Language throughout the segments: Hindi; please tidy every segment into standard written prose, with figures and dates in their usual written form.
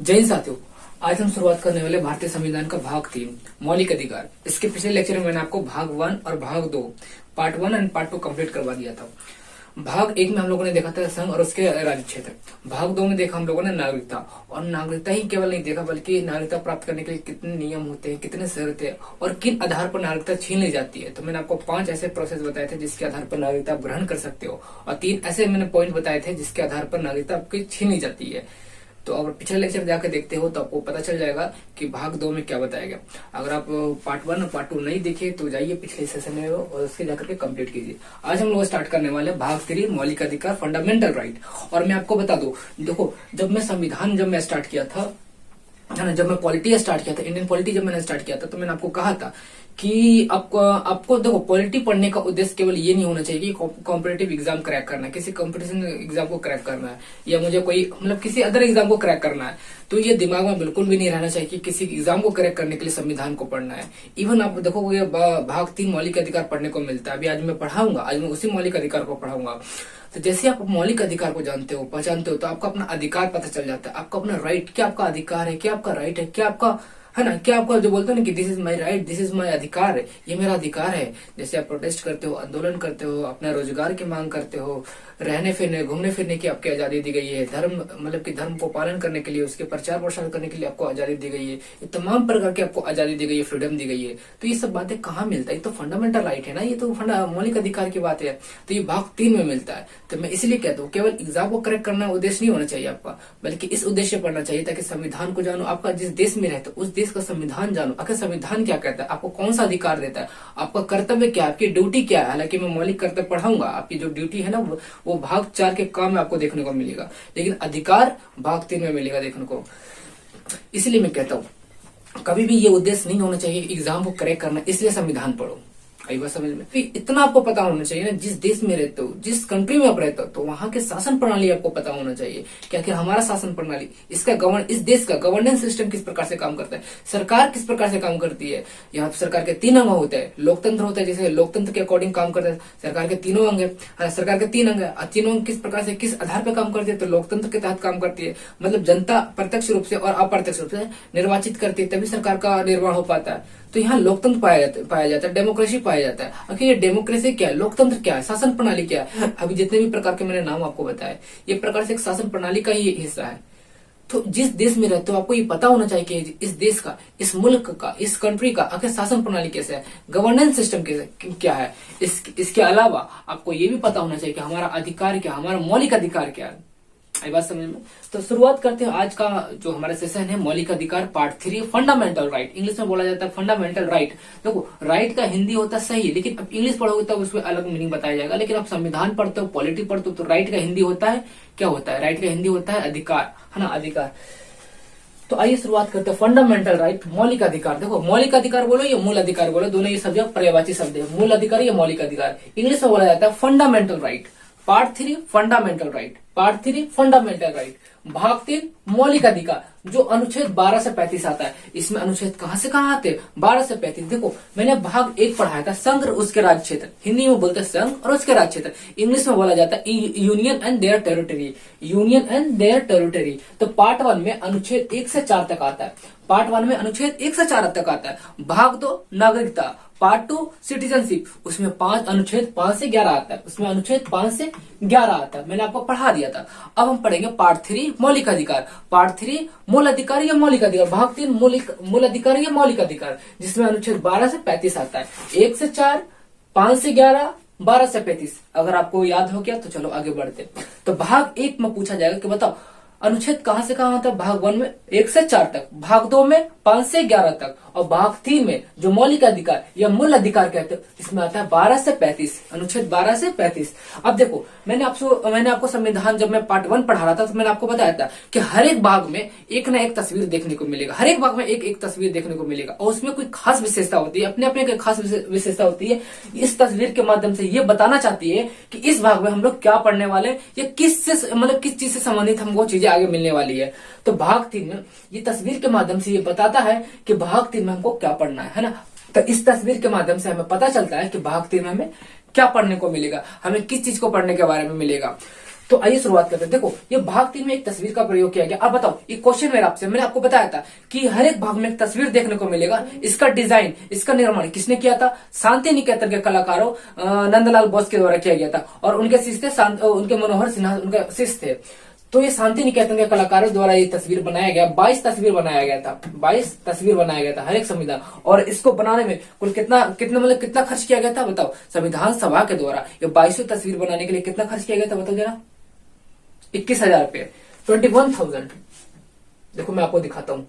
जय हिंद साथियों। आज हम शुरुआत करने वाले भारतीय संविधान का भाग 3 मौलिक अधिकार। इसके पिछले लेक्चर में मैंने आपको भाग 1 और भाग 2 पार्ट 1 एंड पार्ट 2 कंप्लीट करवा दिया था। भाग 1 में हम लोगों ने देखा था संघ और उसके राज्य क्षेत्र। भाग 2 में देखा हम लोगों ने नागरिकता, और नागरिकता ही केवल नहीं देखा बल्कि नागरिकता प्राप्त करने के लिए कितने नियम होते हैं, कितने शर्तें और किन आधार पर नागरिकता छीन ली जाती है। तो मैंने आपको 5 ऐसे प्रोसेस बताए थे जिसके आधार पर नागरिकता आप ग्रहण कर सकते हो, और 3 ऐसे मैंने पॉइंट बताए थे जिसके आधार पर नागरिकता आपकी छीन ली जाती है। तो अगर पिछले लेक्चर जाकर देखते हो तो आपको पता चल जाएगा कि भाग 2 में क्या बताया गया। अगर आप पार्ट 1 और पार्ट 2 नहीं देखे तो जाइए पिछले सेशन में और उसके जाकर के कंप्लीट कीजिए। आज हम लोग स्टार्ट करने वाले भाग 3 मौलिक अधिकार फंडामेंटल राइट। और मैं आपको बता दूं, देखो जब मैं स्टार्ट किया था है ना, जब मैं पॉलिटी स्टार्ट किया था, इंडियन पॉलिटी जब मैंने स्टार्ट किया था, तो मैंने आपको कहा था कि आपको देखो पॉलिटी पढ़ने का उद्देश्य केवल ये नहीं होना चाहिए कि कॉम्पिटेटिव एग्जाम क्रैक करना है, किसी कंपटीशन एग्जाम को क्रैक करना है, या मुझे कोई मतलब किसी अदर एग्जाम को क्रैक करना है। तो ये दिमाग में बिल्कुल भी नहीं रहना चाहिए कि किसी एग्जाम को क्रैक करने के लिए संविधान को पढ़ना है। इवन आप देखोगे भाग 3 मौलिक अधिकार पढ़ने को मिलता है। अभी आज मैं पढ़ाऊंगा, आज मैं उसी मौलिक अधिकार को पढ़ाऊंगा। तो जैसे आप मौलिक अधिकार को जानते हो, पहचानते हो, तो आपका अपना अधिकार पता चल जाता है, आपका अपना राइट, क्या आपका अधिकार है, क्या आपका राइट है, क्या आपका है ना, क्या आपका जो बोलते हो ना कि this is my right, this is my अधिकार है, ये मेरा अधिकार है। जैसे आप प्रोटेस्ट करते हो, आंदोलन करते हो, अपना रोजगार की मांग करते हो, रहने फिरने घूमने फिरने की आपकी आजादी दी गई है, धर्म मतलब कि धर्म को पालन करने के लिए, उसके प्रचार प्रसार करने के लिए आपको आजादी दी गई है, ये तमाम प्रकार की आपको आजादी दी गई है, फ्रीडम दी गई है। तो ये सब बातें कहाँ मिलता है? ये तो फंडामेंटल राइट है ना, ये तो मौलिक अधिकार की बात है। तो ये भाग 3 में मिलता है। तो मैं इसलिए कहता हूँ केवल एग्जाम को करेक्ट करना उद्देश्य नहीं होना चाहिए आपका, बल्कि इस उद्देश्य से पढ़ना चाहिए ताकि संविधान को जानो, आपका जिस देश में रहते हो उस देश का संविधान जानो, आखिर संविधान क्या कहता है, आपको कौन सा अधिकार देता है, आपका कर्तव्य क्या है, आपकी ड्यूटी क्या है। हालांकि मैं मौलिक कर्तव्य पढ़ाऊंगा, आपकी जो ड्यूटी है ना वो भाग 4 के काम में आपको देखने को मिलेगा, लेकिन अधिकार भाग 3 में मिलेगा देखने को। इसलिए मैं कहता हूं कभी भी ये उद्देश्य नहीं होना चाहिए एग्जाम को क्रैक करना, इसलिए संविधान पढ़ो। आई बात समझ में? इतना आपको पता होना चाहिए ना, जिस देश में रहते हो, जिस कंट्री में आप रहते हो, तो वहां के शासन प्रणाली आपको पता होना चाहिए कि आखिर हमारा शासन प्रणाली, इस देश का गवर्नेंस सिस्टम किस प्रकार से काम करता है, सरकार किस प्रकार से काम करती है। यहाँ सरकार के 3 अंग होते हैं, लोकतंत्र होता है, जैसे लोकतंत्र के अकॉर्डिंग काम करता है, सरकार के 3 अंग है, सरकार के 3 अंग है, तीनों अंग किस प्रकार से किस आधार पर काम करती है, तो लोकतंत्र के तहत काम करती है। मतलब जनता प्रत्यक्ष रूप से और अप्रत्यक्ष रूप से निर्वाचित करती है, तभी सरकार का निर्माण हो पाता है। तो यहाँ लोकतंत्र पाया जाता है, डेमोक्रेसी पाया जाता है। आखिर ये डेमोक्रेसी क्या है, लोकतंत्र क्या है, शासन प्रणाली क्या है, अभी जितने भी प्रकार के मैंने नाम आपको बताए, ये प्रकार से एक शासन प्रणाली का ही हिस्सा है। तो जिस देश में रहते हो आपको ये पता होना चाहिए कि इस देश का, इस मुल्क का, इस कंट्री का आखिर शासन प्रणाली कैसे है, गवर्नेंस सिस्टम क्या है। इसके अलावा आपको ये भी पता होना चाहिए कि हमारा अधिकार क्या, हमारा मौलिक अधिकार क्या है। आई बात समझ में? तो शुरुआत करते हैं आज का जो हमारा सेशन है मौलिक अधिकार पार्ट 3 फंडामेंटल राइट। इंग्लिश में बोला जाता है फंडामेंटल राइट। देखो राइट का हिंदी होता है सही, लेकिन अब इंग्लिश पढ़ोगे तब उसमें अलग मीनिंग बताया जाएगा। लेकिन आप संविधान पढ़ते हो, पॉलिटी पढ़ते हो, तो राइट का हिंदी होता है, क्या होता है? राइट का हिंदी होता है अधिकार, है ना, अधिकार। तो आइए शुरुआत करते हैं फंडामेंटल राइट, मौलिक अधिकार। देखो मौलिक अधिकार बोलो या मूल अधिकार बोलो, दोनों ये शब्द पर्यायवाची शब्द है, मूल अधिकार या मौलिक अधिकार। इंग्लिश में बोला जाता है fundamental right. Part 3 fundamental right, part 3 fundamental right, भाग 3 मौलिक अधिकार, जो अनुच्छेद 12 से 35 आता है। इसमें अनुच्छेद कहां से कहां आते हैं? 12 से 35। देखो मैंने भाग 1 पढ़ाया था संघ और उसके राज्य क्षेत्र, हिंदी में बोलते हैं संघ और उसके राज्य क्षेत्र, इंग्लिश में बोला जाता है union and their territory, union and their territory. तो पार्ट 1 में अनुच्छेद 1 से 4 तक आता है, पार्ट 1 में अनुच्छेद 1 से 4 तक आता है। भाग 2 नागरिकता, पार्ट 2 सिटीजनशिप, उसमें अनुच्छेद 5 से 11 आता है, उसमें अनुच्छेद 5 से 11 आता है, मैंने आपको पढ़ा दिया था। अब हम पढ़ेंगे पार्ट 3 मौलिक अधिकार, पार्ट 3 मूल अधिकार या मौलिक अधिकार, भाग 3 मूल अधिकार या मौलिक अधिकार, जिसमें अनुच्छेद 12 से 35 आता है। 1 से 4, 5 से 11, 12 से 35। अगर आपको याद हो गया तो चलो आगे बढ़ते। तो भाग 1 में पूछा जाएगा कि बताओ अनुच्छेद कहां से कहां आता है? भाग 1 में 1 से 4 तक, भाग 2 में 5 से 11 तक, और भाग 3 में जो मौलिक अधिकार या मूल अधिकार कहते हैं इसमें आता है 12 से 35, अनुच्छेद 12 से 35। अब देखो मैंने आपको संविधान जब मैं पार्ट 1 पढ़ा रहा था तो मैंने आपको बताया था कि हर एक भाग में एक ना एक तस्वीर देखने को मिलेगा, हर एक भाग में एक तस्वीर देखने को मिलेगा, और उसमें कोई खास विशेषता होती है, अपने अपने खास विशेषता होती है। इस तस्वीर के माध्यम से ये बताना चाहती है कि इस भाग में हम लोग क्या पढ़ने वाले हैं, या किस चीज से संबंधित हमको चीजें आगे मिलने वाली है। तो भाग 3 में ये तस्वीर के माध्यम से ये बताता है कि भाग 3 में हमको क्या पढ़ना है ना। तो इस तस्वीर के माध्यम से हमें पता चलता है कि भाग 3 में हमें क्या पढ़ने को मिलेगा, हमें किस चीज को पढ़ने के बारे में मिलेगा। तो आइए शुरुआत करते हैं। देखो ये भाग 3 में एक तस्वीर का प्रयोग किया गया। अब बताओ ये क्वेश्चन मेरा आपसे, मैंने आपको बताया था कि हर एक भाग में एक तस्वीर देखने को मिलेगा। इसका डिजाइन, इसका निर्माण किसने किया था? शांति निकेतन के कलाकारों नंदलाल बोस के द्वारा किया गया था और उनके शिष्य थे उनके मनोहर सिन्हा उनके शिष्य थे। तो ये शांति निकेतन के कलाकारों द्वारा ये तस्वीर बनाया गया। 22 तस्वीर बनाया गया था, 22 तस्वीर बनाया गया था हर एक संविधान। और इसको बनाने में कुल कितना कितना मतलब कितना खर्च किया गया था बताओ? संविधान सभा के द्वारा ये 22 तस्वीर बनाने के लिए कितना खर्च किया गया था बताओ जरा? 21,000 रुपये, 21,000। देखो मैं आपको दिखाता हूं।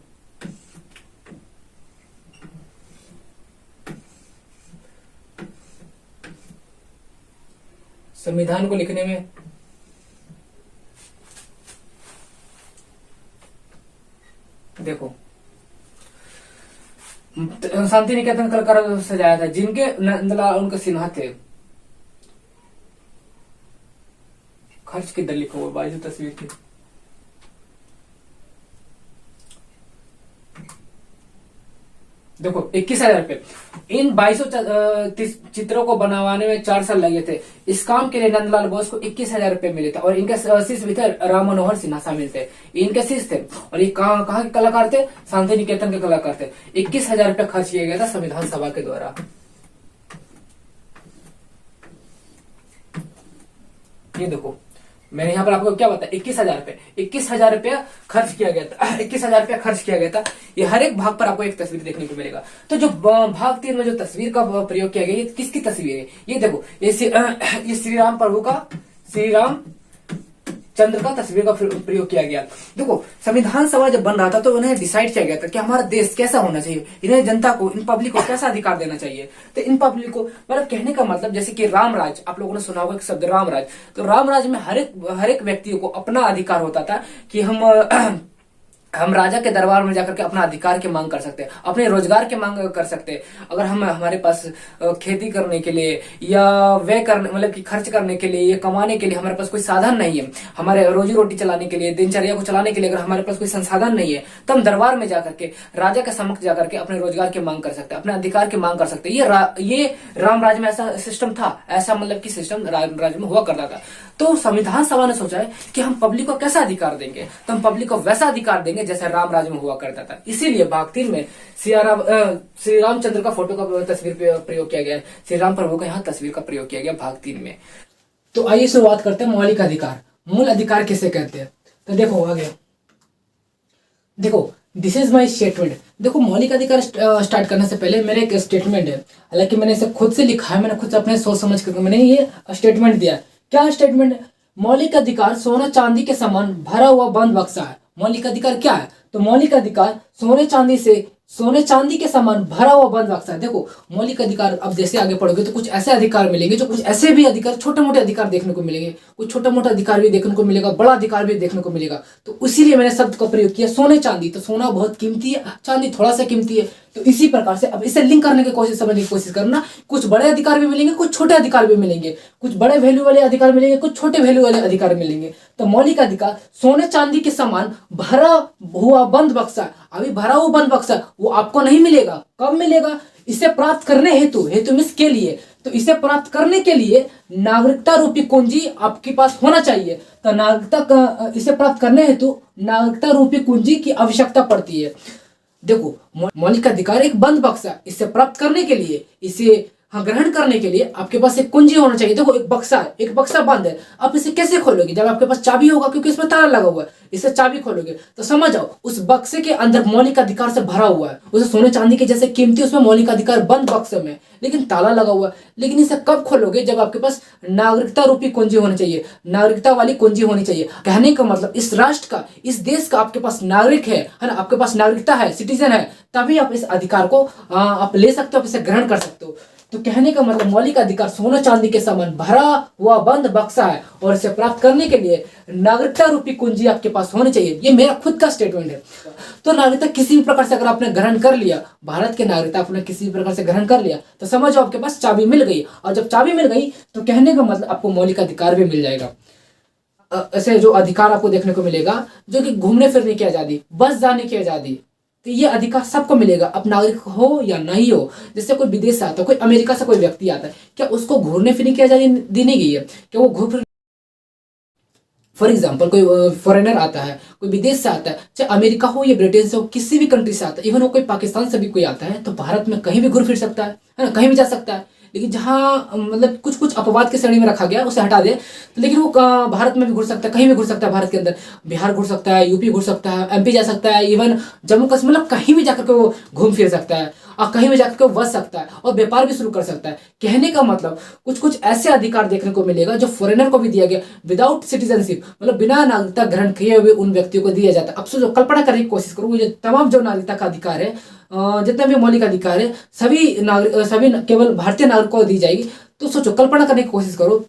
संविधान को लिखने में देखो शांति निकेतन कलाकारों सजाया था जिनके नंदलाल उनके सिन्हा थे। खर्च किधर लिखा हुआ? 22 तस्वीर की। देखो 21,000 रुपये। इन 22 चित्रों को बनवाने में 4 साल लगे थे। इस काम के लिए नंदलाल बोस को 21,000 रुपये मिले थे और इनके शिष्य भी थे, राम मनोहर सिन्हा शामिल थे, इनके शिष्य थे। और ये कहाँ के कलाकार थे? शांति निकेतन के कलाकार थे। 21,000 रुपये खर्च किया गया था संविधान सभा के द्वारा। ये देखो मैंने यहाँ पर आपको क्या बताया? 21,000 रुपये, 21,000 रुपया खर्च किया गया था। 21,000 रुपया खर्च किया गया था। ये हर एक भाग पर आपको एक तस्वीर देखने को मिलेगा। तो जो भाग 3 में जो तस्वीर का प्रयोग किया गया, ये किसकी तस्वीर है? ये देखो ये श्री राम प्रभु का, श्री राम चंद्र का तस्वीर का प्रयोग किया गया। देखो संविधान सभा जब बन रहा था तो उन्हें डिसाइड किया गया था कि हमारा देश कैसा होना चाहिए, इन्हें जनता को, इन पब्लिक को कैसा अधिकार देना चाहिए। तो इन पब्लिक को मतलब कहने का मतलब जैसे कि रामराज, आप लोगों ने सुना होगा शब्द रामराज। तो रामराज में हर एक व्यक्ति को अपना अधिकार होता था कि हम राजा के दरबार में जाकर के अपना अधिकार की मांग कर सकते हैं, अपने रोजगार की मांग कर सकते हैं। अगर हमारे पास खेती करने के लिए या व्यय करने मतलब कि खर्च करने के लिए या कमाने के लिए हमारे पास कोई साधन नहीं है, हमारे रोजी रोटी चलाने के लिए, दिनचर्या को चलाने के लिए अगर हमारे पास कोई संसाधन नहीं है, तो हम दरबार में जाकर के राजा के समक्ष जाकर के अपने रोजगार की मांग कर सकते हैं, अपने अधिकार की मांग कर सकते हैं। ये रामराज में ऐसा सिस्टम था, ऐसा मतलब कि सिस्टम रामराज में हुआ करता था। तो संविधान सभा ने सोचा है कि हम पब्लिक को कैसा अधिकार देंगे, तो हम पब्लिक को वैसा अधिकार देंगे जैसे रामराज में हुआ करता था। इसीलिए भाग 3 में श्री रामचंद्र का फोटो का तस्वीर प्रयोग किया गया है। श्री राम प्रभु का यहाँ तस्वीर का प्रयोग किया गया भाग 3 में। तो आइए शुरुआत करते हैं मौलिक अधिकार। मूल अधिकार किसे कहते हैं? तो देखो आगे देखो, दिस इज माई स्टेटमेंट। देखो मौलिक अधिकार स्टार्ट करने से पहले मेरे एक स्टेटमेंट है, हालांकि मैंने इसे खुद से लिखा है, मैंने खुद से अपने सोच समझ करके मैंने ये स्टेटमेंट दिया। क्या स्टेटमेंट है? मौलिक अधिकार सोना चांदी के समान भरा हुआ बंद बक्सा है। मौलिक अधिकार क्या है? तो मौलिक अधिकार सोने चांदी के समान भरा हुआ बंद बक्सा है। देखो मौलिक अधिकार, अब जैसे आगे पढ़ोगे तो कुछ ऐसे अधिकार मिलेंगे, जो कुछ ऐसे भी अधिकार, छोटे मोटे अधिकार देखने को मिलेंगे, कुछ छोटा मोटा अधिकार भी देखने को मिलेगा, बड़ा अधिकार भी देखने को मिलेगा। तो इसीलिए मैंने शब्द का प्रयोग किया सोने चांदी। तो सोना बहुत कीमती है, चांदी थोड़ा सा कीमती है। तो इसी प्रकार से अब इसे लिंक करने की कोशिश, समझने की कोशिश करना। कुछ बड़े अधिकार भी मिलेंगे, कुछ छोटे अधिकार भी मिलेंगे, कुछ बड़े वैल्यू वाले अधिकार मिलेंगे, कुछ छोटे वैल्यू वाले अधिकार मिलेंगे। तो मौलिक अधिकार सोने चांदी के समान भरा हुआ बंद बक्सा। अभी भरा हुआ बंद बक्सा वो आपको नहीं मिलेगा। कब मिलेगा? इसे प्राप्त करने हेतु मीन्स के लिए। तो इसे प्राप्त करने के लिए नागरिकता रूपी कुंजी आपके पास होना चाहिए। तो नागरिकता, इसे प्राप्त करने हेतु नागरिकता रूपी कुंजी की आवश्यकता पड़ती है। देखो मौलिक अधिकार एक बंद बक्सा, इसे प्राप्त करने के लिए, इसे ग्रहण करने के लिए आपके पास एक कुंजी होना चाहिए। देखो एक बक्सा है, एक बक्सा बंद है, आप इसे कैसे खोलोगे? जब आपके पास चाबी होगा, क्योंकि इसमें ताला लगा हुआ है, इसे चाबी खोलोगे। तो समझ जाओ उस बक्से के अंदर मौलिक अधिकार से भरा हुआ है, उसे सोने चांदी के जैसे कीमती, उसमें मौलिक अधिकार बंद बक्से में, लेकिन ताला लगा हुआ है। लेकिन इसे कब खोलोगे? जब आपके पास नागरिकता रूपी कुंजी होनी चाहिए, नागरिकता वाली कुंजी होनी चाहिए। कहने का मतलब इस राष्ट्र का, इस देश का आपके पास नागरिक है ना, आपके पास नागरिकता है, सिटीजन है, तभी आप इस अधिकार को आप ले सकते हो, आप इसे ग्रहण कर सकते हो। तो कहने का मतलब मौलिक अधिकार सोना चांदी के समान भरा हुआ बंद बक्सा है और इसे प्राप्त करने के लिए नागरिकता रूपी कुंजी आपके पास होनी चाहिए। ये मेरा खुद का स्टेटमेंट है। तो नागरिकता किसी भी प्रकार से अगर आपने ग्रहण कर लिया, भारत के नागरिकता आपने किसी भी प्रकार से ग्रहण कर लिया, तो समझो आपके पास चाबी मिल गई। और जब चाबी मिल गई तो कहने का मतलब आपको मौलिक अधिकार भी मिल जाएगा। ऐसे जो अधिकार आपको देखने को मिलेगा, जो कि घूमने फिरने की आजादी, बस जाने की आजादी, तो ये अधिकार सबको मिलेगा, अब नागरिक हो या नहीं हो। जैसे कोई विदेश से आता है, कोई अमेरिका से कोई व्यक्ति आता है, क्या उसको घूमने फिरने की आजादी दी नहीं गई है? क्या वो घूम फॉर एग्जाम्पल कोई फॉरेनर आता है, कोई विदेश से आता है, चाहे अमेरिका हो या ब्रिटेन से हो, किसी भी कंट्री से आता है, इवन वो कोई पाकिस्तान से भी कोई आता है, तो भारत में कहीं भी घुर फिर सकता है ना, कहीं भी जा सकता है। लेकिन जहाँ मतलब कुछ कुछ अपवाद की श्रेणी में रखा गया उसे हटा दे, तो लेकिन वो भारत में भी घुर सकता है, कहीं भी घुर सकता है भारत के अंदर। बिहार घुर सकता है, यूपी घुर सकता है, एमपी जा सकता है, इवन जम्मू कश्मीर, मतलब कहीं भी जाकर के वो घूम फिर सकता है और कहीं भी जाकर के बस सकता है और व्यापार भी शुरू कर सकता है। कहने का मतलब कुछ कुछ ऐसे अधिकार देखने को मिलेगा जो फॉरेनर को भी दिया गया विदाउट सिटीजनशिप, मतलब बिना नागरिकता ग्रहण किए हुए उन व्यक्तियों को दिया जाता है। अब सोचो, कल्पना करने की कोशिश करो, ये तमाम जो नागरिकता का अधिकार है, जितने भी मौलिक अधिकार है, सभी केवल भारतीय नागरिकों को दी जाएगी। तो सोचो, कल्पना करने की कोशिश करो,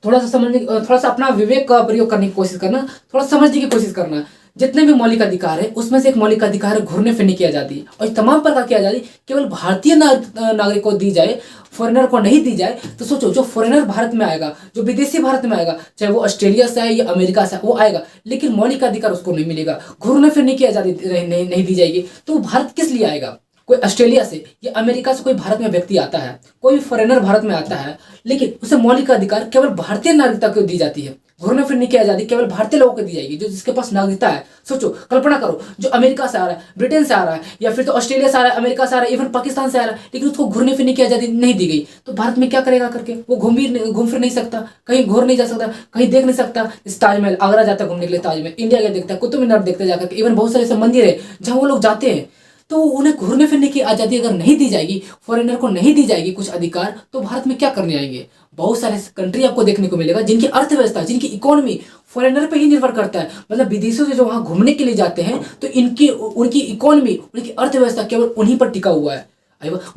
थोड़ा सा समझने, थोड़ा सा अपना विवेक का प्रयोग करने की कोशिश करना, थोड़ा समझने की कोशिश करना। जितने भी मौलिक अधिकार है उसमें से एक मौलिक अधिकार है घूरने फिरने की आजादी, और तमाम प्रकार की आजादी केवल भारतीय नागरिक को दी जाए, फॉरेनर को नहीं दी जाए। तो सोचो, जो फॉरेनर भारत में आएगा, जो विदेशी भारत में आएगा, चाहे वो ऑस्ट्रेलिया से आए या अमेरिका से, वो आएगा, लेकिन मौलिक अधिकार उसको नहीं मिलेगा, घूरने फिरने की आजादी नहीं दी जाएगी। तो वो भारत किस लिए आएगा? कोई ऑस्ट्रेलिया से या अमेरिका से कोई भारत में व्यक्ति आता है, कोई फॉरेनर भारत में आता है, लेकिन उसे मौलिक अधिकार केवल भारतीय नागरिकता को दी जाती है। घूरने फिरने की आजादी केवल भारतीय लोगों को दी जाएगी, जो जिसके पास नागरिकता है। सोचो, कल्पना करो, जो अमेरिका से आ रहा है, ब्रिटेन से आ रहा है, या फिर तो ऑस्ट्रेलिया से आ रहा है, अमेरिका से आ रहा है, इवन पाकिस्तान से आ रहा है, लेकिन उसको घूरने फिरने की आजादी नहीं दी गई, तो भारत में क्या करेगा करके? वो घूम फिर नहीं सकता, कहीं घूर नहीं जा सकता, कहीं देख नहीं सकता। इस ताजमहल, आगरा जाता है घूमने के लिए, ताजमहल, इंडिया गेट देखता है, कुतुब मीनार देखते जाकर के, इवन बहुत सारे ऐसे मंदिर है जहाँ वो लोग जाते हैं। तो उन्हें घूरने फिरने की आजादी अगर नहीं दी जाएगी, फॉरेनर को नहीं दी जाएगी कुछ अधिकार, तो भारत में क्या करने आएंगे? बहुत सारे कंट्री आपको देखने को मिलेगा जिनकी अर्थव्यवस्था, जिनकी इकोनॉमी फॉरेनर पे ही निर्भर करता है। मतलब विदेशों से जो वहां घूमने के लिए जाते हैं, तो उनकी इकोनॉमी, उनकी अर्थव्यवस्था केवल उन्हीं पर टिका हुआ है।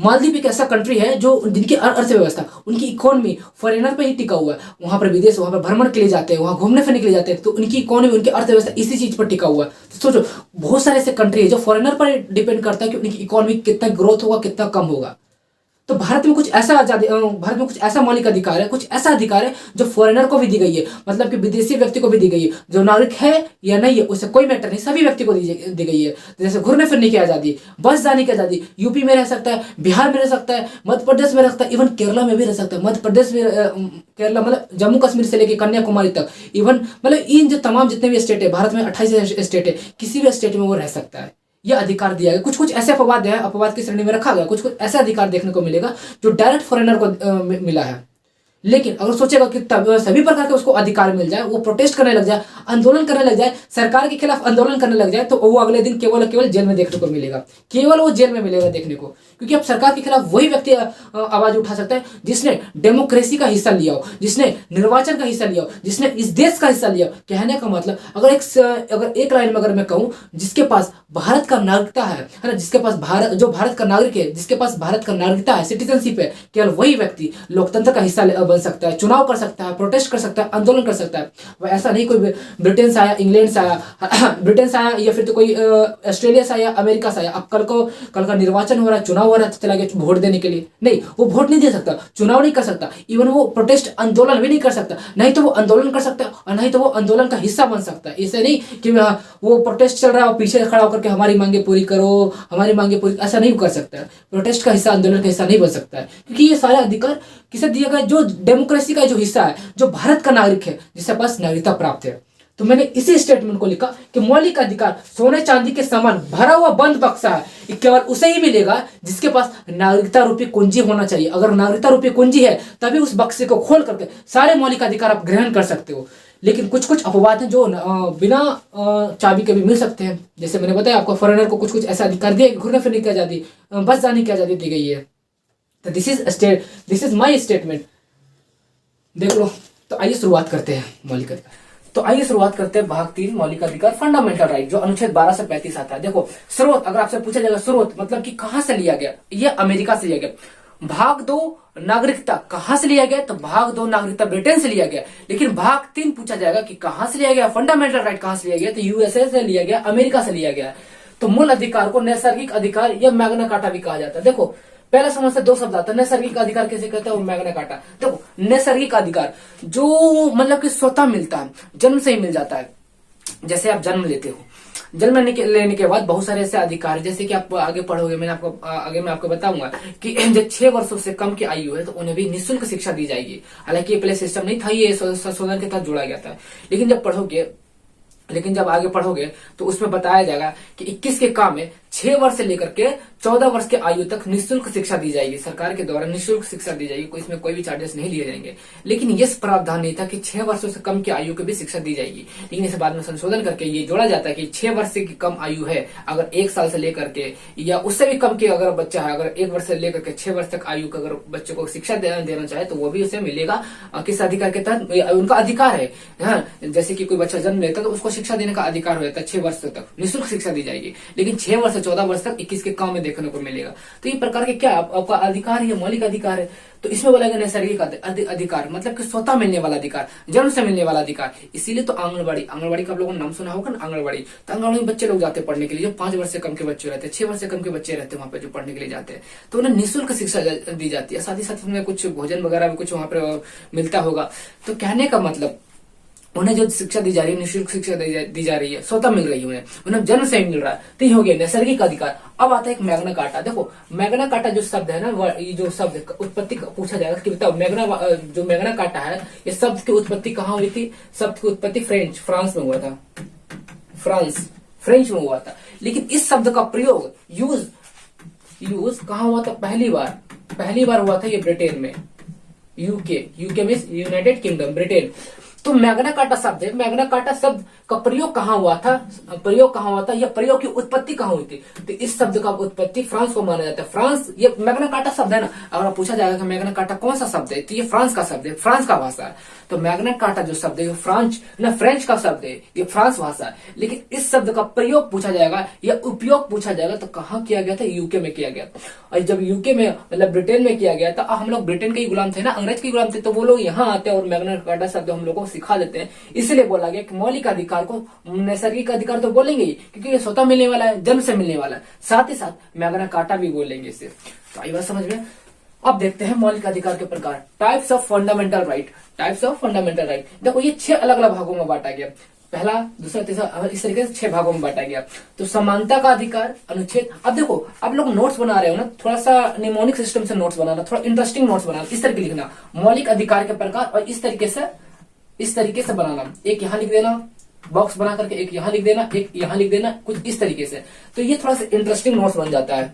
मालदीव एक ऐसा कंट्री है जो जिनकी अर्थव्यवस्था, उनकी इकोनॉमी फॉरेनर पे ही टिका हुआ है। वहां पर विदेश, वहां पर भ्रमण के लिए जाते हैं, वहां घूमने फिरने के लिए जाते हैं, तो उनकी इकोनॉमी, उनकी अर्थव्यवस्था इसी चीज पर टिका हुआ है। तो सोचो, बहुत सारे ऐसे कंट्री है जो फॉरेनर पर डिपेंड करता है कि उनकी इकोनॉमी कितना ग्रोथ होगा, कितना कम होगा। तो भारत में कुछ ऐसा आजादी, भारत में कुछ ऐसा मौलिक अधिकार है, कुछ ऐसा अधिकार है जो फॉरेनर को भी दी गई है, मतलब कि विदेशी व्यक्ति को भी दी गई है। जो नागरिक है या नहीं है उससे कोई मैटर नहीं, सभी व्यक्ति को दी गई है। जैसे घूमने फिरने की आजादी, बस जाने की आजादी, यूपी में रह सकता है, बिहार में रह सकता है, मध्य प्रदेश में रह सकता है, इवन केरला में भी रह सकता है। मध्य प्रदेश में, केरला मतलब जम्मू कश्मीर से लेकर कन्याकुमारी तक, इवन मतलब इन जो तमाम जितने भी स्टेट है, भारत में 28 स्टेट है, किसी भी स्टेट में वो रह सकता है। यह अधिकार दिया गया। कुछ कुछ ऐसे अपवाद है, अपवाद की श्रेणी में रखा गया, कुछ कुछ ऐसा अधिकार देखने को मिलेगा जो डायरेक्ट फॉरेनर को मिला है। लेकिन अगर सोचेगा कि सभी प्रकार के उसको अधिकार मिल जाए, वो प्रोटेस्ट करने लग जाए, आंदोलन करने लग जाए, सरकार के खिलाफ आंदोलन करने लग जाए, तो वो अगले दिन केवल जेल में देखने को मिलेगा, केवल वो जेल में मिलेगा देखने को। क्योंकि अब सरकार के खिलाफ वही व्यक्ति आवाज उठा सकता है जिसने डेमोक्रेसी का हिस्सा लिया हो, जिसने निर्वाचन का हिस्सा लिया हो, जिसने इस देश का हिस्सा लिया हो। कहने का मतलब, अगर एक लाइन में अगर मैं कहूँ, जिसके पास भारत का नागरिकता है ना, जिसके पास भारत का नागरिक है, जिसके पास भारत का नागरिकता है, सिटीजनशिप है, केवल वही व्यक्ति लोकतंत्र का हिस्सा बन सकता है, चुनाव कर सकता है, प्रोटेस्ट कर सकता है, आंदोलन कर सकता है। वह ऐसा नहीं कोई ब्रिटेन से आया, इंग्लैंड से आया, ब्रिटेन से आया, या फिर तो कोई ऑस्ट्रेलिया से आया, अमेरिका से आया, अब कल का निर्वाचन हो रहा है, चुनाव हो रहा है, तो चला गया वोट देने के लिए। नहीं, वो वोट नहीं दे सकता, चुनाव नहीं कर सकता, इवन वो प्रोटेस्ट आंदोलन भी नहीं कर सकता। नहीं तो वो आंदोलन कर सकता है और नहीं तो वो आंदोलन का हिस्सा बन सकता है। ऐसे नहीं कि वो प्रोटेस्ट चल रहा है और पीछे खड़ा होकर के हमारी मांगे पूरी करो, हमारी मांगे पूरी, ऐसा नहीं कर सकता है। प्रोटेस्ट का हिस्सा, आंदोलन का हिस्सा नहीं बन सकता है, क्योंकि ये सारे अधिकार किसे दिया गया? जो डेमोक्रेसी का जो हिस्सा है, जो भारत का नागरिक है, जिसके पास नागरिकता प्राप्त है। तो मैंने इसी स्टेटमेंट को लिखा कि मौलिक अधिकार सोने चांदी के समान भरा हुआ बंद बक्सा है, केवल उसे ही मिलेगा जिसके पास नागरिकता रूपी कुंजी होना चाहिए। अगर नागरिकता रूपी कुंजी है, तभी उस बक्से को खोल करके सारे मौलिक अधिकार आप ग्रहण कर सकते हो। लेकिन कुछ कुछ अपवाद हैं जो बिना चाबी के भी मिल सकते हैं। जैसे मैंने बताया आपको, फॉरेनर को कुछ कुछ ऐसा अधिकार दिए, घूमने फिरने की आजादी, बस जाने की आजादी दी गई है। तो दिस इज माई स्टेटमेंट। देख लो। तो आइए शुरुआत करते हैं मौलिक अधिकार। तो आइए शुरुआत करते हैं भाग 3 मौलिक अधिकार, फंडामेंटल राइट, जो अनुच्छेद 12 से 35 आता है। देखो, स्रोत, अगर आपसे पूछा जाएगा स्रोत मतलब कि कहां से लिया गया, ये अमेरिका से लिया गया। भाग 2 नागरिकता कहां से लिया गया, तो भाग 2 नागरिकता ब्रिटेन से लिया गया। लेकिन भाग 3 पूछा जाएगा कि कहां से लिया गया, फंडामेंटल राइट कहां से लिया गया, तो यूएसए से लिया गया, अमेरिका से लिया गया। तो मूल अधिकार को नैसर्गिक अधिकार या मैग्ना कार्टा भी कहा जाता है। देखो, पहला समझ से 2 शब्द आता है। नैसर्गिक अधिकार कैसे कहते हैं, वो मैग्ना कार्टा। देखो, नैसर्गिक अधिकार जो मतलब कि स्वतः मिलता है, जन्म से ही मिल जाता है। जैसे आप जन्म लेते हो, जन्म लेने के बाद बहुत सारे ऐसे अधिकार, जैसे कि आप आगे पढ़ोगे, आगे मैं आपको बताऊंगा कि जब 6 वर्षों से कम की आयु है तो उन्हें भी निःशुल्क शिक्षा दी जाएगी। हालांकि ये पहले सिस्टम नहीं था, ये संशोधन के तहत जोड़ा गया था। लेकिन जब आगे पढ़ोगे तो उसमें बताया जाएगा कि 21 के काम में 6 वर्ष से लेकर के 14 वर्ष के आयु तक निःशुल्क शिक्षा दी जाएगी, सरकार के द्वारा निःशुल्क शिक्षा दी जाएगी, इसमें कोई भी चार्जेस नहीं लिए जाएंगे। लेकिन ये प्रावधान नहीं था कि 6 वर्षों से कम की आयु की भी शिक्षा दी जाएगी। लेकिन इसे बाद में संशोधन करके ये जोड़ा जाता है कि 6 वर्ष की कम आयु है, अगर 1 साल से लेकर के या उससे भी कम की अगर बच्चा है, अगर 1 वर्ष से लेकर के 6 वर्ष तक आयु का अगर बच्चे को शिक्षा देना चाहे तो वो भी उसे मिलेगा। किस अधिकार के तहत? उनका अधिकार है। जैसे कि कोई बच्चा जन्म लेता है तो उसको शिक्षा देने का अधिकार हो जाता है, 6 वर्ष तक निःशुल्क शिक्षा दी जाएगी। लेकिन 6 वर्ष से 14 वर्ष तक 21 के काम में देखने को मिलेगा। तो ये प्रकार के क्या आपका अधिकार है, मौलिक अधिकार है। तो इसमें बोला गया नैसर्गिक अधिकार, मतलब कि स्वतः मिलने वाला अधिकार, जन्म से मिलने वाला अधिकार। इसीलिए तो आंगनबाड़ी का आप लोगों ने नाम सुना होगा ना, आंगनबाड़ी। तो आंगनबाड़ी में बच्चे लोग जाते हैं पढ़ने के लिए, जो 5 वर्ष से कम के बच्चे रहते हैं, 6 वर्ष से कम के बच्चे रहते हैं वहां पे जो पढ़ने के लिए जाते हैं, तो उन्हें निःशुल्क शिक्षा दी जाती है। साथ ही साथ उन्हें कुछ भोजन वगैरह भी कुछ वहां पर मिलता होगा। तो कहने का मतलब उन्हें जो शिक्षा दी जा रही है, निःशुल्क शिक्षा दी जा रही है, स्वतः मिल रही है, उन्हें जन्म से ही मिल रहा है। तो ये हो गया नैसर्गिक अधिकार। अब आता है एक मैग्ना कार्टा। देखो मैग्ना कार्टा जो शब्द है ना, ये जो शब्द उत्पत्ति पूछा जाएगा कि बताओ जो मैग्ना कार्टा है, ये शब्द की उत्पत्ति कहाँ हुई थी? शब्द की उत्पत्ति फ्रांस में हुआ था, फ्रेंच में हुआ था। लेकिन इस शब्द का प्रयोग यूज कहाँ हुआ था? पहली बार हुआ था ये ब्रिटेन में, यूके में, यूनाइटेड किंगडम, ब्रिटेन। तो मैग्ना कार्टा शब्द है, मैग्ना कार्टा शब्द का प्रयोग कहाँ हुआ था? या प्रयोग की उत्पत्ति कहाँ हुई थी? तो इस शब्द का उत्पत्ति फ्रांस को माना जाता है। फ्रांस, ये मैग्ना कार्टा शब्द है ना, अगर पूछा जाएगा कि मैग्ना कार्टा कौन सा शब्द है, तो ये फ्रांस का शब्द है, फ्रांस का भाषा है। तो मैग्ना कार्टा जो शब्द है फ्रेंच का शब्द है, ये फ्रांस भाषा है। लेकिन इस शब्द का प्रयोग पूछा जाएगा या उपयोग पूछा जाएगा तो कहाँ किया गया था? यूके में किया गया। और जब यूके में मतलब ब्रिटेन में किया गया था, हम लोग ब्रिटेन के ही गुलाम थे ना, अंग्रेज के गुलाम थे, तो वो लोग यहाँ आते हैं और मैग्ना कार्टा शब्द हम लोग को सिखा देते हैं। इसलिए बोला गया कि मौलिक अधिकार को नैसर्गिक अधिकार तो बोलेंगे ही, क्योंकि ये स्वतः मिलने वाला है, जन्म से मिलने वाला है। साथ ही साथ मैग्ना कार्टा भी बोलेंगे इसे। तो आई बात समझ में। अब देखते हैं मौलिक अधिकार के प्रकार, टाइप्स ऑफ फंडामेंटल राइट। देखो ये 6 अलग अलग भागों में बांटा गया, पहला, दूसरा, तीसरा, इस तरीके से 6 भागों में बांटा गया। तो समानता का अधिकार, अनुच्छेद। अब देखो आप लोग नोट्स बना रहे हो ना, थोड़ा सा निमोनिक सिस्टम से नोट्स बनाना, थोड़ा इंटरेस्टिंग नोट्स बनाना, इस तरीके लिखना, मौलिक अधिकार के प्रकार, और इस तरीके से बनाना। एक यहाँ लिख देना, बॉक्स बना करके एक यहाँ लिख देना, एक यहाँ लिख देना, कुछ इस तरीके से। तो ये थोड़ा सा इंटरेस्टिंग नोट्स बन जाता है।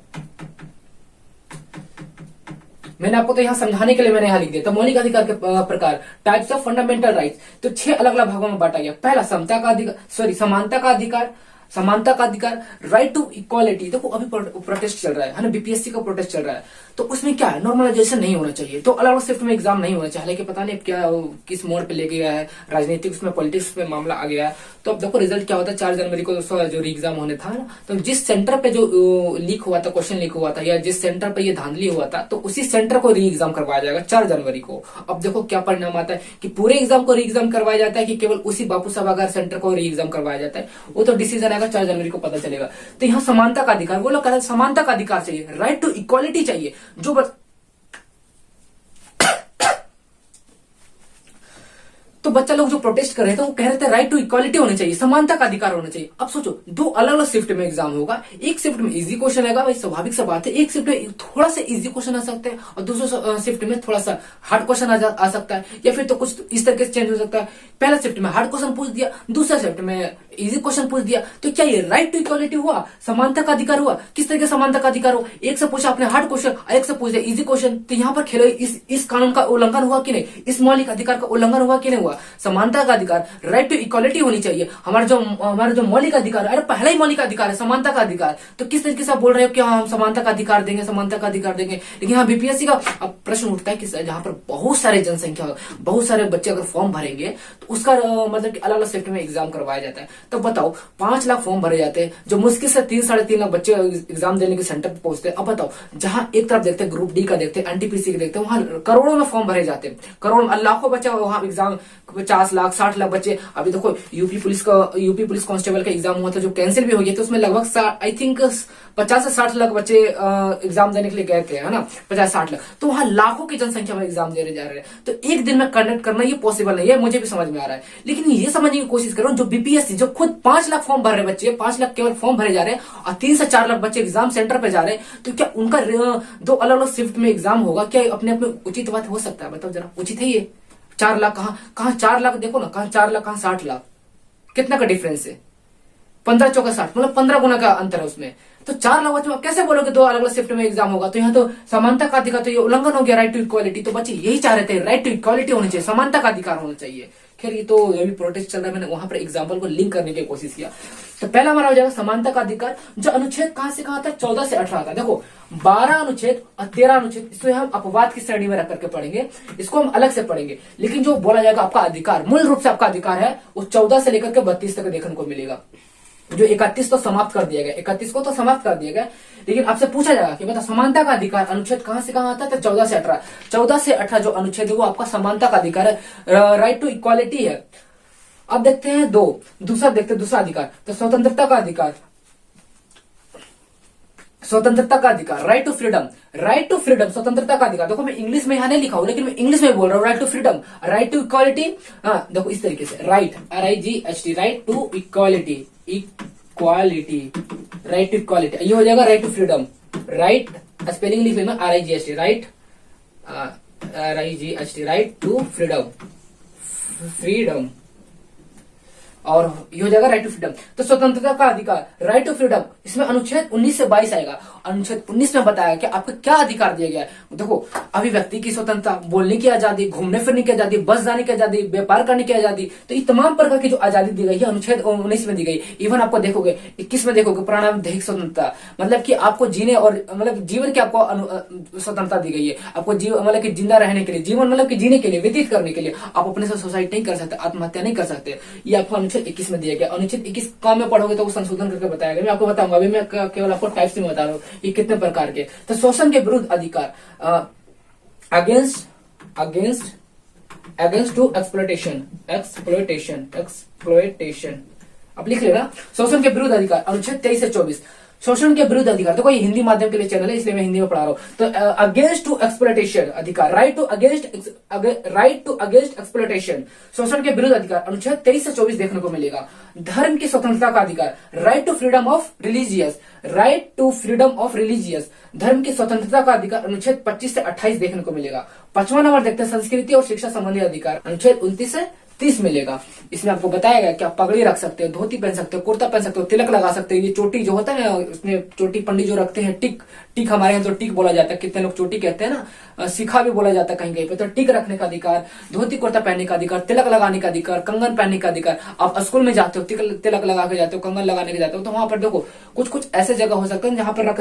मैंने आपको तो यहाँ समझाने के लिए मैंने यहाँ लिख दिया। तो मौलिक अधिकार के प्रकार, टाइप्स ऑफ फंडामेंटल राइट्स, तो 6 अलग अलग भागों में बांटा गया। पहला समानता का अधिकार, राइट टू इक्वालिटी। देखो अभी प्रोटेस्ट चल रहा है ना, बीपीएससी का प्रोटेस्ट चल रहा है, तो उसमें क्या है, नॉर्मलाइजेशन नहीं होना चाहिए, तो अलग अलग शिफ्ट में एग्जाम नहीं होना चाहिए। हालांकि पता नहीं क्या किस मोड़ पे लेके गया है, राजनीतिक उसमें पॉलिटिक्स में मामला आ गया है। तो अब देखो रिजल्ट क्या होता है, 4 जनवरी को जो री एग्जाम होने था ना, तो जिस सेंटर पे जो लीक हुआ था, क्वेश्चन लीक हुआ था, या जिस सेंटर पे ये धांधली हुआ था, तो उसी सेंटर को री एग्जाम करवाया जाएगा 4 जनवरी को। अब देखो क्या परिणाम आता है कि पूरे एग्जाम को री एग्जाम करवाया जाता है कि केवल उसी बापू सभागार सेंटर को री एग्जाम करवाया जाता है, वो तो डिसीजन आएगा 4 जनवरी को पता चलेगा। तो यहाँ समानता का अधिकार, वो लोग कहते हैं समानता का अधिकार चाहिए, राइट टू इक्वालिटी चाहिए। तो बच्चा लोग जो प्रोटेस्ट कर रहे थे वो कह रहे थे राइट टू इक्वालिटी होनी चाहिए, समानता का अधिकार होना चाहिए। अब सोचो 2 अलग अलग शिफ्ट में एग्जाम होगा, एक शिफ्ट में इजी क्वेश्चन आएगा, भाई स्वाभाविक सा बात है, एक शिफ्ट में थोड़ा सा इजी क्वेश्चन आ सकते हैं और दूसरे शिफ्ट में थोड़ा सा हार्ड क्वेश्चन आ सकता है, या फिर तो कुछ इस तरीके से चेंज हो सकता है। पहला शिफ्ट में हार्ड क्वेश्चन पूछ दिया, दूसरा शिफ्ट में इजी क्वेश्चन पूछ दिया, तो क्या ये राइट टू इक्वालिटी हुआ, समानता का अधिकार हुआ? किस तरीके समानता का अधिकार हो, एक से पूछा आपने हार्ड क्वेश्चन, एक से पूछ दिया इजी क्वेश्चन, तो यहाँ पर खेलो इस कानून का उल्लंघन हुआ कि नहीं, इस मौलिक अधिकार का उल्लंघन हुआ कि नहीं हुआ? समानता अधिकार, राइट टू इक्वालिटी होनी चाहिए। हमारा जो मौलिक अधिकार, अरे पहला ही मौलिक अधिकार है समानता का अधिकार, तो किस तरीके से आप बोल रहे हो कि हम समानता का अधिकार देंगे, समानता का अधिकार देंगे? लेकिन हाँ बीपीएससी का अब प्रश्न उठता है कि जहां पर बहुत सारे जनसंख्या, बहुत सारे बच्चे अगर फॉर्म भरेंगे तो उसका मतलब कि अलग अलग शिफ्ट में एग्जाम करवाया जाता है। तो बताओ 5 लाख फॉर्म भरे जाते हैं, जो मुश्किल से 3-3.5 लाख बच्चे एग्जाम देने के सेंटर पर पहुंचते हैं। अब बताओ जहां एक तरफ देखते हैं ग्रुप डी का देखते हैं, एनटीपीसी का देखते हैं, वहां करोड़ों में फॉर्म भरे जाते हैं, करोड़ लाखों बच्चे वहां एग्जाम, 50 लाख 60 लाख बच्चे। अभी देखो यूपी पुलिस कांस्टेबल का एग्जाम हुआ था जो कैंसिल भी हो गया, तो उसमें लगभग आई थिंक 50 से 60 लाख बच्चे एग्जाम देने के लिए गए थे, है ना, 50-60 लाख। तो वहां लाखों की जनसंख्या में एग्जाम देने जा रहे हैं, तो एक दिन में कंडक्ट करना ये पॉसिबल नहीं है, मुझे भी समझ में आ रहा है। लेकिन ये समझने की कोशिश करो जो बीपीएससी, जो खुद 5 लाख फॉर्म भर रहे बच्चे, 5 लाख केवल फॉर्म भरे जा रहे हैं और 3 से 4 लाख बच्चे एग्जाम सेंटर पे जा रहे हैं, तो क्या उनका 2 अलग अलग शिफ्ट में एग्जाम होगा? क्या अपने अपने उचित बात हो सकता है? बताओ जरा, उचित है ये? 4 लाख कहाँ 4 लाख, देखो ना, कहाँ 4 लाख, कहाँ 60 लाख, कितना का डिफरेंस है? 15 चौका 60, मतलब 15 गुना का अंतर है उसमें। तो 4 लाख बच्चे कैसे बोलोगे 2 अलग अलग शिफ्ट में एग्जाम होगा? तो यहाँ तो समानता का अधिकार, तो ये उल्लंघन हो गया राइट टू इक्वालिटी। तो बच्चे यही चाह रहे थे, राइट टू इक्वालिटी होनी चाहिए, समानता का अधिकार होना चाहिए। खैर ये तो ये भी प्रोटेस्ट चल रहा है, मैंने वहां पर एग्जाम्पल को लिंक करने की कोशिश किया। तो पहला हमारा हो जाएगा समानता का अधिकार, जो अनुच्छेद कहां से कहां आता है? 14 से 18 का। देखो 12 अनुच्छेद और 13 अनुच्छेद, इसको हम अपवाद की श्रेणी में रख करके पढ़ेंगे, इसको हम अलग से पढ़ेंगे। लेकिन जो बोला जाएगा आपका अधिकार, मूल रूप से आपका अधिकार है, वो 14 से लेकर के 32 तक देखने को मिलेगा। जो 31 तो समाप्त कर दिया गया, 31 को तो समाप्त कर दिया गया, लेकिन आपसे पूछा जाएगा कि बता समानता का अधिकार अनुच्छेद कहां से कहां आता है? तो 14 से 18। 14 से 18 जो अनुच्छेद है वो आपका समानता का अधिकार है, राइट टू इक्वालिटी है। अब देखते हैं दूसरा देखते हैं दूसरा अधिकार, तो स्वतंत्रता का अधिकार, स्वतंत्रता का अधिकार, right to freedom, right to freedom, स्वतंत्रता का अधिकार। देखो मैं इंग्लिश में यहां नहीं लिखा हूं, लेकिन मैं इंग्लिश में बोल रहा हूं, right to freedom, right to equality. देखो इस तरीके से, right, RIGHT, right to equality, equality, right to equality, ये हो जाएगा right to freedom. Right spelling लिख लेना, RIGHT, right, RIGHT, right to freedom, freedom, और ये हो जाएगा राइट टू फ्रीडम। तो स्वतंत्रता का अधिकार, राइट टू फ्रीडम, इसमें अनुच्छेद 19 से 22 आएगा। अनुच्छेद 19 में बताया कि आपको क्या अधिकार दिया गया है। देखो अभिव्यक्ति की स्वतंत्रता, बोलने की आजादी, घूमने फिरने की आजादी, बस जाने की आजादी, व्यापार करने की आजादी, तो ये तमाम प्रकार की जो आजादी दी गई है अनुच्छेद 19 में दी गई। इवन आपको देखोगे 21 में देखोगे प्राणदैहिक स्वतंत्रता, मतलब कि आपको जीने और मतलब जीवन की आपको स्वतंत्रता दी गई है। आपको मतलब कि जिंदा रहने के लिए, जीवन मतलब कि जीने के लिए, व्यतीत करने के लिए आप अपने से सुसाइड नहीं कर सकते, आत्महत्या नहीं कर सकते, ये आपको अनुच्छेद 21 में दिया गया। अनुच्छेद 21 काम में पढ़ोगे तो वो संशोधन करके बताया गया, मैं आपको बताऊंगा, अभी मैं केवल आपको टाइप्स में बता रहा हूँ ये कितने प्रकार के। तो शोषण के विरुद्ध अधिकार, अगेंस्ट टू एक्सप्लॉयटेशन, अब लिख लेना, शोषण के विरुद्ध अधिकार, अनुच्छेद 23 से 24, शोषण के विरुद्ध अधिकार। देखो ये हिंदी माध्यम के लिए चैनल है, इसलिए मैं हिंदी में पढ़ा रहा हूं। तो अगेंस्ट टू एक्सप्लॉयटेशन अधिकार, राइट टू अगेंस्ट एक्सप्लॉयटेशन, शोषण के विरुद्ध अधिकार, अनुच्छेद 23 से 24 देखने को मिलेगा। धर्म की स्वतंत्रता का अधिकार, right to freedom of religious, right to freedom of religious, धर्म की स्वतंत्रता का अधिकार, अनुच्छेद 25 से 28 देखने को मिलेगा। 5वां नंबर देखते हैं संस्कृति और शिक्षा संबंधी अधिकार, अनुच्छेद 29 से 30 मिलेगा। इसमें आपको बताया गया कि आप पगड़ी रख सकते हो, धोती पहन सकते हो, कुर्ता पहन सकते हो, तिलक लगा सकते हो, ये चोटी जो होता है ना, उसमें चोटी पंडित जो रखते हैं, टिक हमारे यहाँ तो टिक बोला जाता है, कितने लोग चोटी कहते हैं ना, सिखा भी बोला जाता है कहीं कहीं पे। तो टिक रखने का अधिकार, धोती कुर्ता पहनने का अधिकार, तिलक लगाने का अधिकार, कंगन पहनने का अधिकार। आप स्कूल में जाते हो, तिलक लगा के जाते हो, कंगन लगाने के जाते हो, तो वहां पर देखो कुछ ऐसे जगह हो सकते हैं जहां पर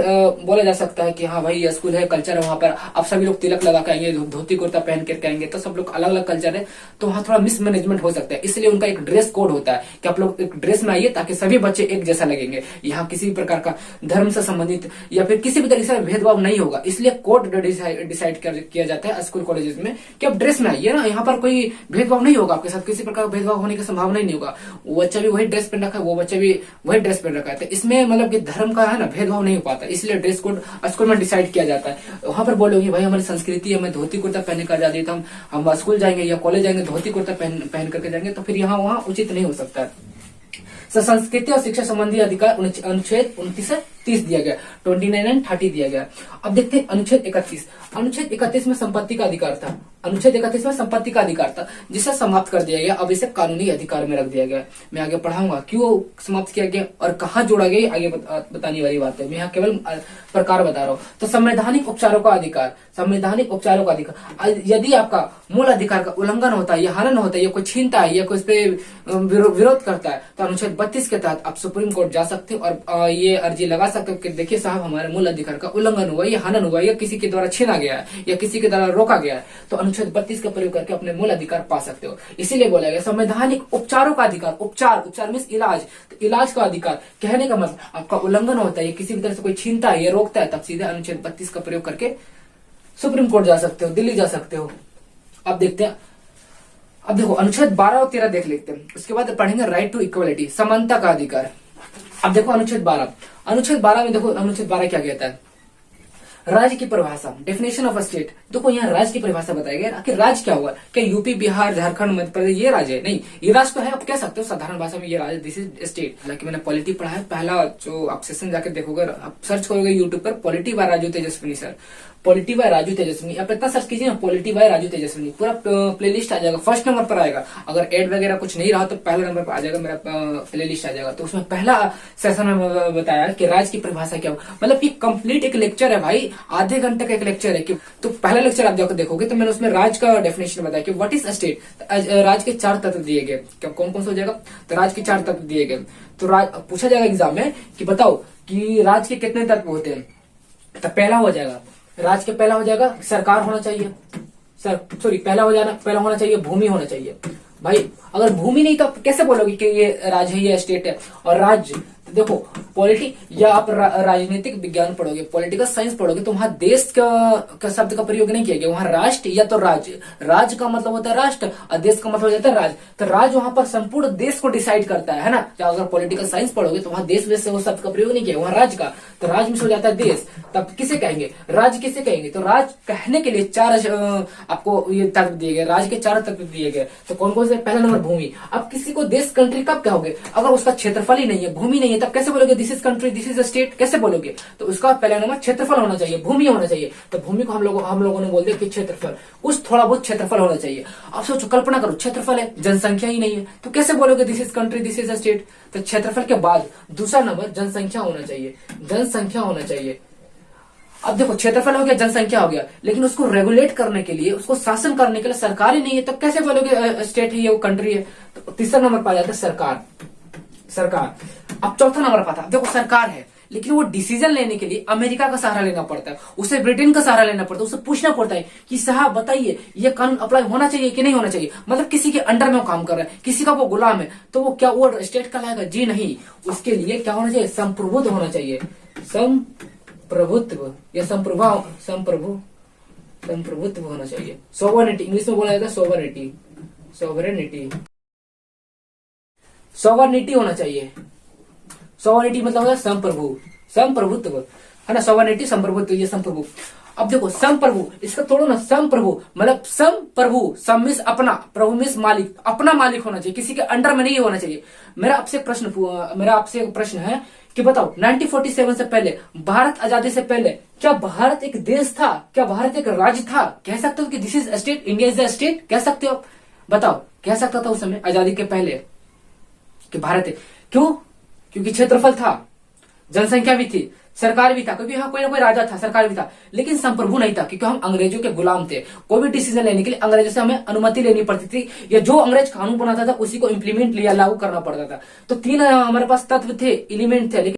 बोला जा सकता है कि हाँ भाई ये स्कूल है, कल्चर है, वहां पर आप सभी लोग तिलक लगा के आएंगे, धोती कुर्ता पहन कर आएंगे, तो सब लोग अलग अलग कल्चर है, तो वहां थोड़ा मिसमैनेजमेंट हो सकता है। इसलिए उनका एक ड्रेस कोड होता है कि आप लोग एक ड्रेस में आइए ताकि सभी बच्चे एक जैसा लगेंगे। यहाँ किसी भी प्रकार का धर्म से संबंधित या फिर किसी भी तरीके से भेदभाव नहीं होगा, इसलिए कोड डिसाइड किया जाता है स्कूल कॉलेजेस में कि आप ड्रेस में आइए ना, यहाँ पर कोई भेदभाव नहीं होगा आपके साथ, किसी प्रकार का भेदभाव होने की संभावना ही नहीं होगा। वो बच्चा भी वही ड्रेस पहन रखा है, वो बच्चा भी वही ड्रेस पहन रखा है, तो इसमें मतलब कि धर्म का है ना भेदभाव नहीं हो पाता, इसलिए ड्रेस कोड स्कूल में डिसाइड किया जाता है। वहां पर बोलोगे भाई हमारी संस्कृति हमें धोती कुर्ता पहनने का आजादी, तो हम स्कूल जाएंगे या कॉलेज जाएंगे धोती कुर्ता पहन करके जाएंगे, तो फिर यहाँ वहां उचित नहीं हो सकता है। संस्कृति और शिक्षा संबंधी अधिकार अनुच्छेद 29 से 30 दिया गया, 29 एंड 30 दिया गया। अब देखते हैं अनुच्छेद 31। अनुच्छेद 31 में संपत्ति का अधिकार था, अनुच्छेद 31 में संपत्ति का अधिकार था, जिसे समाप्त कर दिया गया, अब इसे कानूनी अधिकार में रख दिया गया। मैं आगे पढ़ाऊंगा क्यों समाप्त किया गया और कहाँ जोड़ा गया, आगे बताने वाली बात है, मैं यहाँ केवल प्रकार बता रहा हूँ। तो संवैधानिक उपचारों का अधिकार, संवैधानिक उपचारों का अधिकार, यदि आपका मूल अधिकार का उल्लंघन होता है या हनन होता है या कोई छीनता है या कोई इस पे विरोध करता है, तो अनुच्छेद 32 के तहत आप सुप्रीम कोर्ट जा सकते हो और ये अर्जी लगा सकते हो कि देखिए साहब हमारे मूल अधिकार का उल्लंघन हुआ या हनन हुआ या किसी के द्वारा छीना गया है या किसी के द्वारा रोका गया है, तो अनुच्छेद 32 का प्रयोग करके अपने मूल अधिकार पा सकते हो। इसीलिए बोला गया संवैधानिक उपचारों का अधिकार, उपचार मीन्स इलाज, तो इलाज का अधिकार, कहने का मतलब आपका उल्लंघन होता है, किसी भी तरह से कोई छीनता है या रोकता है, तब सीधे अनुच्छेद 32 का प्रयोग करके सुप्रीम कोर्ट जा सकते हो, दिल्ली जा सकते हो। अब देखते हैं, अब देखो अनुच्छेद 12 और 13 देख लेते हैं, उसके बाद पढ़ेंगे राइट टू इक्वलिटी, समानता का अधिकार। अब देखो अनुच्छेद 12, अनुच्छेद 12 में देखो अनुच्छेद 12 क्या कहता है, राज्य की परिभाषा, डेफिनेशन ऑफ स्टेट। देखो यहाँ राज्य की परिभाषा बताया गया। आखिर राज्य क्या हुआ? क्या यूपी, बिहार, झारखंड, मध्य प्रदेश ये राज्य है? नहीं, ये राज्य तो है, आप कह सकते हो साधारण भाषा में ये राज्य, दिस इज स्टेट। हालांकि मैंने पॉलिटी पढ़ा है, पहला जो आप सेशन जाकर देखोगे, आप सर्च करोगे यूट्यूब पर polity bye Raju Tejaswini sir, polity bye Raju Tejaswini, आप इतना सर्च कीजिए ना पॉलिटी बाय राजू तेजस्विनी, पूरा प्लेलिस्ट आ जाएगा, फर्स्ट नंबर पर आएगा। अगर एड वगैरह कुछ नहीं रहा तो पहला नंबर पर आ जाएगा, मेरा प्लेलिस्ट आ जाएगा। तो उसमें पहला सेशन में बताया कि राज्य की परिभाषा क्या हो, मतलब कि कंप्लीट एक लेक्चर है भाई, आधे घंटे का एक लेक्चर है। कि तो पहला लेक्चर आप जाकर देखोगे तो मैंने उसमें राज्य का डेफिनेशन बताया कि व्हाट इज स्टेट। राज्य के 4 तत्व दिए गए, क्या कौन कौन सा हो जाएगा? तो राज्य के 4 तत्व दिए गए। तो पूछा जाएगा एग्जाम में कि बताओ कि राज्य के कितने तत्व होते हैं? तो पहला हो जाएगा राज्य के, पहला हो जाएगा सरकार होना चाहिए, पहला होना चाहिए भूमि होना चाहिए। भाई अगर भूमि नहीं तो आप कैसे बोलोगे कि ये राज्य है, ये स्टेट है? और राज्य तो देखो पॉलिटी, या आप राजनीतिक विज्ञान पढ़ोगे, पॉलिटिकल साइंस पढ़ोगे तो वहां देश का शब्द का प्रयोग नहीं किया गया, वहां राष्ट्र या तो राज्य। राज्य का मतलब होता है राष्ट्र और देश का मतलब हो जाता है राज्य। तो राज्य वहां पर संपूर्ण देश को डिसाइड करता है ना। तो अगर पॉलिटिकल साइंस पढ़ोगे तो वहां देश वेश से वो शब्द का प्रयोग नहीं किया, वहां राज्य का। तो राज्य में से हो जाता है देश, तब किसे कहेंगे? राज्य किसे कहेंगे? तो राज्य कहने के लिए 4 आपको ये तत्व दिए गए, राज्य के 4 तत्व दिए गए। तो कौन कौन से? पहला नंबर भूमि। अब किसी को देश कंट्री कब कहोगे? अगर उसका क्षेत्रफल ही नहीं है, भूमि नहीं है, तब कैसे बोलोगे this is country, this is a state? कैसे बोलोगे? तो उसका पहला नंबर क्षेत्रफल होना चाहिए, भूमि होना चाहिए। तो भूमि को हम लोगों ने बोल दिया कि क्षेत्रफल, कुछ थोड़ा बहुत क्षेत्रफल होना चाहिए। अब सोचो, कल्पना करो क्षेत्रफल है, जनसंख्या ही नहीं है, तो कैसे बोलोगे this is country, this is a state? तो क्षेत्रफल के बाद दूसरा नंबर जनसंख्या होना चाहिए, जनसंख्या होना चाहिए। अब देखो क्षेत्रफल हो गया, जनसंख्या हो गया, लेकिन उसको रेगुलेट करने के लिए, उसको शासन करने के लिए सरकार ही नहीं है, तो कैसे बोलोगे स्टेट है, वो कंट्री है? तो तीसरा नंबर पर आ जाता है सरकार, सरकार। अब चौथा नंबर पर था, देखो सरकार है लेकिन वो डिसीजन लेने के लिए अमेरिका का सहारा लेना पड़ता है, उसे ब्रिटेन का सहारा लेना पड़ता है, उसे पूछना पड़ता है कि साहब बताइए ये कानून अप्लाई होना चाहिए कि नहीं होना चाहिए। मतलब किसी के अंडर में वो काम कर रहा है, किसी का वो गुलाम है, तो वो क्या वो स्टेट कहलाएगा? जी नहीं। उसके लिए क्या होना चाहिए? संप्रभुत्व होना चाहिए, संप्रभुत्व या संप्रभुत्व होना चाहिए। सोवरेनिटी इंग्लिश में बोला जाता है, सोवरेनिटी, सोवरेनिटी होना चाहिए। सोवरेनिटी मतलब होता है संप्रभुत्व, है ना। सोवरेनिटी, संप्रभुत्व, ये संप्रभु। अब देखो संप्रभु, इसका तोड़ो ना, संप्रभु मतलब संप्रभु, सम मीन्स अपना, प्रभु मीन्स मालिक, अपना मालिक होना चाहिए, किसी के अंडर में नहीं होना चाहिए। मेरा आपसे एक प्रश्न है कि बताओ 1947 से पहले, भारत आजादी से पहले, क्या भारत एक देश था? क्या भारत एक राज्य था? कह सकते हो कि this is state, India is a state? कह सकते हो? बताओ, कह सकता था उस समय आजादी के पहले कि भारत है। क्यों? क्योंकि क्षेत्रफल था, जनसंख्या भी थी, सरकार भी था, क्योंकि यहाँ कोई ना कोई राजा था, सरकार भी था, लेकिन संप्रभु नहीं था, क्योंकि हम अंग्रेजों के गुलाम थे। कोई भी डिसीजन लेने के लिए अंग्रेजों से हमें अनुमति लेनी पड़ती थी, या जो अंग्रेज कानून बनाता था उसी को इम्प्लीमेंट लिया, लागू करना पड़ता था। तो 3 हमारे पास तत्व थे, एलिमेंट थे, लेकिन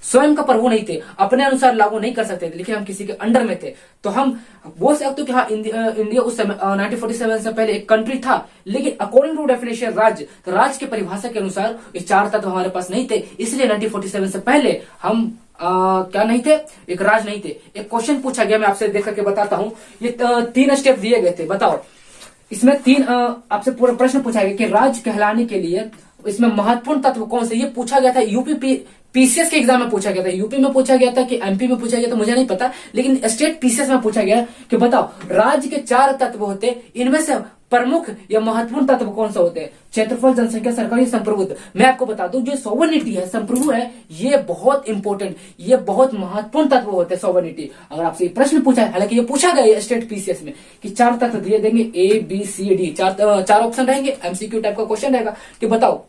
स्वयं का प्रभु नहीं थे, अपने अनुसार लागू नहीं कर सकते थे, लेकिन हम किसी के अंडर में थे। तो हम बोल सकते हो कि हाँ इंडिया उस समय 1947 से पहले एक कंट्री था, लेकिन अकॉर्डिंग टू डेफिनेशन राज्य, तो राज्य की परिभाषा के अनुसार ये 4 तत्व हमारे पास नहीं थे, इसलिए 1947 से पहले हम क्या नहीं थे? एक राज्य नहीं थे। एक क्वेश्चन पूछा गया, मैं आपसे देख करके बताता हूँ। ये 3 स्टेप दिए गए थे, बताओ इसमें 3 आपसे पूरा प्रश्न पूछा गया कि राज्य कहलाने के लिए इसमें महत्वपूर्ण तत्व कौन से? ये पूछा गया था यूपी पीसीएस के एग्जाम में पूछा गया था, यूपी में पूछा गया था कि एमपी में पूछा गया था, मुझे नहीं पता, लेकिन स्टेट पीसीएस में पूछा गया कि बताओ राज्य के 4 तत्व होते, इनमें से प्रमुख या महत्वपूर्ण तत्व कौन सा होते हैं? क्षेत्रफल, जनसंख्या, सरकारी, संप्रभुत्व। मैं आपको बता दूं, जो सोवरेनिटी है, संप्रभु है, ये बहुत इंपॉर्टेंट, ये बहुत महत्वपूर्ण तत्व होते हैं सोवरेनिटी। अगर आपसे प्रश्न पूछा है, हालांकि ये पूछा गया स्टेट पीसीएस में कि 4 तत्व दिए देंगे, ABCD, 4 ऑप्शन रहेंगे, एमसीक्यू टाइप का क्वेश्चन रहेगा कि बताओ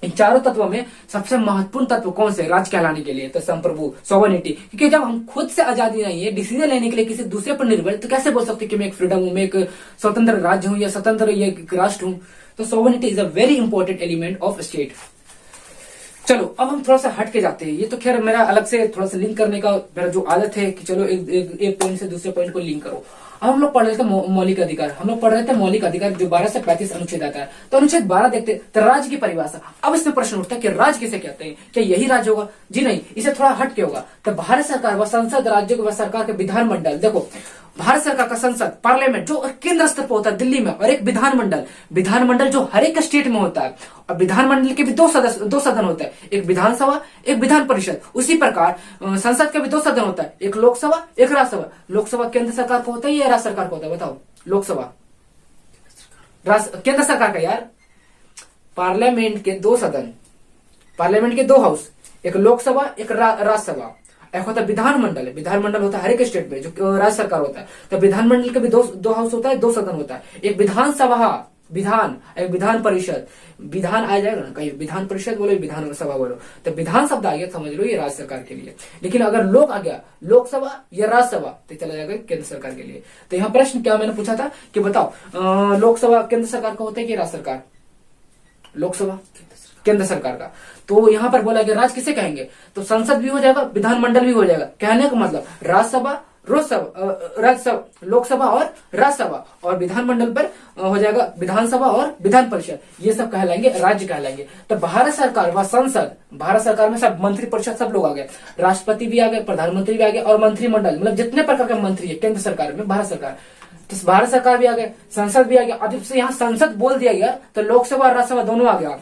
इन 4 तत्वों में सबसे महत्वपूर्ण तत्व कौन से राज्य कहलाने के लिए? तो संप्रभु, सोवरेनिटी। क्योंकि जब हम खुद से आजादी नहीं है, डिसीजन लेने के लिए किसी दूसरे पर निर्भर, तो कैसे बोल सकते कि मैं एक फ्रीडम हूं, मैं एक स्वतंत्र राज्य हूं या स्वतंत्र एक राष्ट्र हूं? तो sovereignty is a very important element of state. चलो अब हम थोड़ा सा हट के जाते हैं। ये तो खैर मेरा अलग से थोड़ा सा लिंक करने का मेरा जो आदत है कि चलो एक पॉइंट से दूसरे पॉइंट को लिंक करो। अब हम लोग पढ़ रहे थे मौलिक अधिकार, हम लोग पढ़ रहे थे मौलिक अधिकार जो 12 से 35 अनुच्छेद आता है। तो अनुच्छेद 12 देखते तो राज्य की परिभाषा। अब इसमें प्रश्न उठता है कि राज्य किसे कहते हैं? क्या यही राज्य होगा? जी नहीं, इसे थोड़ा हट के होगा। तो भारत सरकार व संसद, राज्यों व सरकार के विधानमंडल, देखो भारत सरकार का संसद पार्लियामेंट जो केंद्र स्तर पर होता है दिल्ली में, और एक विधानमंडल, विधानमंडल जो हर एक स्टेट में होता है, और विधानमंडल के भी दो सदन होता है, एक विधानसभा एक विधान परिषद। उसी प्रकार संसद के भी दो सदन होता है, एक लोकसभा एक राज्यसभा। लोकसभा केंद्र सरकार का होता है या राज्य सरकार का होता है, बताओ? लोकसभा केंद्र सरकार का यार। पार्लियामेंट के दो सदन, पार्लियामेंट के दो हाउस, एक लोकसभा एक राज्यसभा। एक होता है विधानमंडल, विधानमंडल होता है हर एक स्टेट में जो राज्य सरकार होता है। तो विधानमंडल के भी दो हाउस होता है, दो सदन होता है, एक विधानसभा विधान, एक विधान परिषद। विधान आ जाएगा ना, कहीं विधान परिषद बोलो विधानसभा बोलो, तो विधान शब्द आ गया, समझ लो ये राज्य सरकार के लिए। लेकिन अगर लोक आ गया लोकसभा या राज्यसभा तो चला जाएगा केंद्र सरकार के लिए। तो यहाँ प्रश्न क्या मैंने पूछा था कि बताओ लोकसभा केंद्र सरकार का होता है कि राज्य सरकार? लोकसभा केंद्र सरकार का। तो यहाँ पर बोला गया राज्य किसे कहेंगे, तो संसद भी हो जाएगा विधानमंडल भी हो जाएगा। कहने का मतलब राज्यसभा राज्यसभा लोकसभा और राज्यसभा, और विधानमंडल पर हो जाएगा विधानसभा और विधान परिषद, ये सब कहलाएंगे राज्य कहलाएंगे। तो भारत सरकार व संसद, भारत सरकार में सब मंत्री परिषद सब लोग आ गए, राष्ट्रपति भी आ गए, प्रधानमंत्री भी आ गए, और मंत्रिमंडल मतलब जितने प्रकार के मंत्री है केंद्र सरकार में, भारत सरकार, तो भारत सरकार भी आ गए, संसद भी आ गया। अब से यहाँ संसद बोल दिया गया तो लोकसभा और राज्यसभा दोनों आ गया।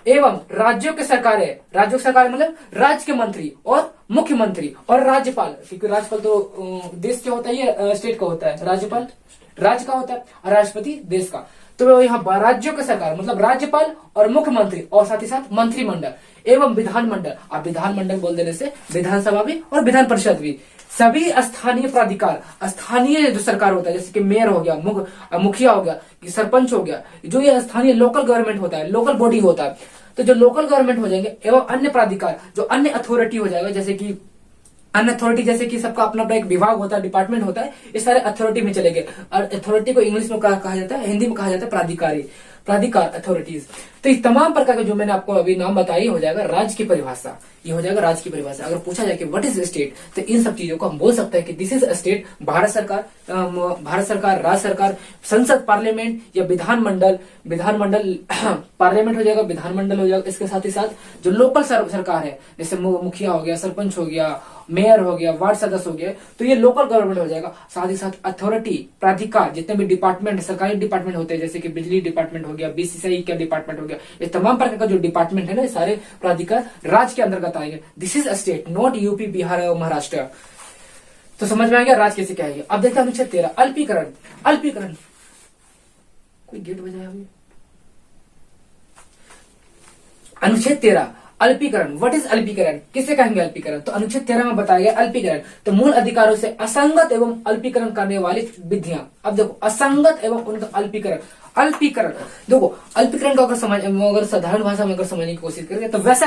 एवं राज्यों के सरकारें, राज्यों की सरकार मतलब राज्य के मंत्री और मुख्यमंत्री और राज्यपाल, क्योंकि राज्यपाल तो देश का होता है, स्टेट का होता है, राज्यपाल राज्य का होता है और राष्ट्रपति देश का। तो यहाँ राज्यों के सरकार मतलब राज्यपाल और मुख्यमंत्री और साथ ही साथ मंत्रिमंडल एवं विधानमंडल। अब विधानमंडल बोल देने से विधानसभा भी और विधान परिषद भी, सभी स्थानीय प्राधिकार, स्थानीय जो सरकार होता है जैसे कि मेयर हो गया, मुखिया हो गया, सरपंच हो गया, जो ये स्थानीय लोकल गवर्नमेंट होता है, लोकल बॉडी होता है, तो जो लोकल गवर्नमेंट हो जाएंगे एवं अन्य प्राधिकार जो अन्य अथॉरिटी हो जाएगा, जैसे कि अन्य अथॉरिटी जैसे कि सबका अपना अपना एक विभाग होता है, डिपार्टमेंट होता है, इस सारे अथॉरिटी में चले गए। और अथॉरिटी को इंग्लिश में कहा जाता है, हिंदी में कहा जाता है प्राधिकारी, प्राधिकार अथॉरिटीज। तो इस तमाम प्रकार के जो मैंने आपको अभी नाम बताई हो जाएगा राज्य की परिभाषा, ये हो जाएगा राज्य की परिभाषा। अगर पूछा जाए कि व्हाट इज स्टेट, तो इन सब चीजों को हम बोल सकते हैं कि दिस इज स्टेट। भारत सरकार, राज्य सरकार, संसद पार्लियामेंट या विधानमंडल, विधानमंडल पार्लियामेंट हो जाएगा, विधानमंडल हो जाएगा। इसके साथ ही साथ जो लोकल सरकार है जैसे मुखिया हो गया, सरपंच हो गया, मेयर हो गया, वार्ड सदस्य हो गया, तो ये लोकल गवर्नमेंट हो जाएगा। साथ ही साथ अथॉरिटी, प्राधिकार, जितने भी डिपार्टमेंट, सरकारी डिपार्टमेंट होते हैं जैसे कि बिजली डिपार्टमेंट हो गया, बीसीसीआई का डिपार्टमेंट हो गया, ये तमाम प्रकार का जो डिपार्टमेंट है ना, सारे प्राधिकार राज्य के अंतर्गत आएंगे। This is a state, not UP, Bihar और महाराष्ट्र। तो समझ में आ गया राज्य कैसे कहेंगे। अब देखते हैं अनुच्छेद 13 अल्पीकरण। अल्पीकरण, कोई गेट बजाया अभी? अनुच्छेद 13 अल्पीकरण। व्हाट इज अल्पीकरण, किसे कहेंगे अल्पीकरण? तो अनुच्छेद 13 में बताया गया अल्पीकरण तो मूल अधिकारों से असंगत एवं अल्पीकरण करने वाली विधियां। अब देखो असंगत एवं उनका अल्पीकरण। अल्पीकरण देखो, अल्पीकरण को अगर साधारण भाषा में अगर समझने की कोशिश करेंगे तो वैसा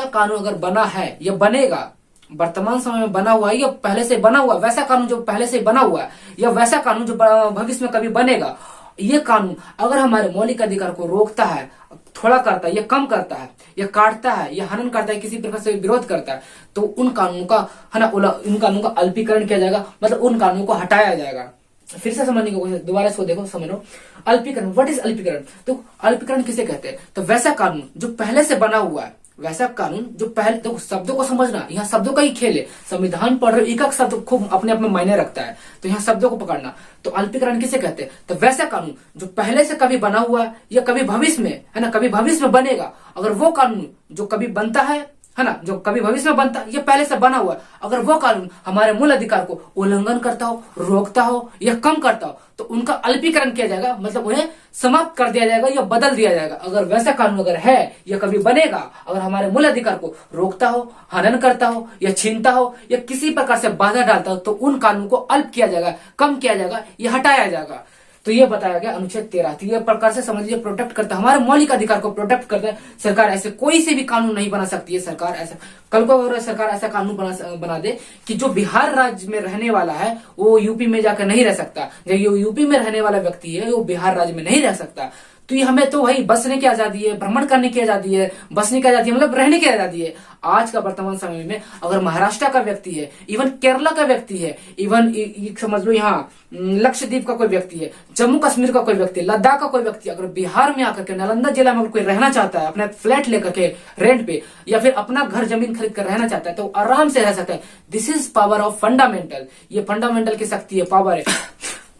कानून अगर बना है या बनेगा, वर्तमान समय में बना हुआ है या पहले से बना हुआ, वैसा कानून जो पहले से बना हुआ है या वैसा कानून जो भविष्य में कभी बनेगा, ये कानून अगर हमारे मौलिक अधिकार को रोकता है, थोड़ा करता है या कम करता है या काटता है या हनन करता है, किसी प्रकार से विरोध करता है, तो उन कानून का है ना, उन कानून का अल्पीकरण किया जाएगा, मतलब उन कानूनों को हटाया जाएगा। फिर से समझने की कोशिश, दोबारा इसको देखो, समझो अल्पीकरण। What is अल्पीकरण? तो अल्पीकरण किसे कहते हैं? तो वैसा कानून जो पहले से बना हुआ है, वैसा कानून जो पहले, तो शब्दों को समझना, यहाँ शब्दों का ही खेल है। संविधान पढ़ रहे एक एक शब्द खूब अपने आप में मायने रखता है, तो यहाँ शब्दों को पकड़ना। तो अल्पीकरण किसे कहते हैं? तो वैसा कानून जो पहले से कभी बना हुआ है या कभी भविष्य में, है ना, कभी भविष्य में बनेगा, अगर वो कानून जो कभी बनता है ना, जो कभी भविष्य में बनता है, ये पहले से बना हुआ है, अगर वो कानून हमारे मूल अधिकार को उल्लंघन करता हो, रोकता हो या कम करता हो, तो उनका अल्पीकरण किया जाएगा, मतलब उन्हें समाप्त कर दिया जाएगा या बदल दिया जाएगा। अगर वैसा कानून अगर है या कभी बनेगा, अगर हमारे मूल अधिकार को रोकता हो, हनन करता हो या छीनता हो या किसी प्रकार से बाधा डालता हो, तो उन कानून को अल्प किया जाएगा, कम किया जाएगा या हटाया जाएगा। तो ये बताया गया अनुच्छेद 13। तो ये प्रकार से समझिए प्रोटेक्ट करता है, हमारे मौलिक अधिकार को प्रोटेक्ट करता है। सरकार ऐसे कोई से भी कानून नहीं बना सकती है। सरकार ऐसा, कल को अगर सरकार ऐसा कानून बना दे कि जो बिहार राज्य में रहने वाला है वो यूपी में जाकर नहीं रह सकता, जो यूपी में रहने वाला व्यक्ति है वो बिहार राज्य में नहीं रह सकता, तो ये हमें तो वही बसने की आजादी है, भ्रमण करने की आजादी है, बसने की आजादी है, मतलब रहने की आजादी है। आज का वर्तमान समय में अगर महाराष्ट्र का व्यक्ति है, इवन केरला का व्यक्ति है, इवन समझ लो यहाँ लक्षद्वीप का कोई व्यक्ति है, जम्मू कश्मीर का कोई व्यक्ति, लद्दाख का कोई व्यक्ति अगर बिहार में आकर के नालंदा जिला में कोई रहना चाहता है, अपना फ्लैट लेकर के रेंट पे या फिर अपना घर जमीन खरीद कर रहना चाहता है, तो आराम से रह सकता है। This is power of fundamental, ये फंडामेंटल की शक्ति है, पावर है।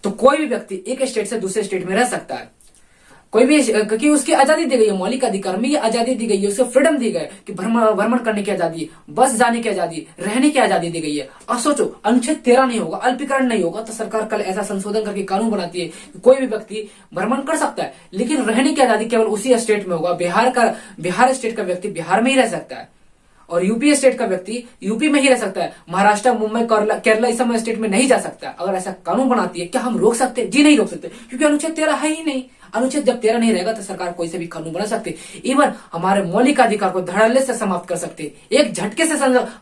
तो कोई भी व्यक्ति एक स्टेट से दूसरे स्टेट में रह सकता है, कोई भी, क्योंकि उसकी आजादी दी गई है, मौलिक अधिकार में ये आजादी दी गई है, उसको फ्रीडम दी गई कि भ्रमण करने की आजादी, बस जाने की आजादी, रहने की आजादी दी गई है। और सोचो अनुच्छेद 13 नहीं होगा, अल्पीकरण नहीं होगा, तो सरकार कल ऐसा संशोधन करके कानून बनाती है कि कोई भी व्यक्ति भ्रमण कर सकता है, लेकिन रहने की आजादी केवल उसी स्टेट में होगा। बिहार स्टेट का व्यक्ति बिहार में ही रह सकता है, और यूपी स्टेट का व्यक्ति यूपी में ही रह सकता है। महाराष्ट्र, मुंबई, केरला इस समय स्टेट में नहीं जा सकता। अगर ऐसा कानून बनाती है, क्या हम रोक सकते? जी नहीं रोक सकते, क्योंकि अनुच्छेद 13 है ही नहीं। अनुच्छेद जब 13 नहीं रहेगा तो सरकार कोई से भी कानून बना सकती, इवन हमारे मौलिक अधिकार को धड़ल्ले से समाप्त कर सकते, एक झटके से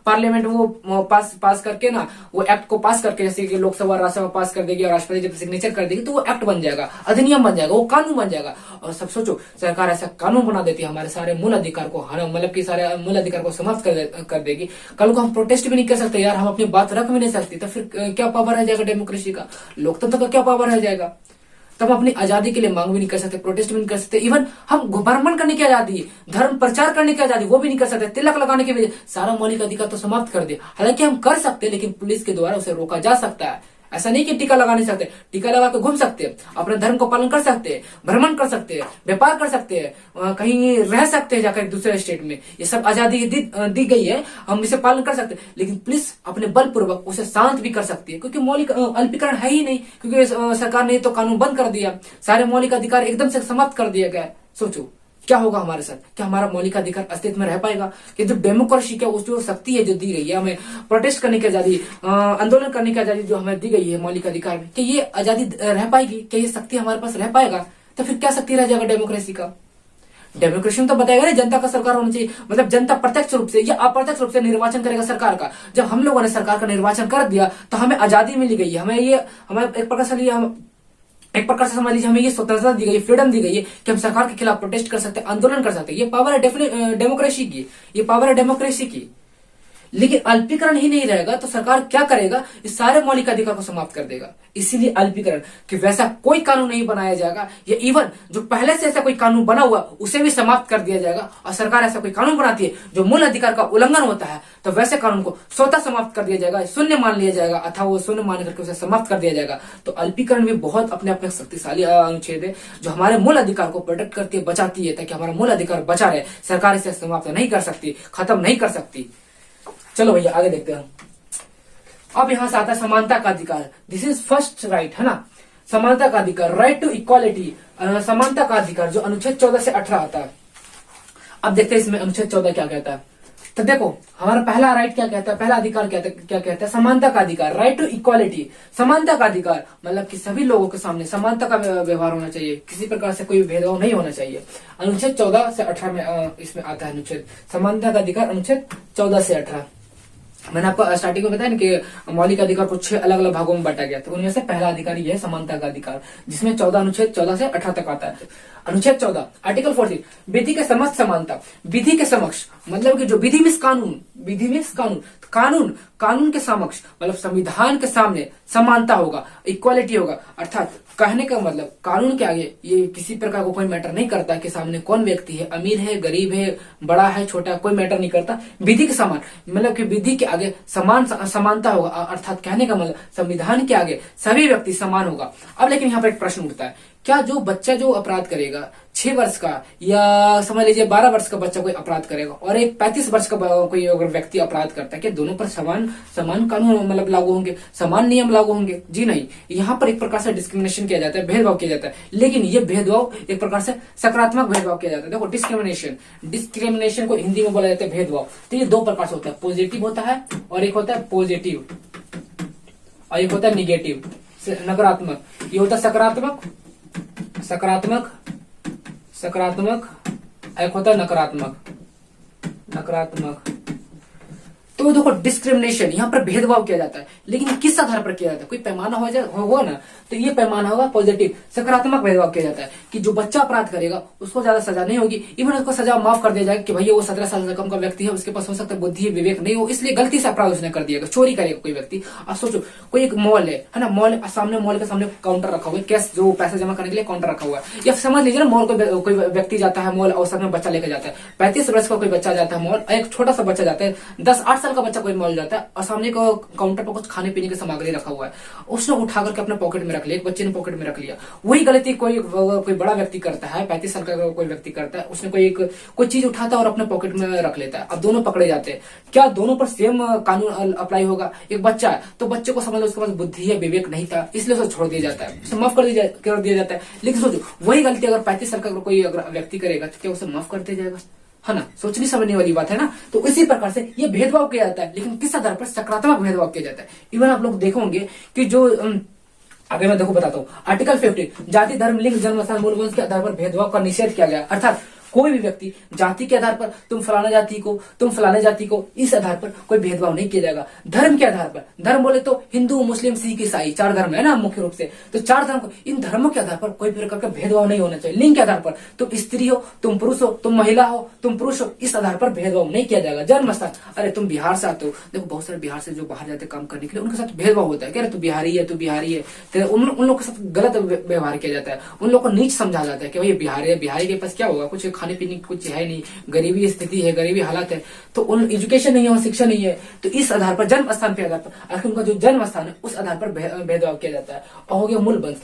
पार्लियामेंट वो पास करके ना, वो एक्ट को पास करके, जैसे कि लोकसभा राज्यसभा पास कर देगी और राष्ट्रपति जब सिग्नेचर कर देगी तो वो एक्ट बन जाएगा, अधिनियम बन जाएगा, वो कानून बन जाएगा। और सब सोचो सरकार ऐसा कानून बना देती है, हमारे सारे मूल अधिकार को, मतलब कि सारे मूल अधिकार को समाप्त कर देगी। कल को हम प्रोटेस्ट भी नहीं कर सकते यार, हम अपनी बात रख भी नहीं सकते, तो फिर क्या पावर रह जाएगा डेमोक्रेसी का, लोकतंत्र का क्या पावर रह जाएगा? तब अपनी आजादी के लिए मांग भी नहीं कर सकते, प्रोटेस्ट भी नहीं कर सकते, इवन हम भ्रमण करने की आजादी, धर्म प्रचार करने की आजादी, वो भी नहीं कर सकते। तिलक लगाने की वजह सारा मौलिक अधिकार तो समाप्त कर दिया। हालांकि हम कर सकते, लेकिन पुलिस के द्वारा उसे रोका जा सकता है। ऐसा नहीं कि टीका लगा नहीं सकते, टीका लगा के घूम सकते हैं, अपने धर्म को पालन कर सकते हैं, भ्रमण कर सकते हैं, व्यापार कर सकते हैं, कहीं रह सकते हैं जाकर दूसरे स्टेट में, ये सब आजादी दी गई है, हम इसे पालन कर सकते हैं। लेकिन पुलिस अपने बलपूर्वक उसे शांत भी कर सकती है, क्योंकि मौलिक अल्पीकरण है ही नहीं, क्योंकि सरकार ने तो कानून बंद कर दिया, सारे मौलिक अधिकार एकदम से समाप्त कर दिया गया। सोचो क्या होगा हमारे साथ, क्या हमारा मौलिक अधिकार अस्तित्व में रह पाएगा? कि जो डेमोक्रेसी क्या उस जो शक्ति है जो दी गई है हमें, प्रोटेस्ट करने की आजादी, आंदोलन करने की आजादी जो हमें दी गई है मौलिक अधिकार में, कि ये आजादी रह पाएगी? क्या ये शक्ति हमारे पास रह पाएगा? तो फिर क्या शक्ति रह जाएगा डेमोक्रेसी का? डेमोक्रेसी में तो बताएगा ना जनता का सरकार होना चाहिए, मतलब जनता प्रत्यक्ष रूप से या अप्रत्यक्ष रूप से निर्वाचन करेगा सरकार का। जब हम लोगों ने सरकार का निर्वाचन कर दिया तो हमें आजादी मिली गई है, हमें एक प्रकार से समझ लीजिए हमें ये स्वतंत्रता दी गई है, फ्रीडम दी गई है कि हम सरकार के खिलाफ प्रोटेस्ट कर सकते हैं, आंदोलन कर सकते हैं। ये पावर है डेमोक्रेसी की, ये पावर है डेमोक्रेसी की। लेकिन अल्पीकरण ही नहीं रहेगा तो सरकार क्या करेगा? इस सारे मौलिक अधिकार को समाप्त कर देगा। इसीलिए अल्पीकरण कि वैसा कोई कानून नहीं बनाया जाएगा, या इवन जो पहले से ऐसा कोई कानून बना हुआ उसे भी समाप्त कर दिया जाएगा। और सरकार ऐसा कोई कानून बनाती है जो मूल अधिकार का उल्लंघन होता है तो वैसे कानून को स्वतः समाप्त कर दिया जाएगा, शून्य मान लिया जाएगा, अथवा वो शून्य मान करके उसे समाप्त कर दिया जाएगा। तो अल्पीकरण भी बहुत अपने आप में शक्तिशाली अनुच्छेद है जो हमारे मूल अधिकार को प्रोटेक्ट करती है, बचाती है, ताकि हमारा मूल अधिकार बचा रहे। सरकार इसे समाप्त नहीं कर सकती, खत्म नहीं कर सकती। चलो भैया आगे देखते हैं। अब यहां से आता है समानता का अधिकार। दिस इज फर्स्ट राइट, है ना, समानता का अधिकार, राइट टू इक्वालिटी, समानता का अधिकार जो अनुच्छेद 14 से 18 आता है। अब देखते हैं इसमें अनुच्छेद 14 क्या कहता है। तो देखो हमारा पहला राइट क्या कहता है, पहला अधिकार क्या कहता है? समानता का अधिकार, राइट टू इक्वालिटी। समानता का अधिकार मतलब कि सभी लोगों के सामने समानता का व्यवहार होना चाहिए, किसी प्रकार से कोई भेदभाव नहीं होना चाहिए। अनुच्छेद 14 से 18 में इसमें आता है अनुच्छेद समानता का अधिकार, अनुच्छेद 14 से 18। मैंने आपको स्टार्टिंग में बताया ना कि मौलिक अधिकार को 6 अलग अलग भागों में बांटा गया, तो उनमें से पहला अधिकार यह है समानता का अधिकार, जिसमें अनुच्छेद 14 से 18 तक आता है। अनुच्छेद 14 आर्टिकल 14, विधि के समक्ष समानता। विधि के समक्ष मतलब कि जो विधि मीन्स कानून, विधि मीन्स कानून, कानून के समक्ष मतलब संविधान के सामने समानता होगा, इक्वालिटी होगा। अर्थात कहने का मतलब कानून के आगे ये किसी प्रकार को कोई मैटर नहीं करता कि सामने कौन व्यक्ति है, अमीर है, गरीब है, बड़ा है, छोटा, कोई मैटर नहीं करता। विधि के समान मतलब कि विधि के आगे समानता होगा, अर्थात कहने का मतलब संविधान के आगे सभी व्यक्ति समान होगा। अब लेकिन यहाँ पर एक प्रश्न उठता है, क्या जो बच्चा जो अपराध करेगा 6 वर्ष का या समझ लीजिए 12 वर्ष का बच्चा कोई अपराध करेगा और एक 35 वर्ष का कोई अगर व्यक्ति अपराध करता है, क्या दोनों पर समान कानून मतलब लागू होंगे, समान नियम लागू होंगे? जी नहीं, यहाँ पर एक प्रकार से डिस्क्रिमिनेशन किया जाता है, भेदभाव किया जाता है। लेकिन ये भेदभाव एक प्रकार से सकारात्मक भेदभाव किया जाता है। देखो डिस्क्रिमिनेशन को हिंदी में बोला जाता है भेदभाव। तो ये 2 प्रकार से होता है, पॉजिटिव होता है और एक होता है पॉजिटिव और एक होता है निगेटिव, नकारात्मक। ये होता है सकारात्मक, एक होता है नकारात्मक। तो देखो डिस्क्रिमिनेशन, यहाँ पर भेदभाव किया जाता है, लेकिन किस आधार पर किया जाता है? कोई पैमाना होगा ना, तो ये पैमाना होगा पॉजिटिव, सकारात्मक भेदभाव किया जाता है कि जो बच्चा अपराध करेगा उसको ज्यादा सजा नहीं होगी, इवन उसको सजा माफ कर दिया जाएगा कि भैया वो 17 साल से कम का व्यक्ति है, उसके पास हो सकता है बुद्धि विवेक नहीं हो, इसलिए गलती से अपराध उसने कर दिया। चोरी करेगा कोई व्यक्ति, अब सोचो कोई एक मॉल है ना, मॉल सामने, मॉल के सामने काउंटर रखा हुआ है, कैश जो पैसा जमा करने के लिए काउंटर रखा हुआ है, या समझ लीजिए ना मॉल को कोई व्यक्ति जाता है मॉल और साथ में बच्चा लेकर जाता है, 35 वर्ष का कोई बच्चा जाता है मॉल, एक छोटा सा बच्चा जाता है, 10-8 साल का बच्चा कोई मॉल जाता है, और सामने को काउंटर पर कुछ खाने पीने की सामग्री रखा हुआ है, उसने उठा करके अपने पॉकेट में रख लिया, एक बच्चे ने पॉकेट में रख लिया। वही गलती कोई बड़ा व्यक्ति करता है, 35 साल का कोई व्यक्ति करता है, उसने कोई चीज उठाता है और अपने पॉकेट में रख लेता है, अब दोनों पकड़े जाते हैं, क्या दोनों पर सेम कानून अप्लाई होगा? एक बच्चा है तो बच्चे को समझ लो उसके पास बुद्धि है विवेक नहीं था, इसलिए उसे छोड़ दिया जाता है, उसे माफ कर दिया जाता है। लेकिन सोचो वही गलती अगर 35 साल का कोई व्यक्ति करेगा तो क्या उसे माफ कर दिया जाएगा? है ना, सोचनी समझने वाली बात है ना। तो इसी प्रकार से ये भेदभाव किया जाता है, लेकिन किस आधार पर? सकारात्मक भेदभाव किया जाता है। इवन आप लोग देखोगे कि जो आगे मैं देखो बताता हूँ, आर्टिकल 50 जाति धर्म लिंग जन्म स्थान मूल वंश के आधार पर भेदभाव का निषेध किया गया, अर्थात कोई भी व्यक्ति जाति के आधार पर तुम फलाना जाति को इस आधार पर कोई भेदभाव नहीं किया जाएगा। धर्म के आधार पर, धर्म बोले तो हिंदू मुस्लिम सिख ईसाई 4 धर्म है ना मुख्य रूप से, तो 4 धर्म को, इन धर्मों के आधार पर कोई प्रकार का भेदभाव नहीं होना चाहिए। लिंग के आधार पर तुम स्त्री हो, तुम पुरुष हो, तुम महिला हो, तुम पुरुष हो, इस आधार पर भेदभाव नहीं किया जाएगा। जन्म स्थान, अरे तुम बिहार से आते हो, देखो बहुत सारे बिहार से जो बाहर जाते काम करने के लिए उनके साथ भेदभाव होता है, कह रहे तू बिहारी है तो उन लोगों के साथ गलत व्यवहार किया जाता है, उन लोगों को नीच समझा जाता है कि भाई बिहारी है, बिहारी के पास क्या होगा, कुछ खाने पीने की कुछ है नहीं, गरीबी स्थिति है, गरीबी हालत है, तो उन एजुकेशन नहीं है, शिक्षा नहीं है, तो इस आधार पर जन्म स्थान के आधार पर, आखिर उनका जो जन्म स्थान है उस आधार पर भेदभाव किया जाता है। और हो गया मूल वंश।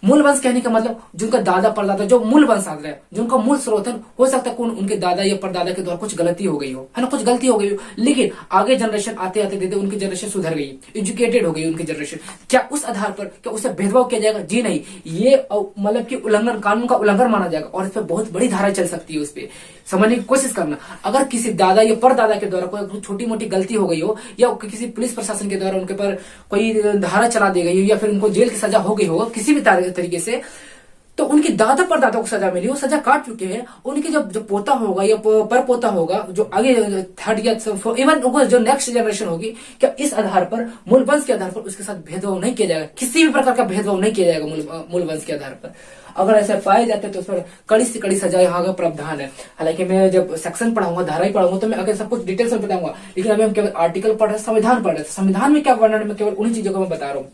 मूल वंश कहने का मतलब जिनका दादा परदादा, जो मूल वंश आ रहा है, जिनका मूल स्रोत है, हो सकता है उनके दादा या परदादा के द्वारा कुछ गलती हो गई हो, है ना, कुछ गलती हो गई हो, लेकिन आगे जनरेशन आते आते देते उनकी जनरेशन सुधर गई, एजुकेटेड हो गई उनकी जनरेशन, क्या उस आधार पर क्या उससे भेदभाव किया जाएगा? जी नहीं, ये मतलब कि उल्लंघन, कानून का उल्लंघन माना जाएगा, और इस पर बहुत बड़ी धारा चल सकती है। उस पर समझने की कोशिश करना, अगर किसी दादा या परदादा के द्वारा कोई छोटी मोटी गलती हो गई हो, या किसी पुलिस प्रशासन के द्वारा उनके पर कोई धारा चला दी गई हो, या फिर उनको जेल की सजा हो गई हो किसी भी तरीके से, तो उनकी दादा परदादा को सजा मिली, वो सजा काट चुके हैं, उनके जो पोता होगा या पर पोता होगा, जो आगे 3rd या इवन जो नेक्स्ट जनरेशन होगी, क्या इस आधार पर, मूल वंश के आधार पर उसके साथ भेदभाव नहीं किया जाएगा? किसी भी प्रकार का भेदभाव नहीं किया जाएगा मूल वंश के आधार पर। अगर ऐसे पाए जाते तो उस पर कड़ी से कड़ी सजा यहाँ का प्रावधान है। हालांकि मैं जब सेक्शन पढ़ाऊंगा, धारा ही पढ़ाऊंगा, तो मैं अगर सब कुछ डिटेल्स में बताऊंगा, लेकिन अभी हम केवल आर्टिकल पढ़ रहे, संविधान पढ़ रहे, संविधान में क्या वर्णन, में केवल उन्हीं चीजों को मैं बता रहा हूँ।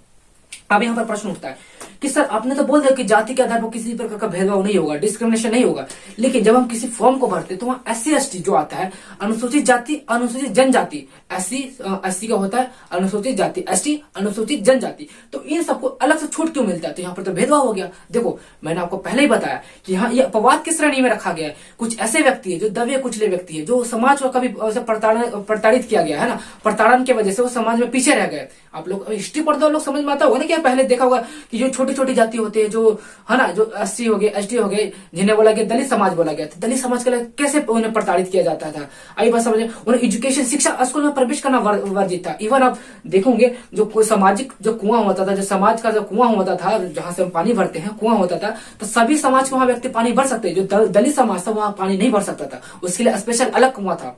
अब यहाँ पर प्रश्न उठता है कि सर आपने तो बोल दिया कि जाति के आधार पर किसी प्रकार का भेदभाव नहीं होगा, डिस्क्रिमिनेशन नहीं होगा, लेकिन जब हम किसी फॉर्म को भरते तो वहाँ SC/ST जो आता है, अनुसूचित जाति अनुसूचित जनजाति, SC का होता है अनुसूचित जाति, ST अनुसूचित जनजाति, तो इन सबको अलग से छूट क्यों मिलता है? तो यहाँ पर तो भेदभाव हो गया। देखो मैंने आपको पहले ही बताया कि यहाँ ये अपवाद की श्रेणी में रखा गया है। कुछ ऐसे व्यक्ति है जो दबे कुचले व्यक्ति है, जो समाज को कभी प्रताड़ित किया गया है ना, प्रताड़न की वजह से वो समाज में पीछे रह गए। आप लोग हिस्ट्री पढ़ते हो, लोग समझ में आता होगा ना, क्या पहले देखा होगा कि जो छोटी छोटी जाति होते हैं, जो है ना, जो SC हो गए, ST हो गए, जिन्हें बोला गया दलित समाज बोला गया, तो दलित समाज के लिए कैसे उन्हें प्रताड़ित किया जाता था? आई बात समझे, उन्हें एजुकेशन शिक्षा स्कूल में प्रवेश करना वर्जित था। इवन आप देखोगे जो कोई सामाजिक जो कुआं होता था, जो समाज का जो कुआं होता था, जहां से हम पानी भरते हैं, कुआं होता था, तो सभी समाज के वहां व्यक्ति पानी भर सकते, जो दलित समाज था वहां पानी नहीं भर सकता था, उसके लिए स्पेशल अलग कुआं था।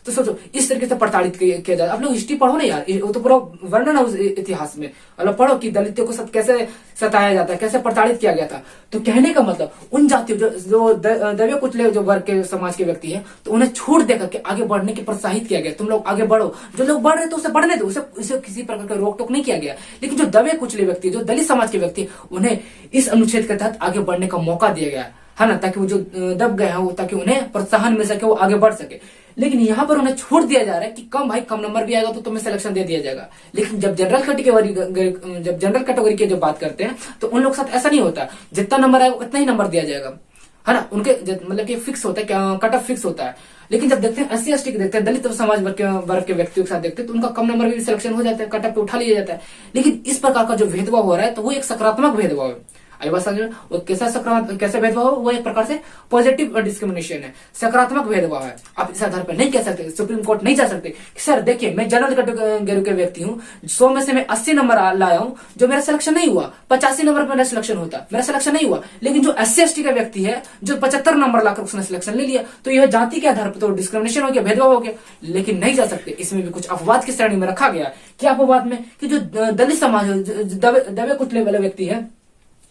तो सोचो इस तरीके से प्रताड़ित किया जाता। आप लोग हिस्ट्री पढ़ो ना यार, वो तो पूरा वर्णन है उस इतिहास में, मतलब पढ़ो कि दलितों को सब कैसे सताया जाता है, कैसे प्रताड़ित किया गया था। तो कहने का मतलब उन जातियों जो दबे कुचले जो वर्ग के समाज के व्यक्ति हैं, तो उन्हें छूट देकर के आगे बढ़ने की प्रोत्साहित किया गया, तुम लोग आगे बढ़ो। जो लोग बढ़ रहे तो उसे बढ़ने दो, उसे किसी प्रकार का रोक टोक नहीं किया गया। लेकिन जो दबे कुचले व्यक्ति, जो दलित समाज के व्यक्ति, उन्हें इस अनुच्छेद के तहत आगे बढ़ने का मौका दिया गया है ना, ताकि वो जो दब गए हैं, ताकि उन्हें प्रोत्साहन मिल सके, वो आगे बढ़ सके। लेकिन यहाँ पर उन्हें छूट दिया जा रहा है कि कम भाई कम नंबर भी आएगा तो तुम्हें सिलेक्शन दे दिया जाएगा। लेकिन जब जनरल कैटेगरी की जब बात करते हैं तो उन लोग के साथ ऐसा नहीं होता, जितना नंबर आएगा उतना ही नंबर दिया जाएगा, है ना। उनके मतलब कि फिक्स होता है, कट ऑफ फिक्स होता है। लेकिन जब देखते हैं SC/ST के देखते हैं, दलित समाज वर्ग के व्यक्तियों के साथ देखते हैं, तो उनका कम नंबर भी सिलेक्शन हो जाता है, कट ऑफ पे उठा लिया जाता है। लेकिन इस प्रकार का जो भेदभाव हो रहा है तो वो एक सकारात्मक भेदभाव है। आई बात समझ में? वो कैसा भेदभाव? वो एक प्रकार से पॉजिटिव डिस्क्रिमिनेशन है, सकारात्मक भेदभाव है। आप इस आधार पर नहीं कह सकते, सुप्रीम कोर्ट नहीं जा सकते सर देखिए मैं जनरल कैटेगरी के व्यक्ति हूँ, 100 में से मैं 80 नंबर लाया हूँ, जो मेरा सिलेक्शन नहीं हुआ, 85 नंबर पर मेरा सिलेक्शन होता, मेरा सिलेक्शन नहीं हुआ। लेकिन जो SC/ST का व्यक्ति है जो 75 नंबर लाकर उसने सिलेक्शन ले लिया, तो यह जाति के आधार पर तो डिस्क्रिमिनेशन हो गया, भेदभाव हो गया। लेकिन नहीं जा सकते, इसमें भी कुछ अपवाद की श्रेणी में रखा गया। क्या अपवाद में? कि जो दलित समाज दबे कुचले वाले व्यक्ति है,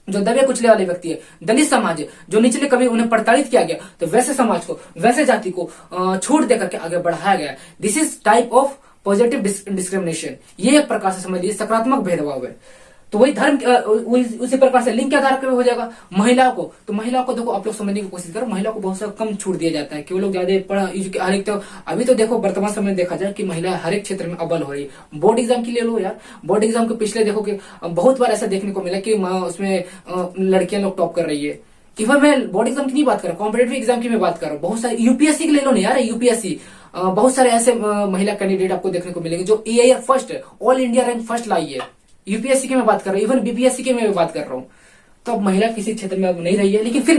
जो दबे कुचले वाले व्यक्ति है, दलित समाज है, जो निचले कभी उन्हें प्रताड़ित किया गया, तो वैसे समाज को, वैसे जाति को छूट देकर के आगे बढ़ाया गया। This is type of positive discrimination. ये एक प्रकार से समझ लीजिए सकारात्मक भेदभाव है। तो वही धर्म उसी प्रकार से लिंग के आधार पर हो जाएगा। महिलाओं को, तो महिलाओं को देखो आप लोग समझने की कोशिश करो, महिलाओं को बहुत सा कम छूट दिया जाता है कि वो लोग ज्यादा पढ़ा हर एक। तो अभी तो देखो वर्तमान समय में देखा जाए कि महिला हर एक क्षेत्र में अव्वल हो रही है। बोर्ड एग्जाम की ले लो यार, बोर्ड एग्जाम के पिछले देखो कि बहुत बार ऐसा देखने को मिला कि उसमें लड़कियां लोग टॉप कर रही है। इवन मैं बोर्ड एग्जाम की नहीं बात कर रहा, कॉम्पिटेटिव एग्जाम की मैं बात कर रहा हूँ। बहुत सारे यूपीएससी की ले लो ना यार, यूपीएससी बहुत सारे ऐसे महिला कैंडिडेट आपको देखने को मिलेंगे जो EIR first, all India rank first लाई है। यूपीएससी की मैं बात कर रहा हूँ, इवन BPSC की मैं बात कर रहा हूँ। तो अब महिला किसी क्षेत्र में अब नहीं रही है, लेकिन फिर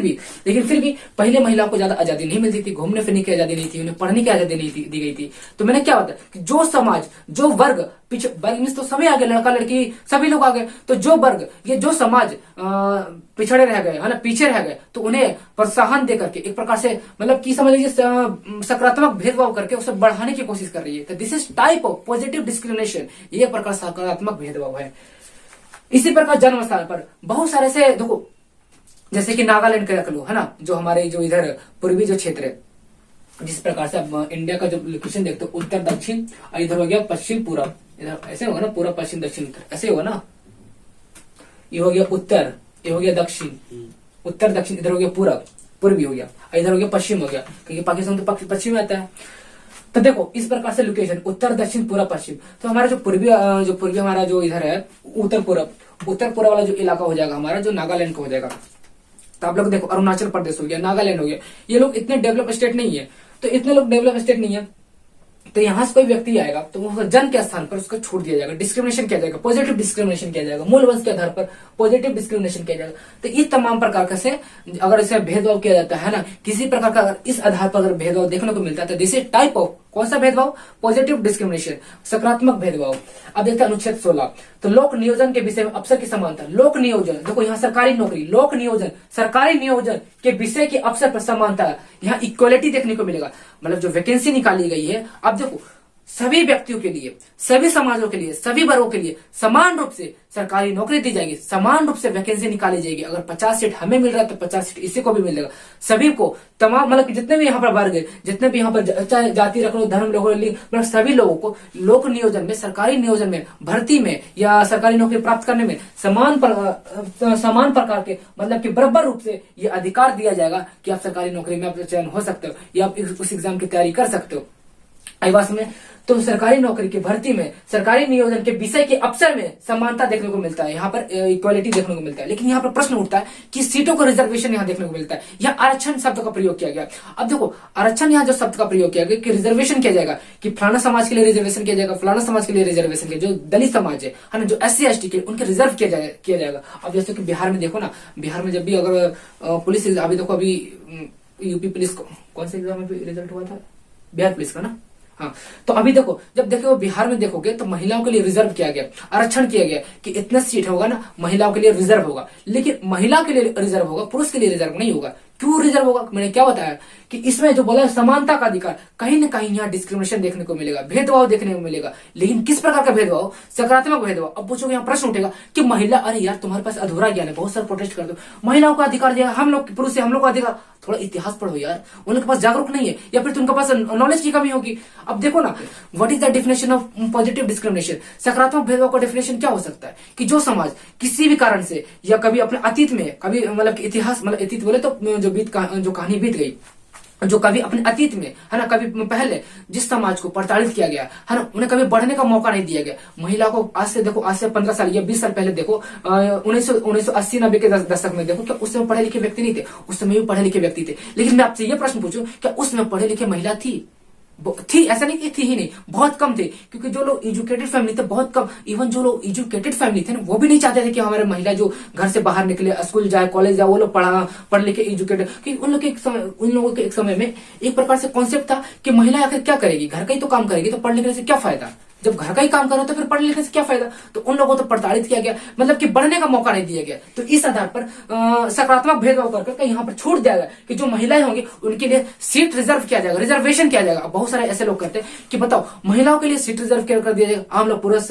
भी पहले महिलाओं को ज्यादा आजादी नहीं मिलती थी, घूमने फिरने की आजादी नहीं थी, उन्हें पढ़ने की आजादी नहीं दी गई थी। तो मैंने क्या बताया कि जो समाज, जो वर्ग वर्ग मीन्स तो सभी आगे, लड़का लड़की सभी लोग आगे, तो जो वर्ग, ये जो समाज पिछड़े रह गए है ना, पीछे रह गए, तो उन्हें प्रोत्साहन देकर के एक प्रकार से मतलब की समझ लीजिए सकारात्मक भेदभाव करके उसे बढ़ाने की कोशिश कर रही है। तो this is type of positive discrimination, ये प्रकार सकारात्मक भेदभाव है। इसी प्रकार जन्म स्थान पर बहुत सारे से देखो, जैसे कि नागालैंड का रख लो है ना, जो हमारे जो इधर पूर्वी जो क्षेत्र है, जिस प्रकार से आप इंडिया का जो लोकेशन देखते हो, उत्तर दक्षिण, और इधर हो गया पश्चिम पूरब, इधर ऐसे होगा ना, पूरब पश्चिम दक्षिण उत्तर ऐसे होगा ना, ये हो गया उत्तर, ये हो गया दक्षिण, उत्तर दक्षिण, इधर हो गया पूरब, पूर्वी हो गया, इधर हो गया पश्चिम हो गया, क्योंकि पाकिस्तान तो पश्चिम में आता है। तो देखो इस प्रकार से लोकेशन उत्तर दक्षिण पूर्व पश्चिम, तो हमारा जो पूर्वी हमारा जो इधर है उत्तर पूर्व वाला जो इलाका हो जाएगा हमारा, जो नागालैंड का हो जाएगा। तो आप लोग देखो अरुणाचल प्रदेश हो गया, नागालैंड हो गया, ये लोग इतने डेवलप स्टेट नहीं है, तो इतने लोग डेवलप स्टेट नहीं है, तो यहाँ से कोई व्यक्ति आएगा तो वो जन्म के स्थान पर उसको छूट दिया जाएगा, डिस्क्रिमिनेशन किया जाएगा, पॉजिटिव डिस्क्रिमिनेशन किया जाएगा, मूल वंश के आधार पर पॉजिटिव डिस्क्रिमिनेशन किया जाएगा। तो इस तमाम प्रकार से अगर इसे भेदभाव किया जाता है ना, किसी प्रकार का अगर इस आधार पर अगर भेदभाव देखने को मिलता है, तो दिस इज टाइप ऑफ कौन सा भेदभाव? पॉजिटिव डिस्क्रिमिनेशन, सकारात्मक भेदभाव। अब देखते हैं अनुच्छेद 16, तो लोक नियोजन के विषय में अवसर की समानता। लोक नियोजन, देखो यहाँ सरकारी नौकरी, लोक नियोजन, सरकारी नियोजन के विषय के अवसर पर समानता, यहाँ इक्वलिटी देखने को मिलेगा। मतलब जो वैकेंसी निकाली गई है, अब देखो सभी व्यक्तियों के लिए, सभी समाजों के लिए, सभी वर्गों के लिए समान रूप से सरकारी नौकरी दी जाएगी, समान रूप से वैकेंसी निकाली जाएगी। अगर 50 सीट हमें मिल रहा है तो 50 सीट इसी को भी मिलेगा, सभी को, तमाम मतलब जितने भी यहाँ पर वर्ग है, जितने भी यहाँ पर चाहे जाति रख लो, धर्म रख लो, मतलब सभी लोगों को लोक नियोजन में, सरकारी नियोजन में, भर्ती में या सरकारी नौकरी प्राप्त करने में समान प्रकार के मतलब कि बराबर रूप से ये अधिकार दिया जाएगा कि आप सरकारी नौकरी में आप चयन हो सकते हो या आप उस एग्जाम की तैयारी कर सकते हो। आईवास में तो सरकारी नौकरी की भर्ती में, सरकारी नियोजन के विषय के अवसर में समानता देखने को मिलता है, यहाँ पर इक्वालिटी देखने को मिलता है। लेकिन यहाँ पर प्रश्न उठता है कि सीटों को रिजर्वेशन यहाँ देखने को मिलता है, या आरक्षण शब्द का प्रयोग किया गया। अब देखो आरक्षण यहाँ जो शब्द का प्रयोग किया गया कि रिजर्वेशन किया जाएगा, कि फलाना समाज के लिए रिजर्वेशन किया जाएगा, फलाना समाज के लिए रिजर्वेशन किया, जो दलित समाज है ना, जो SC/ST के, उनके रिजर्व किया जाएगा। अब जैसे कि बिहार में देखो ना, बिहार में जब भी अगर पुलिस, अभी देखो अभी यूपी पुलिस कौन से एग्जाम में रिजल्ट हुआ था, बिहार पुलिस का ना, हाँ, तो अभी देखो जब देखो बिहार में देखोगे तो महिलाओं के लिए रिजर्व किया गया, आरक्षण किया गया कि इतना सीट होगा ना महिलाओं के लिए रिजर्व होगा। लेकिन महिला के लिए रिजर्व होगा, पुरुष के लिए रिजर्व नहीं होगा। क्यों रिजर्व होगा? मैंने क्या बताया कि इसमें जो बोला समानता का अधिकार, कहीं ना कहीं यहाँ डिस्क्रिमिनेशन देखने को मिलेगा, भेदभाव देखने को मिलेगा। लेकिन किस प्रकार का भेदभाव? सकारात्मक भेदभाव। अब पूछोगे, यहाँ प्रश्न उठेगा कि महिला, अरे यार तुम्हारे पास अधूरा ज्ञान है, बहुत सारे प्रोटेस्ट कर दो, महिलाओं को अधिकार दिया, हम लोग पुरुष से हम लोग को अधिकार। थोड़ा इतिहास पढ़ो यार, उनके पास जागरूक नहीं है या फिर उनके पास नॉलेज की कमी होगी। अब देखो ना, what is the definition of positive discrimination? सकारात्मक भेदभाव का डेफिनेशन क्या हो सकता है कि जो समाज किसी भी कारण से या कभी अपने अतीत में, कभी मतलब इतिहास, मतलब अतीत बोले तो जो कहानी बीत गई, जो कभी अपने अतीत में है ना, कभी पहले जिस समाज को प्रताड़ित किया गया है ना, उन्हें कभी बढ़ने का मौका नहीं दिया गया। महिला को आज से देखो, आज से 15 साल या 20 साल पहले देखो, 1980-90 के दशक में देखो, क्या उस समय पढ़े लिखे व्यक्ति नहीं थे? उस समय भी पढ़े लिखे व्यक्ति थे। लेकिन मैं आपसे ये प्रश्न पूछूं, क्या उस समय पढ़े लिखे महिला थी? थी, ऐसा नहीं कि थी ही नहीं, बहुत कम थे, क्योंकि जो लोग एजुकेटेड फैमिली थे बहुत कम, इवन जो लोग एजुकेटेड फैमिली थे ना वो भी नहीं चाहते थे कि हमारे महिला जो घर से बाहर निकले, स्कूल जाए, कॉलेज जाए, वो लोग पढ़ लिखे एजुकेटेड, क्योंकि उन लोगों के एक समय में एक प्रकार से कॉन्सेप्ट था कि महिला आखिर क्या करेगी, घर का ही तो काम करेगी, तो पढ़ लिखने से क्या फायदा, जब घर का ही काम करो तो फिर पढ़ने लिखने से क्या फायदा। तो उन लोगों को तो प्रताड़ित किया गया, मतलब कि बढ़ने का मौका नहीं दिया गया। तो इस आधार पर सकारात्मक भेदभाव करके यहाँ पर छूट दिया गया कि जो महिलाएं होंगी उनके लिए सीट रिजर्व किया जाएगा, रिजर्वेशन किया जाएगा। बहुत सारे ऐसे लोग करते हैं कि बताओ महिलाओं के लिए सीट रिजर्व कर दिया जाएगा, हम लोग पुरुष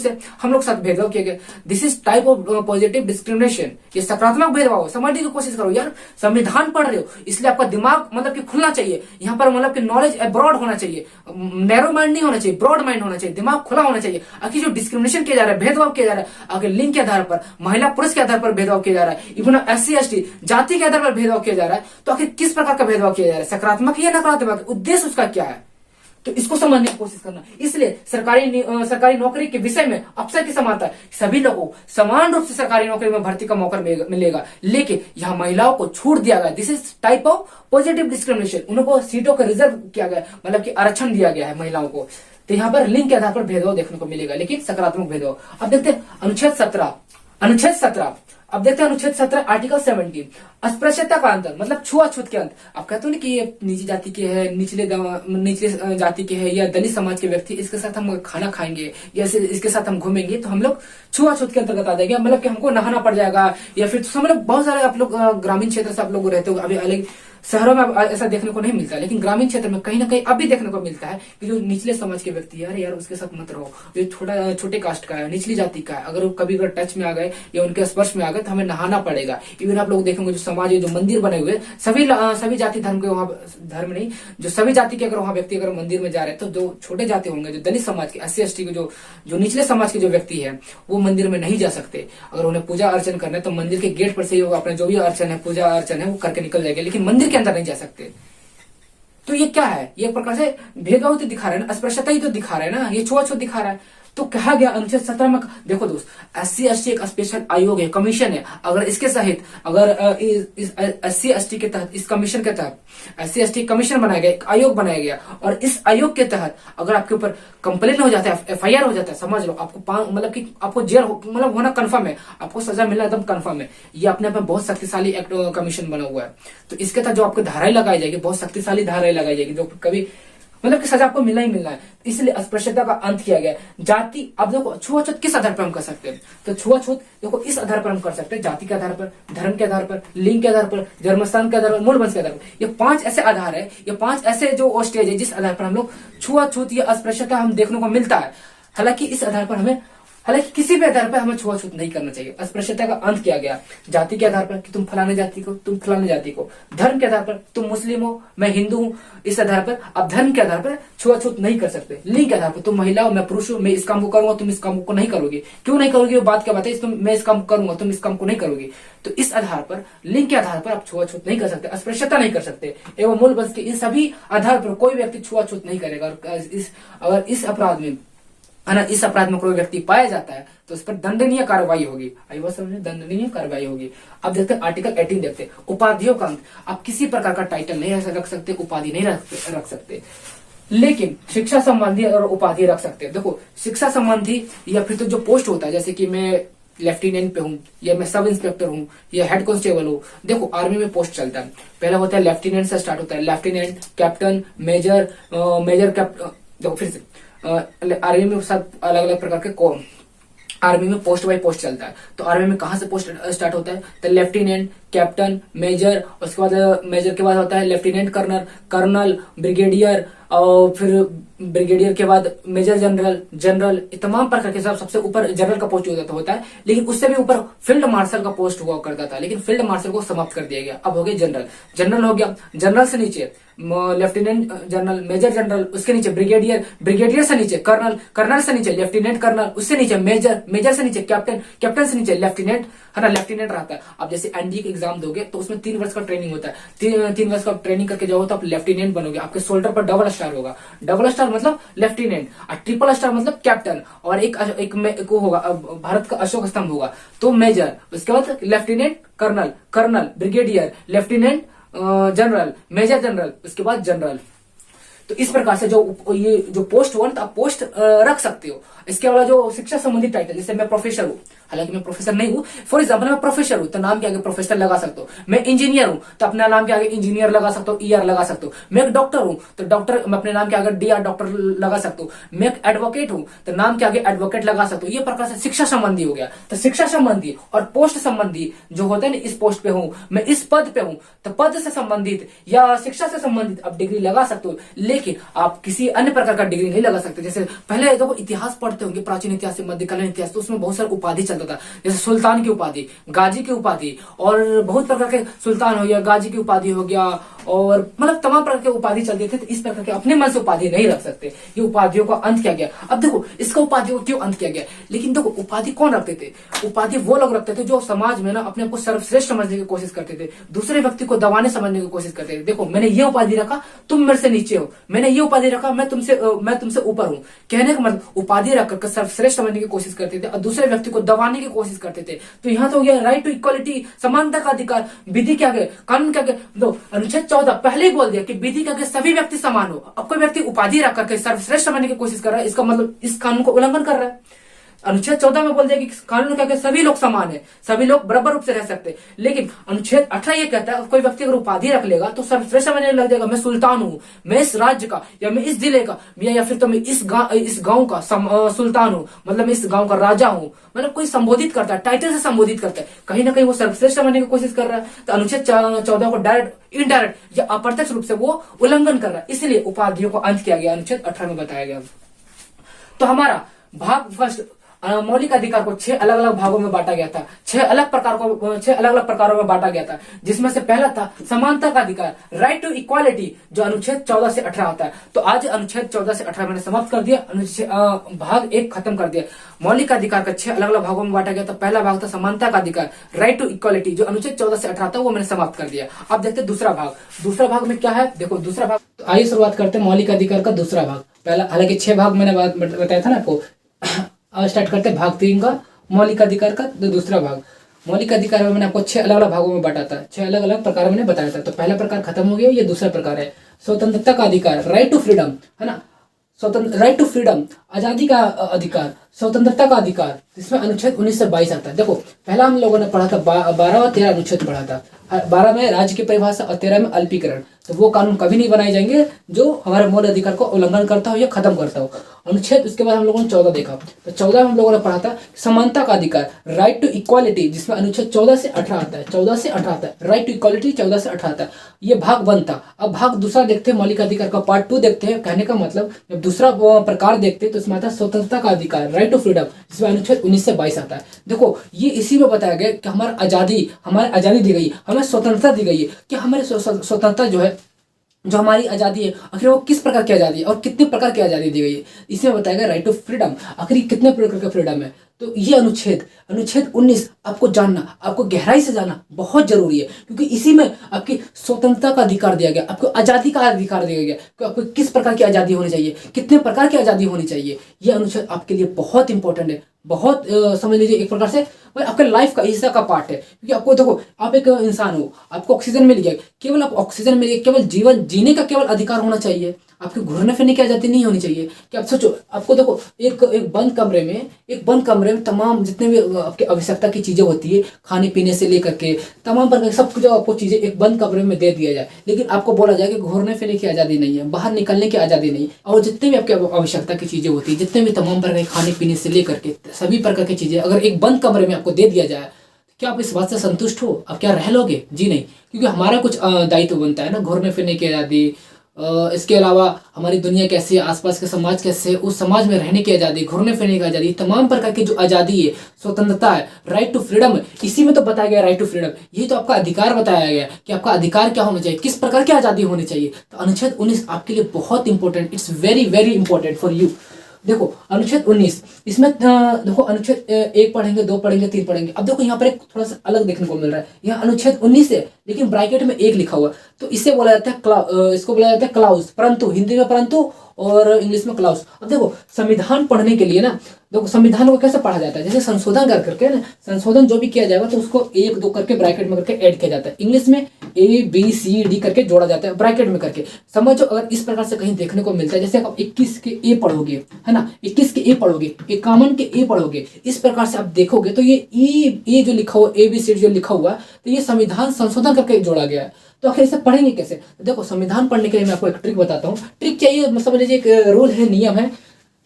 है, हम लोग साथ भेदभाव किया गया। This is type of positive discrimination, ये सकारात्मक भेदभाव। समझने की कोशिश करो यार, संविधान पढ़ रहे हो इसलिए आपका दिमाग मतलब कि खुलना चाहिए, यहाँ पर मतलब कि नॉलेज ब्रॉड होना चाहिए, नैरो माइंड नहीं होना चाहिए, ब्रॉड माइंड होना चाहिए, दिमाग खुला होना चाहिए। आखिर जो डिस्क्रिमिनेशन किया जा रहा है, भेदभाव किया जा रहा है, अगर लिंग के आधार पर, महिला पुरुष के आधार पर भेदभाव किया जा रहा है, इवन SC ST जाति के आधार पर भेदभाव किया जा रहा है, तो आखिर किस प्रकार का भेदभाव किया जा रहा है, सकारात्मक या नकारात्मक, उद्देश्य उसका क्या है, तो इसको समझने की कोशिश करना। इसलिए सरकारी नौकरी के विषय में अवसर की समानता, सभी लोगों को समान रूप से सरकारी नौकरी में भर्ती का मौका मिलेगा, लेकिन यहाँ महिलाओं को छूट दिया गया। This is type of positive discrimination, उनको सीटों का रिजर्व किया गया, मतलब कि आरक्षण दिया गया है महिलाओं को। तो यहाँ पर लिंग के आधार पर भेदभाव देखने को मिलेगा, लेकिन सकारात्मक भेदभाव। अब देखते हैं अनुच्छेद 17। अब देखते हैं अनुच्छेद 17 आर्टिकल 17, अस्पृश्यता का अंतर, मतलब छुआछूत के अंत। आप कहते हो ना कि ये नीची जाति के है, निचले जाति के है, या दलित समाज के व्यक्ति, इसके साथ हम खाना खाएंगे या इसके साथ हम घूमेंगे तो हम लोग छुआछूत के अंतर्गत आ जाएंगे, मतलब कि हमको नहाना पड़ जाएगा, या फिर मतलब बहुत सारे आप लोग ग्रामीण क्षेत्र से आप लोग रहते हो, अभी अलग शहरों में ऐसा देखने को नहीं मिलता, लेकिन ग्रामीण क्षेत्र में कहीं ना कहीं अभी देखने को मिलता है कि जो निचले समाज के व्यक्ति है, यार उसके साथ मत रहो, जो छोटे कास्ट का है, निचली जाति का है, अगर वो कभी अगर टच में आ गए या उनके स्पर्श में आ गए तो हमें नहाना पड़ेगा। इवन आप लोग देखेंगे जो समाज है, जो मंदिर बने हुए, सभी जाति धर्म के, वहां धर्म नहीं, जो सभी जाति के अगर वहां व्यक्ति अगर मंदिर में जा रहे हैं, तो जो छोटे जाति होंगे, जो दलित समाज के, SC ST के, जो निचले समाज के जो व्यक्ति है, वो मंदिर में नहीं जा सकते। अगर उन्हें पूजा अर्चन करना है तो मंदिर के गेट पर से अपने जो भी अर्चन है, पूजा अर्चन है, वो करके निकल जाएंगे, लेकिन मंदिर के अंदर नहीं जा सकते। तो ये क्या है, ये एक प्रकार से भेदभाव तो दिखा रहा है ना, अस्पृश्यता ही तो दिखा रहा है ना, ये छुआछूत दिखा रहा है। तो कहा गया अनुच्छेद 17 में, देखो दोस्त, SC ST एक स्पेशल आयोग है, कमीशन है, अगर इसके सहित अगर इस SC ST के तहत, इस कमीशन के तहत SC ST कमीशन बनाया गया, एक आयोग बनाया गया, और इस आयोग के तहत अगर आपके ऊपर कंप्लेन हो जाता है, FIR हो जाता है, समझ लो आपको मतलब कि आपको जेल मतलब होना कन्फर्म है, आपको सजा मिलना एकदम कन्फर्म है। ये अपने आप बहुत शक्तिशाली एक्ट कमीशन बना हुआ है। तो इसके तहत जो आपको धाराएं लगाई जाएगी, बहुत शक्तिशाली धाराएं लगाई जाएगी, जो कभी मतलब कि सजा आपको मिलना ही मिलना है। इसलिए अस्पृश्यता का अंत किया गया। जाति, अब देखो छुआछूत किस आधार पर हम कर सकते हैं, तो छुआछूत देखो इस आधार पर हम कर सकते हैं, जाति के आधार पर, धर्म के आधार पर, लिंग के आधार पर, जन्मस्थान के आधार पर, मूल वंश के आधार पर। ये 5 ऐसे आधार है, ये 5 ऐसे जो स्टेज है जिस आधार पर हम लोग छुआछूत या अस्पृश्यता हम देखने को मिलता है। हालांकि इस आधार पर हालांकि किसी भी आधार पर हमें छुआछूत नहीं करना चाहिए। अस्पृश्यता का अंत किया गया जाति के आधार पर कि तुम फलाने जाति को, तुम फलाने जाति को, धर्म के आधार पर तुम मुस्लिम हो, मैं हिंदू हूं, इस आधार पर अब धर्म के आधार पर छुआछूत नहीं कर सकते। लिंग के आधार पर तुम महिला हो, मैं पुरुष हूं, मैं इस काम को करूंगा, तुम इस काम को नहीं करोगे, क्यों नहीं करोगे वो बात क्या बात है, मैं इस काम करूंगा, तुम इस काम को नहीं करोगे। तो इस आधार पर, लिंग के आधार पर आप छुआछूत नहीं कर सकते, अस्पृश्यता नहीं कर सकते, एवं मूल वंश के इन सभी आधार पर कोई व्यक्ति छुआछूत नहीं करेगा। अगर इस अपराध में इस अपराध में कोई व्यक्ति पाया जाता है तो उस पर दंडनीय कार्रवाई होगी। आई बात समझे, दंडनीय कार्रवाई होगी। अब देखते हैं आर्टिकल 18 देखते हैं, उपाधियों का अंत। आप किसी प्रकार का टाइटल नहीं रख सकते, उपाधि नहीं रख सकते, लेकिन शिक्षा संबंधी और उपाधि रख सकते हैं। देखो शिक्षा संबंधी या फिर तो जो पोस्ट होता है, जैसे कि मैं लेफ्टिनेंट पे हूँ, या मैं सब इंस्पेक्टर हूँ, या हेड कांस्टेबल हूँ। देखो आर्मी में पोस्ट चलता है, पहला होता है लेफ्टिनेंट से स्टार्ट होता है, lieutenant, captain, major, major captain. देखो फिर से आर्मी में सब अलग अलग प्रकार के आर्मी में पोस्ट बाय पोस्ट चलता है। तो आर्मी में कहां से पोस्ट स्टार्ट होता है, तो लेफ्टिनेंट, कैप्टन, मेजर, उसके बाद मेजर के बाद होता है लेफ्टिनेंट कर्नल, कर्नल, ब्रिगेडियर, और फिर ब्रिगेडियर के बाद मेजर जनरल, जनरल, तमाम प्रकार के सबसे ऊपर जनरल का पोस्ट होता है। लेकिन उससे भी ऊपर फील्ड मार्शल का पोस्ट हुआ करता था, लेकिन फील्ड मार्शल को समाप्त कर दिया गया। अब हो गया जनरल, जनरल हो गया, जनरल से नीचे लेफ्टिनेंट जनरल, मेजर जनरल, उसके नीचे ब्रिगेडियर, ब्रिगेडियर से नीचे कर्नल, कर्नल से नीचे लेफ्टिनेंट कर्नल, उससे नीचे मेजर, मेजर से नीचे कैप्टन, कैप्टन से नीचे लेफ्टिनेंट, है ना, लेफ्टिनेंट रहता है। अब जैसे एनडीए के एग्जाम दोगे तो उसमें 3 वर्ष का ट्रेनिंग होता है, 3 वर्ष का ट्रेनिंग करके जाओ तो आप लेफ्टिनेंट बनोगे। आपके शोल्डर पर डबल स्टार होगा, डबल स्टार मतलब लेफ्टिनेंट, और ट्रिपल स्टार मतलब कैप्टन, और एक होगा भारत का अशोक स्तंभ होगा तो मेजर, उसके बाद lieutenant colonel, colonel, brigadier, lieutenant general, major general, उसके बाद जनरल। तो इस प्रकार से ये जो पोस्ट 1 तो आप पोस्ट रख सकते हो। इसके अलावा जो शिक्षा संबंधी टाइटल, जैसे मैं प्रोफेसर हूँ, हालांकि मैं प्रोफेसर नहीं हूँ, फॉर एग्जाम्पल मैं प्रोफेसर हूँ तो नाम के आगे प्रोफेसर लगा सकते हो। मैं इंजीनियर हूँ तो अपना नाम के आगे इंजीनियर लगा सकते हो, ईआर लगा सकते हो। मैं एक डॉक्टर हूँ तो डॉक्टर, मैं अपने नाम के आगे डीआर डॉक्टर लगा सकते हो। मैं एक एडवोकेट हूँ तो नाम के आगे एडवोकेट लगा सकते हो। ये प्रकार से शिक्षा संबंधी हो गया। तो शिक्षा संबंधी और पोस्ट संबंधी जो होता है ना, इस पोस्ट पे हूँ मैं, इस पद पे हूँ, तो पद से संबंधित या शिक्षा से संबंधित आप डिग्री लगा सकते हो, लेकिन आप किसी अन्य प्रकार का डिग्री नहीं लगा सकते। जैसे पहले देखो इतिहास पढ़ते होंगे, प्राचीन इतिहास, मध्यकालीन इतिहास, तो उसमें बहुत सारी उपाधि चलता था, जैसे सुल्तान की उपाधि, गाजी की उपाधि, और बहुत प्रकार के सुल्तान हो गया, गाजी की उपाधि हो गया, और मतलब तमाम प्रकार के उपाधि चलते थे। तो इस प्रकार के अपने मन से उपाधि नहीं रख सकते, ये उपाधियों का अंत किया गया। अब देखो इसका उपाधियों को क्यों अंत किया गया, लेकिन देखो उपाधि कौन रखते थे? उपाधि वो लोग रखते थे जो समाज में ना अपने आप को सर्वश्रेष्ठ समझने की कोशिश करते थे, दूसरे व्यक्ति को दबाने समझने की कोशिश करते थे। देखो मैंने ये उपाधि रखा, तुम मेरे से नीचे हो, मैंने ये उपाधि रखा, मैं तुमसे ऊपर हूँ। कहने का मतलब उपाधि रखकर सर्वश्रेष्ठ समझने की कोशिश करते थे और दूसरे व्यक्ति को दबाने की कोशिश करते थे। तो यहाँ तो हो गया राइट टू इक्वालिटी, समानता का अधिकार, विधि क्या है, कानून क्या है। दो अनुच्छेद 14 पहले ही बोल दिया कि विधि क्या है, सभी व्यक्ति समान हो। अब कोई व्यक्ति उपाधि रख करके सर्वश्रेष्ठ समझने की कोशिश कर रहा है, इसका मतलब इस कानून को उल्लंघन कर रहा है। अनुच्छेद 14 में बोल दिया कि कानून क्या कहता है, सभी लोग समान है, सभी लोग बराबर रूप से रह सकते हैं। लेकिन अनुच्छेद 18 ये कहता है कोई व्यक्ति अगर उपाधि रख लेगा तो सर्वश्रेष्ठ समझने लग जाएगा, मैं सुल्तान हूँ, मैं इस राज्य का, या मैं इस जिले का, या फिर तो मैं इस गांव का सुल्तान हूँ, मतलब मैं इस गांव का राजा हूँ। मतलब कोई संबोधित करता है, टाइटल से संबोधित करता है, कहीं ना कहीं वो सर्वश्रेष्ठ समझने की कोशिश कर रहा है। तो अनुच्छेद 14 को डायरेक्ट, इनडायरेक्ट या अप्रत्यक्ष रूप से वो उल्लंघन कर रहा है, इसलिए उपाधियों को अंत किया गया, अनुच्छेद 18 में बताया गया। तो हमारा भाग फर्स्ट मौलिक अधिकार को 6 अलग अलग भागों में बांटा गया था, 6 अलग अलग प्रकारों में बांटा गया था, जिसमें से पहला था समानता का अधिकार, राइट टू इक्वालिटी, जो अनुच्छेद 14 से 18 आता है। तो आज अनुच्छेद 14 से 18 मैंने समाप्त कर दिया, भाग 1 खत्म कर दिया। मौलिक अधिकार का 6 अलग अलग भागों में बांटा गया था। पहला भाग था समानता का अधिकार, राइट टू इक्वालिटी, जो अनुच्छेद 14 से 18 था, वो मैंने समाप्त कर दिया। अब देखते हैं दूसरा भाग। दूसरा भाग में क्या है, देखो दूसरा भाग, तो आइए शुरुआत करते हैं मौलिक अधिकार का दूसरा भाग। पहला, हालांकि 6 भाग मैंने बताया था ना आपको। स्टार्ट करते हैं भाग 3 का, मौलिक अधिकार का दूसरा भाग। मौलिक अधिकार में मैंने आपको 6 अलग अलग भागों में बांटा था, 6 अलग अलग प्रकार मैंने बताया था। तो पहला प्रकार खत्म हो गया, ये दूसरा प्रकार है स्वतंत्रता का अधिकार, राइट टू फ्रीडम, है ना, स्वतंत्र, राइट टू फ्रीडम, आजादी का अधिकार, स्वतंत्रता का अधिकार, इसमें अनुच्छेद 19 से 22 आता है। देखो पहला हम लोगों ने पढ़ा था 12 और 13 अनुच्छेद पढ़ा था। 12 में राज्य की परिभाषा और 13 में अल्पीकरण। तो वो कानून कभी नहीं बनाए जाएंगे जो हमारे मौलिक अधिकार को उल्लंघन करता हो या खत्म करता हो। अनुच्छेद, उसके बाद हम लोगों ने 14 देखा, तो 14 में हम लोगों ने पढ़ा था समानता का अधिकार, राइट टू इक्वालिटी, जिसमें अनुच्छेद 14 से 18 आता है, 14 से 18 आता है, राइट टू इक्वालिटी 14 से 18 आता है। ये भाग 1 था। अब भाग दूसरा देखते हैं, मौलिक अधिकार का पार्ट 2 देखते हैं। कहने का मतलब जब दूसरा प्रकार देखते हैं तो इसमें आता है स्वतंत्रता का अधिकार, राइट टू फ्रीडम, जिसमें अनुच्छेद 19 से 22 आता है। देखो ये इसी में बताया गया कि हमारी आजादी दी गई, हमें स्वतंत्रता दी गई है, कि हमारी स्वतंत्रता जो है, जो हमारी आजादी है, आखिर वो किस प्रकार की आजादी है और कितने प्रकार की आजादी दी गई है, इसमें बताया गया राइट टू फ्रीडम, आखिर कितने प्रकार का फ्रीडम है। तो ये अनुच्छेद 19 आपको जानना, आपको गहराई से जानना बहुत जरूरी है, क्योंकि इसी में आपकी स्वतंत्रता का अधिकार दिया गया, आपको आजादी का अधिकार दिया गया कि आपको किस प्रकार की आजादी होनी चाहिए, कितने प्रकार की आजादी होनी चाहिए। यह अनुच्छेद आपके लिए बहुत इंपॉर्टेंट है, बहुत समझ लीजिए एक प्रकार से आपके लाइफ का हिस्सा का पार्ट है। क्योंकि आपको देखो, आप एक इंसान हो, आपको ऑक्सीजन मिल गया, केवल आप ऑक्सीजन मिल गया, केवल जीवन जीने का केवल अधिकार होना चाहिए, आपके घूरने फिरने की आजादी नहीं होनी चाहिए। कि आप सोचो, आपको देखो एक बंद कमरे में तमाम जितने भी आपकी आवश्यकता की चीजें होती है, खाने पीने से लेकर के तमाम प्रकार सब कुछ आपको चीजें एक बंद कमरे में दे दिया जाए, लेकिन आपको बोला जाए कि घूरने फिरने की आजादी नहीं है, बाहर निकलने की आजादी नहीं, और जितने भी आपकी आवश्यकता की चीजें होती है, जितने भी तमाम प्रकार के खाने पीने से लेकर के सभी प्रकार की चीजें अगर एक बंद कमरे में आपको दे दिया जाए, क्या आप इस बात से संतुष्ट हो? आप क्या रह लोगे? जी नहीं, क्योंकि हमारा कुछ दायित्व बनता है ना, घूरने फिरने की आज़ादी, इसके अलावा हमारी दुनिया कैसी है, आसपास के समाज कैसे है, उस समाज में रहने की आज़ादी, घूरने फिरने की आज़ादी, तमाम प्रकार की जो आज़ादी है, स्वतंत्रता है, राइट टू फ्रीडम है, इसी में तो बताया गया राइट टू फ्रीडम। यही तो आपका अधिकार बताया गया कि आपका अधिकार क्या होना चाहिए, किस प्रकार की आज़ादी होनी चाहिए। तो अनुच्छेद 19 आपके लिए बहुत important, it's very very important for you. देखो अनुच्छेद 19, इसमें देखो अनुच्छेद 1 पढ़ेंगे, 2 पढ़ेंगे, 3 पढ़ेंगे। अब देखो यहाँ पर एक थोड़ा सा अलग देखने को मिल रहा है, यहाँ अनुच्छेद 19 है लेकिन ब्रैकेट में 1 लिखा हुआ है, तो इसे बोला जाता है इसको बोला जाता है क्लाउज, परंतु, हिंदी में परंतु और इंग्लिश में क्लाउस। अब देखो संविधान पढ़ने के लिए ना, देखो संविधान को कैसे पढ़ा जाता है, जैसे संशोधन कर करके ना, संशोधन जो भी किया जाएगा तो उसको 1 2 करके ब्रैकेट में करके ऐड किया जाता है। इंग्लिश में ABCD करके जोड़ा जाता है ब्रैकेट में करके। समझो अगर इस प्रकार से कहीं देखने को मिलता है, जैसे आप 21 के ए पढ़ोगे, है ना, 21 के ए पढ़ोगे, 51 के ए पढ़ोगे, इस प्रकार से आप देखोगे तो ये ए जो लिखा हुआ, ABCD जो लिखा हुआ, तो ये संविधान संशोधन करके जोड़ा गया है। तो आखिर इसे पढ़ेंगे कैसे? देखो संविधान पढ़ने के लिए मैं आपको एक ट्रिक बताता हूँ। ट्रिक चाहिए, समझ लीजिए एक रूल है, नियम है।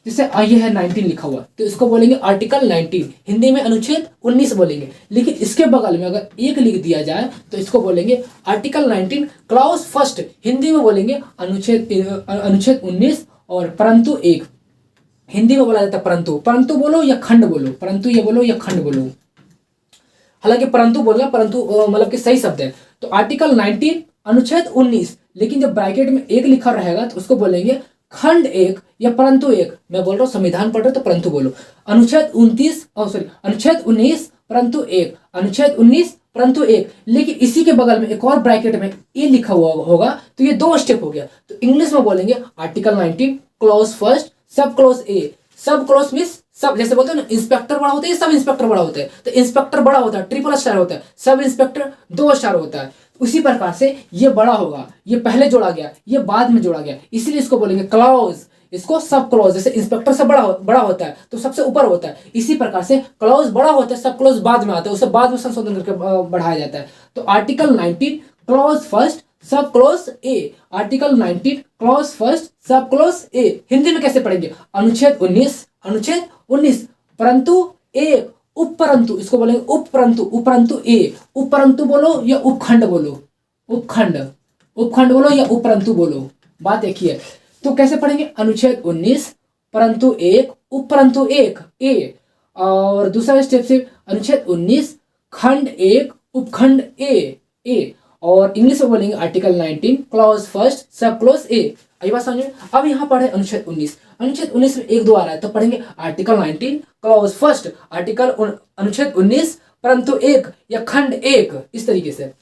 जैसे ये है 19 लिखा हुआ, तो इसको बोलेंगे आर्टिकल 19, हिंदी में अनुच्छेद 19 बोलेंगे। लेकिन इसके बगल में अगर एक लिख दिया जाए तो इसको बोलेंगे आर्टिकल 19 क्लॉज फर्स्ट, हिंदी में बोलेंगे अनुच्छेद 19 और परंतु 1, हिंदी में बोला जाता है परंतु। परंतु बोलो या खंड बोलो, परंतु ये बोलो या खंड बोलो, हालांकि परंतु बोलना, परंतु मतलब कि सही शब्द है। तो आर्टिकल 19 अनुच्छेद 19, लेकिन जब ब्रैकेट में एक लिखा रहेगा तो उसको बोलेंगे खंड 1 या परंतु 1। मैं बोल रहा हूँ संविधान पढ़ रहे हो तो परंतु बोलो। अनुच्छेद 19 परंतु 1, अनुच्छेद 19 परंतु 1। लेकिन इसी के बगल में एक और ब्रैकेट में ए लिखा हुआ होगा, तो ये 2 स्टेप हो गया। तो इंग्लिश में बोलेंगे article 19 clause first sub clause ए। सब क्लॉज मीन्स सब, जैसे बोलते हैं ना इंस्पेक्टर बड़ा होता है, सब इंस्पेक्टर बड़ा होता है, तो इंस्पेक्टर बड़ा होता है, ट्रिपल स्टार होता है, सब इंस्पेक्टर 2 स्टार होता है। उसी प्रकार से ये बड़ा होगा, ये पहले जोड़ा गया, ये बाद में जोड़ा गया, इसीलिए इसको बोलेंगे क्लॉज। इसको सब क्लॉज, जैसे इंस्पेक्टर से बड़ा होता है तो सबसे ऊपर होता है, इसी प्रकार से क्लॉज बड़ा होता है, सब क्लॉज बाद में आता है, उसे बाद में संशोधन करके बढ़ाया जाता है। तो article 19 clause first sub clause ए, article 19 clause first sub clause ए। हिंदी में कैसे पढ़ेंगे? अनुच्छेद 19 परंतु 1 उपरंतु, इसको बोलेंगे उपरंतु, उपरंतु ए। उपरंतु बोलो या उपखंड बोलो, उपखंड बोलो या उपरंतु बोलो, बात एक ही है। तो कैसे पढ़ेंगे? अनुच्छेद 19 परंतु 1 उपरंतु 1 ए, और दूसरा स्टेप से अनुच्छेद 19 खंड 1 उपखंड ए। और इंग्लिश में बोलेंगे article 19 clause first sub clause A. आई बात समझ में? अब यहाँ पढ़े अनुच्छेद 19, अनुच्छेद 19 में 1 2 आ रहा है, तो पढ़ेंगे आर्टिकल 19 क्लॉज फर्स्ट, अनुच्छेद 19 परंतु 1 या खंड 1, इस तरीके से।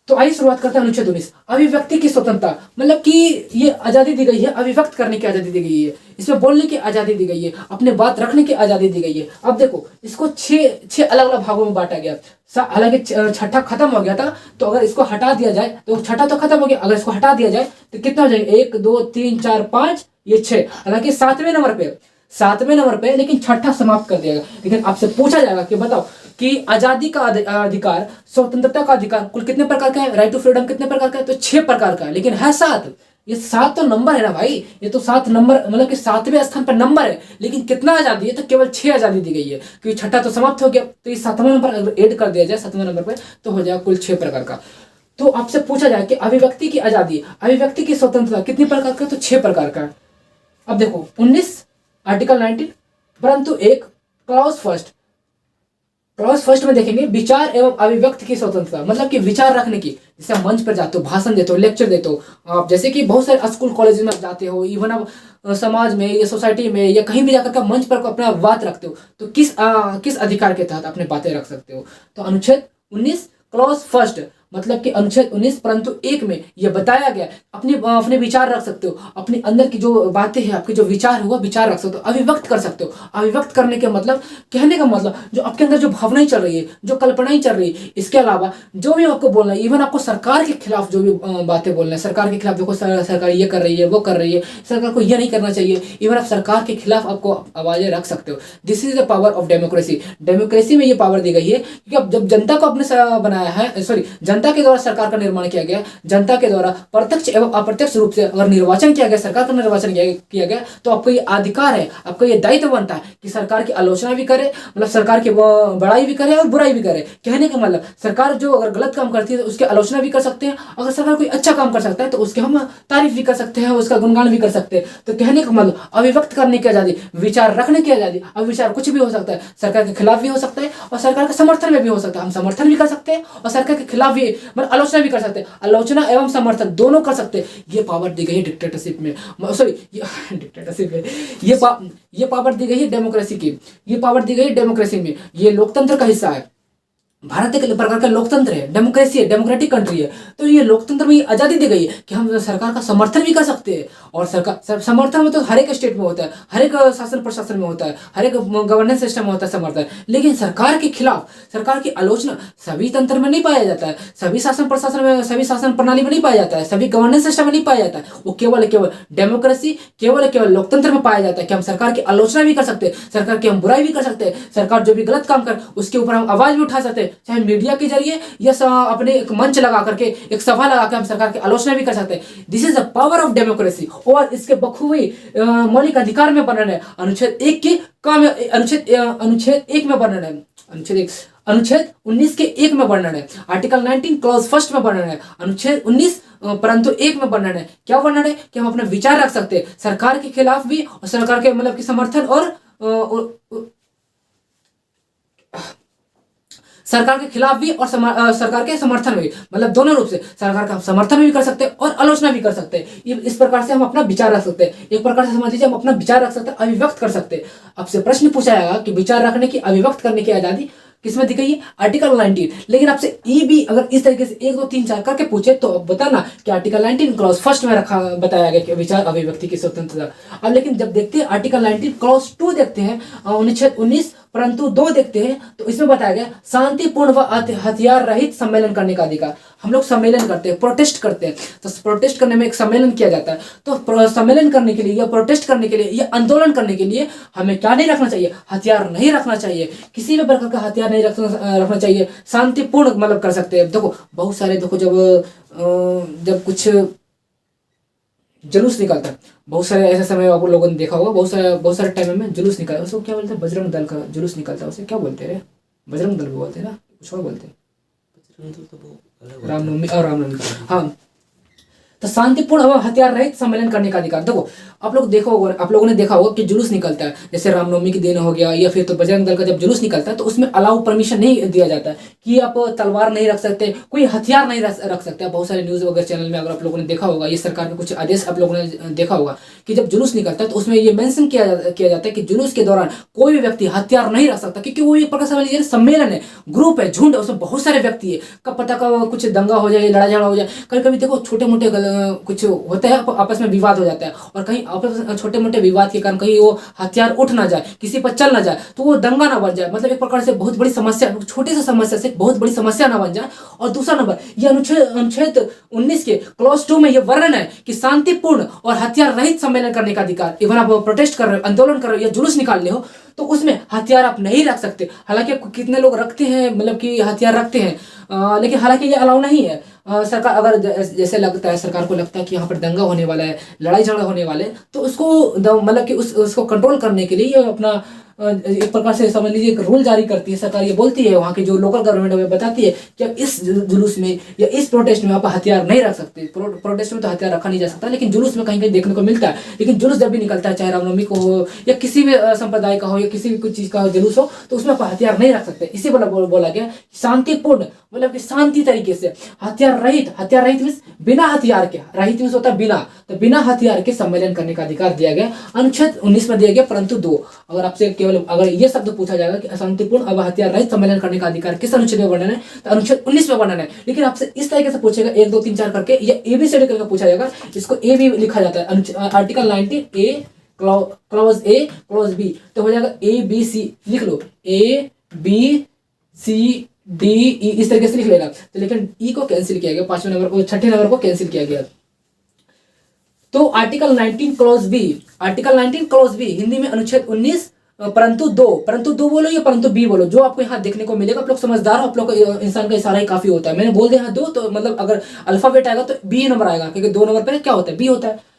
तो आइए शुरुआत करते हैं अनुच्छेद 19। अभिव्यक्ति की स्वतंत्रता, मतलब कि ये आजादी दी गई है, अभिव्यक्त करने की आजादी दी गई है, इसमें बोलने की आजादी दी गई है, अपने बात रखने की आजादी दी गई है। अब देखो इसको 6 अलग अलग भागों में बांटा गया। हालांकि छठा खत्म हो गया था, तो अगर इसको हटा दिया जाए तो छठा तो खत्म हो गया, अगर इसको हटा दिया जाए तो कितना हो जाएगा? 1 2 3 4 5, ये 6। हालांकि 7वें नंबर पे लेकिन छठा समाप्त कर दिया गया। लेकिन आपसे पूछा जाएगा कि बताओ कि आजादी का अधिकार, स्वतंत्रता का अधिकार कुल कितने प्रकार का है? राइट टू फ्रीडम कितने प्रकार का है? तो 6 प्रकार का है, लेकिन है 7। ये 7 तो नंबर है ना भाई, ये तो 7 नंबर, मतलब कि 7वें स्थान पर नंबर है। लेकिन कितना आजादी है? तो केवल 6 आजादी दी गई है, क्योंकि छठा तो समाप्त हो गया। तो ये 7वां नंबर अगर ऐड कर दिया जाए 7वें नंबर पर, तो हो जाएगा कुल 6 प्रकार का। तो आपसे पूछा जाए कि अभिव्यक्ति की आजादी, अभिव्यक्ति की स्वतंत्रता कितनी प्रकार का? तो 6 प्रकार का। अब देखो 19 आर्टिकल 19 परंतु 1 क्लॉज फर्स्ट में देखेंगे विचार एवं अभिव्यक्ति की स्वतंत्रता, मतलब कि विचार रखने की। जैसे आप मंच पर जाते हो, भाषण देते हो, लेक्चर देते हो, आप जैसे कि बहुत सारे स्कूल कॉलेज में जाते हो, इवन आप समाज में या सोसाइटी में या कहीं भी जाकर के मंच पर अपना बात रखते हो, तो किस अधिकार के तहत अपने बातें रख सकते हो? तो अनुच्छेद 19 क्लॉज फर्स्ट, मतलब कि अनुच्छेद 19 परंतु 1 में यह बताया गया अपने विचार रख सकते हो, अपने अंदर की जो बातें हैं, आपके जो विचार है वो विचार रख सकते हो, अभिव्यक्त कर सकते हो। अभिव्यक्त करने के मतलब, कहने का मतलब, जो आपके अंदर जो भावनाएं चल रही है, जो कल्पनाएं चल रही है, इसके अलावा जो भी आपको बोलना है, इवन आपको सरकार के खिलाफ जो भी बातें बोलना है, सरकार के खिलाफ देखो सरकार ये कर रही है, वो कर रही है, सरकार को ये नहीं करना चाहिए, इवन आप सरकार के खिलाफ आपको आवाजें रख सकते हो। This is the power of democracy. Democracy में ये पावर दी गई है, क्योंकि अब जब जनता को अपने बनाया है, सॉरी, जनता के द्वारा सरकार का निर्माण किया गया, जनता के द्वारा प्रत्यक्ष एवं अप्रत्यक्ष रूप से अगर निर्वाचन किया गया, सरकार का निर्वाचन किया गया, तो आपको ये अधिकार है, आपको ये दायित्व बनता है कि सरकार की आलोचना भी करे, मतलब सरकार की बड़ाई भी करे और बुराई भी करे। कहने का मतलब, सरकार जो अगर गलत काम करती है तो उसकी आलोचना भी कर सकते हैं, अगर सरकार कोई अच्छा काम कर सकता है तो उसके हम तारीफ भी कर सकते हैं, उसका गुणगान भी कर सकते हैं। तो कहने का मतलब, अभिव्यक्त करने की आजादी, विचार रखने की आजादी। अब विचार कुछ भी हो सकता है, सरकार के खिलाफ भी हो सकता है और सरकार के समर्थन में भी हो सकता है। हम समर्थन भी कर सकते हैं और सरकार के खिलाफ भी, मतलब आलोचना भी कर सकते हैं, आलोचना एवं समर्थन दोनों कर सकते हैं। ये पावर दी गई है डिक्टेटरशिप में, सॉरी डिक्टेटरशिप में, ये पावर दी गई है डेमोक्रेसी की, ये पावर दी गई है डेमोक्रेसी में, ये लोकतंत्र का हिस्सा है। भारत एक प्रकार का लोकतंत्र है, डेमोक्रेसी है, डेमोक्रेटिक कंट्री है। तो ये लोकतंत्र में ये आजादी दी गई है कि हम सरकार का समर्थन भी कर सकते हैं। और सरकार समर्थन में तो हर एक स्टेट में होता है, हर एक शासन प्रशासन में होता है, हर एक गवर्नेंस सिस्टम में होता है समर्थन। लेकिन सरकार के खिलाफ, सरकार की आलोचना सभी तंत्र में नहीं पाया जाता है, सभी शासन प्रशासन में, सभी शासन प्रणाली में नहीं पाया जाता है, सभी गवर्नेंस सिस्टम में नहीं पाया जाता है। वो केवल डेमोक्रेसी, केवल लोकतंत्र में पाया जाता है कि हम सरकार की आलोचना भी कर सकते हैं, सरकार की हम बुराई भी कर सकते हैं, सरकार जो भी गलत काम कर उसके ऊपर हम आवाज भी उठा सकते हैं, चाहे मीडिया के जरिए या अपने एक मंच लगा करके, एक सभा लगा के हम सरकार की आलोचना भी कर सकते हैं। This is the power of democracy. और इसके बखूबी मौलिक अधिकार में वर्णन है, अनुच्छेद 1 के काम, अनुच्छेद 1 में वर्णन है, अनुच्छेद 19 के 1 में वर्णन है, आर्टिकल 19 क्लॉज फर्स्ट में वर्णन है, अनुच्छेद 19 परंतु 1 में वर्णन है। क्या वर्णन है कि हम अपने विचार रख सकते हैं सरकार के खिलाफ भी, और सरकार के मतलब की समर्थन और सरकार के खिलाफ भी और सरकार के समर्थन में भी, मतलब दोनों रूप से सरकार का समर्थन भी कर सकते हैं और आलोचना भी कर सकते हैं। इस प्रकार से हम अपना विचार रख सकते हैं। एक प्रकार से समझ लीजिए हम अपना विचार रख सकते हैं, अभिव्यक्त कर सकते हैं। आपसे प्रश्न पूछा जाएगा कि विचार रखने की, अभिव्यक्त करने की आजादी किसमें दी गई है? आर्टिकल 19। लेकिन आपसे ये भी अगर इस तरीके से 1 2 3 4 करके पूछे तो अब बताना कि आर्टिकल 19 क्लॉज फर्स्ट में रखा बताया गया कि विचार अभिव्यक्ति की स्वतंत्रता। अब लेकिन जब देखते हैं आर्टिकल 19 क्लॉज 2 देखते हैं, अनुच्छेद 19 परंतु 2 देखते हैं, तो इसमें बताया गया शांतिपूर्ण व हथियार रहित सम्मेलन करने का अधिकार। हम लोग सम्मेलन करते हैं, प्रोटेस्ट करते हैं, तो प्रोटेस्ट करने में एक सम्मेलन किया जाता है। तो सम्मेलन करने के लिए या प्रोटेस्ट करने के लिए या आंदोलन करने के लिए हमें क्या नहीं रखना चाहिए? हथियार नहीं रखना चाहिए, किसी भी प्रकार का हथियार नहीं रखना चाहिए। शांतिपूर्ण मतलब कर सकते हैं। देखो बहुत सारे, देखो जब कुछ जुलूस निकलता है, बहुत सारे ऐसे समय आप लोगों ने देखा होगा, बहुत सारे टाइम में जुलूस निकलता है, उसको क्या बोलते हैं? बजरंग दल का जुलूस निकलता है, उसे क्या बोलते हैं? बजरंग दल भी बोलते हैं ना, कुछ और बोलते हैं, रामनवमी और रामनवमी। हाँ, तो शांतिपूर्ण एवं हथियार रहित सम्मेलन करने का अधिकार। देखो आप लोगों ने देखा होगा कि जुलूस निकलता है, जैसे रामनवमी के दिन हो गया या फिर तो बजरंग दल का जब जुलूस निकलता है तो उसमें अलाउ परमिशन नहीं दिया जाता है कि आप तलवार नहीं रख सकते, कोई हथियार नहीं रख सकते। बहुत सारे न्यूज वगैरह चैनल में अगर आप लोगों ने देखा होगा, ये सरकार के कुछ आदेश आप लोगों ने देखा होगा कि जब जुलूस निकलता है तो उसमें ये मेंशन किया जाता है कि जुलूस के दौरान कोई भी व्यक्ति हथियार नहीं रख सकता, क्योंकि वो एक प्रकार से सम्मेलन है, ग्रुप है, झुंड है, उसमें बहुत सारे व्यक्ति है। कब पता कब कुछ दंगा हो जाए, लड़ाई झगड़ा हो जाए। कभी कभी देखो छोटे मोटे कुछ होता है, आपस में विवाद हो जाता है, और कहीं आपस छोटे मोटे विवाद के कारण कहीं वो हथियार उठ ना जाए, किसी पर चल ना जाए, तो वो दंगा ना बन जाए। मतलब एक प्रकार से बहुत बड़ी समस्या, छोटी सी समस्या से बहुत बड़ी समस्या ना बन जाए। और दूसरा नंबर, ये अनुच्छेद 19 के क्लॉज 2 में ये वर्णन है कि शांतिपूर्ण और हथियार रहित सम्मेलन करने का अधिकार। इवन आप प्रोटेस्ट कर रहे हो, आंदोलन कर रहे हो या जुलूस निकाल रहे हो, तो उसमें हथियार आप नहीं रख सकते। हालांकि कितने लोग रखते हैं, मतलब कि हथियार रखते हैं, लेकिन हालांकि ये अलाउ नहीं है। सरकार अगर जैसे लगता है, सरकार को लगता है कि यहाँ पर दंगा होने वाला है, लड़ाई झगड़ा होने वाले, तो उसको मतलब कि उसको कंट्रोल करने के लिए अपना एक प्रकार से समझ लीजिए एक रूल जारी करती है सरकार। ये बोलती है, वहाँ की जो लोकल गवर्नमेंट है बताती है कि इस जुलूस में या इस प्रोटेस्ट में आप हथियार नहीं रख सकते। प्रोटेस्ट में तो हथियार रखा नहीं जा सकता, लेकिन जुलूस में कहीं कहीं देखने को मिलता है। लेकिन जुलूस जब भी निकलता है, चाहे रामनवमी को हो या किसी भी संप्रदाय का हो या किसी भी कुछ चीज का जुलूस हो, तो उसमें आप हथियार नहीं रख सकते। इसी बोला गया शांतिपूर्ण, मतलब कि शांति तरीके से, हथियार रहित मीन्स बिना हथियार के, रहित मीन्स होता है बिना, तो बिना हथियार के सम्मेलन करने का अधिकार दिया गया, अनुच्छेद 19 में दिया गया। परंतु 2, अगर आपसे केवल अगर ये शब्द पूछा जाएगा कि शांतिपूर्ण अब हथियार रहित सम्मेलन करने का अधिकार किस अनुच्छेद में वर्णन है, तो अनुच्छेद 19 में वर्णन है। लेकिन आपसे इस तरीके से पूछेगा 1 2 3 4 करके, या ए बी से करके पूछा जाएगा, इसको ए भी लिखा जाता है। Article 19 A clause A clause B, तो हो जाएगा ए बी सी, लिख लो A B C D E, इस तरीके से लिख लेना। तो लेकिन ई को कैंसिल किया गया, 5वें नंबर को, 6ठे नंबर को कैंसिल किया गया। तो article 19 clause B, article 19 clause B Hindi में अनुच्छेद 19 परंतु 2 बोलो या परंतु बी बोलो, जो आपको यहाँ देखने को मिलेगा। आप लोग समझदार हो, आप लोग इंसान का इशारा ही काफी होता है। मैंने बोल दिया 2, तो मतलब अगर अल्फाबेट आएगा तो बी नंबर आएगा, क्योंकि 2 नंबर पर क्या होता है? बी होता है।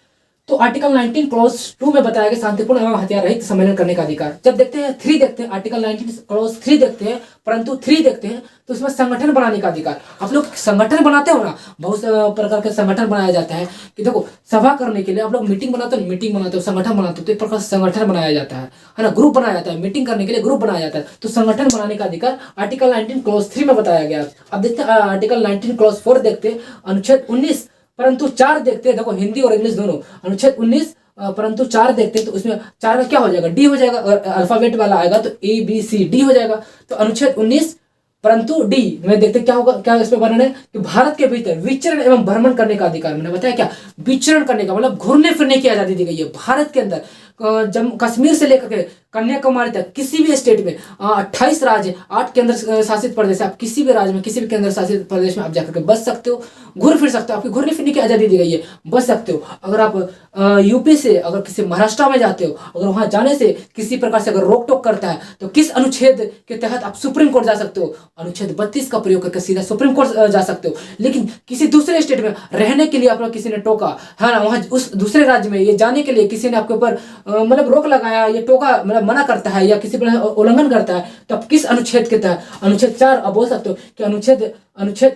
तो आर्टिकल 19 क्लॉज 2 में बताया गया शांतिपूर्ण एवं हथियार रहित सम्मेलन करने का अधिकार। जब देखते हैं 3 देखते हैं, आर्टिकल 19 क्लॉज 3 देखते हैं, परंतु 3 देखते हैं, तो इसमें संगठन बनाने का अधिकार। आप लोग संगठन बनाते हो ना, बहुत प्रकार के संगठन बनाया जाता है कि देखो सभा करने के लिए आप लोग मीटिंग बनाते हो, संगठन बनाते हो, तो एक प्रकार से संगठन बनाया जाता है ना, ग्रुप बनाया जाता है, मीटिंग करने के लिए ग्रुप बनाया जाता है। तो संगठन बनाने का अधिकार आर्टिकल 19 क्लॉज 3 में बताया गया। अब देखते हैं आर्टिकल 19 क्लॉज 4 देखते हैं, अनुच्छेद 19 परंतु 4 देखते हैं। देखो हिंदी और इंग्लिश दोनों, अनुच्छेद 19 परंतु 4 देखते हैं, तो उसमें 4 का क्या हो जाएगा? डी हो जाएगा। अगर अल्फाबेट वाला आएगा तो ए बी सी डी हो जाएगा। तो अनुच्छेद 19 परंतु डी में देखते क्या होगा, क्या इसमें वर्णन है कि भारत के भीतर विचरण एवं भ्रमण करने का अधिकार। मैंने बताया क्या, विचरण करने का मतलब घूमने फिरने की आजादी दी गई है भारत के अंदर। जम्मू कश्मीर से लेकर के कन्याकुमारी तक किसी भी स्टेट में 28 राज्य 8 केंद्र शासित प्रदेश है, आप किसी भी राज्य में किसी भी केंद्र शासित प्रदेश में आप जाकर के बस सकते हो, घूम फिर सकते हो, आपकी घूमने फिरने की आजादी दी गई है, बस सकते हो। अगर आप यूपी से अगर किसी महाराष्ट्र में जाते हो, अगर वहां जाने से किसी प्रकार से अगर रोक टोक करता है तो किस अनुच्छेद के तहत आप सुप्रीम कोर्ट जा सकते हो, अनुच्छेद 32 का प्रयोग करके सीधा सुप्रीम कोर्ट जा सकते हो। लेकिन किसी दूसरे स्टेट में रहने के लिए आपको किसी ने टोका है ना, वहां उस दूसरे राज्य में ये जाने के लिए किसी ने आपके ऊपर मतलब रोक लगाया, ये टोका मतलब मना करता है या किसी पर उल्लंघन करता है, तो आप किस अनुच्छेद के तहत, अनुच्छेद 4 आप बोल सकते हो कि अनुच्छेद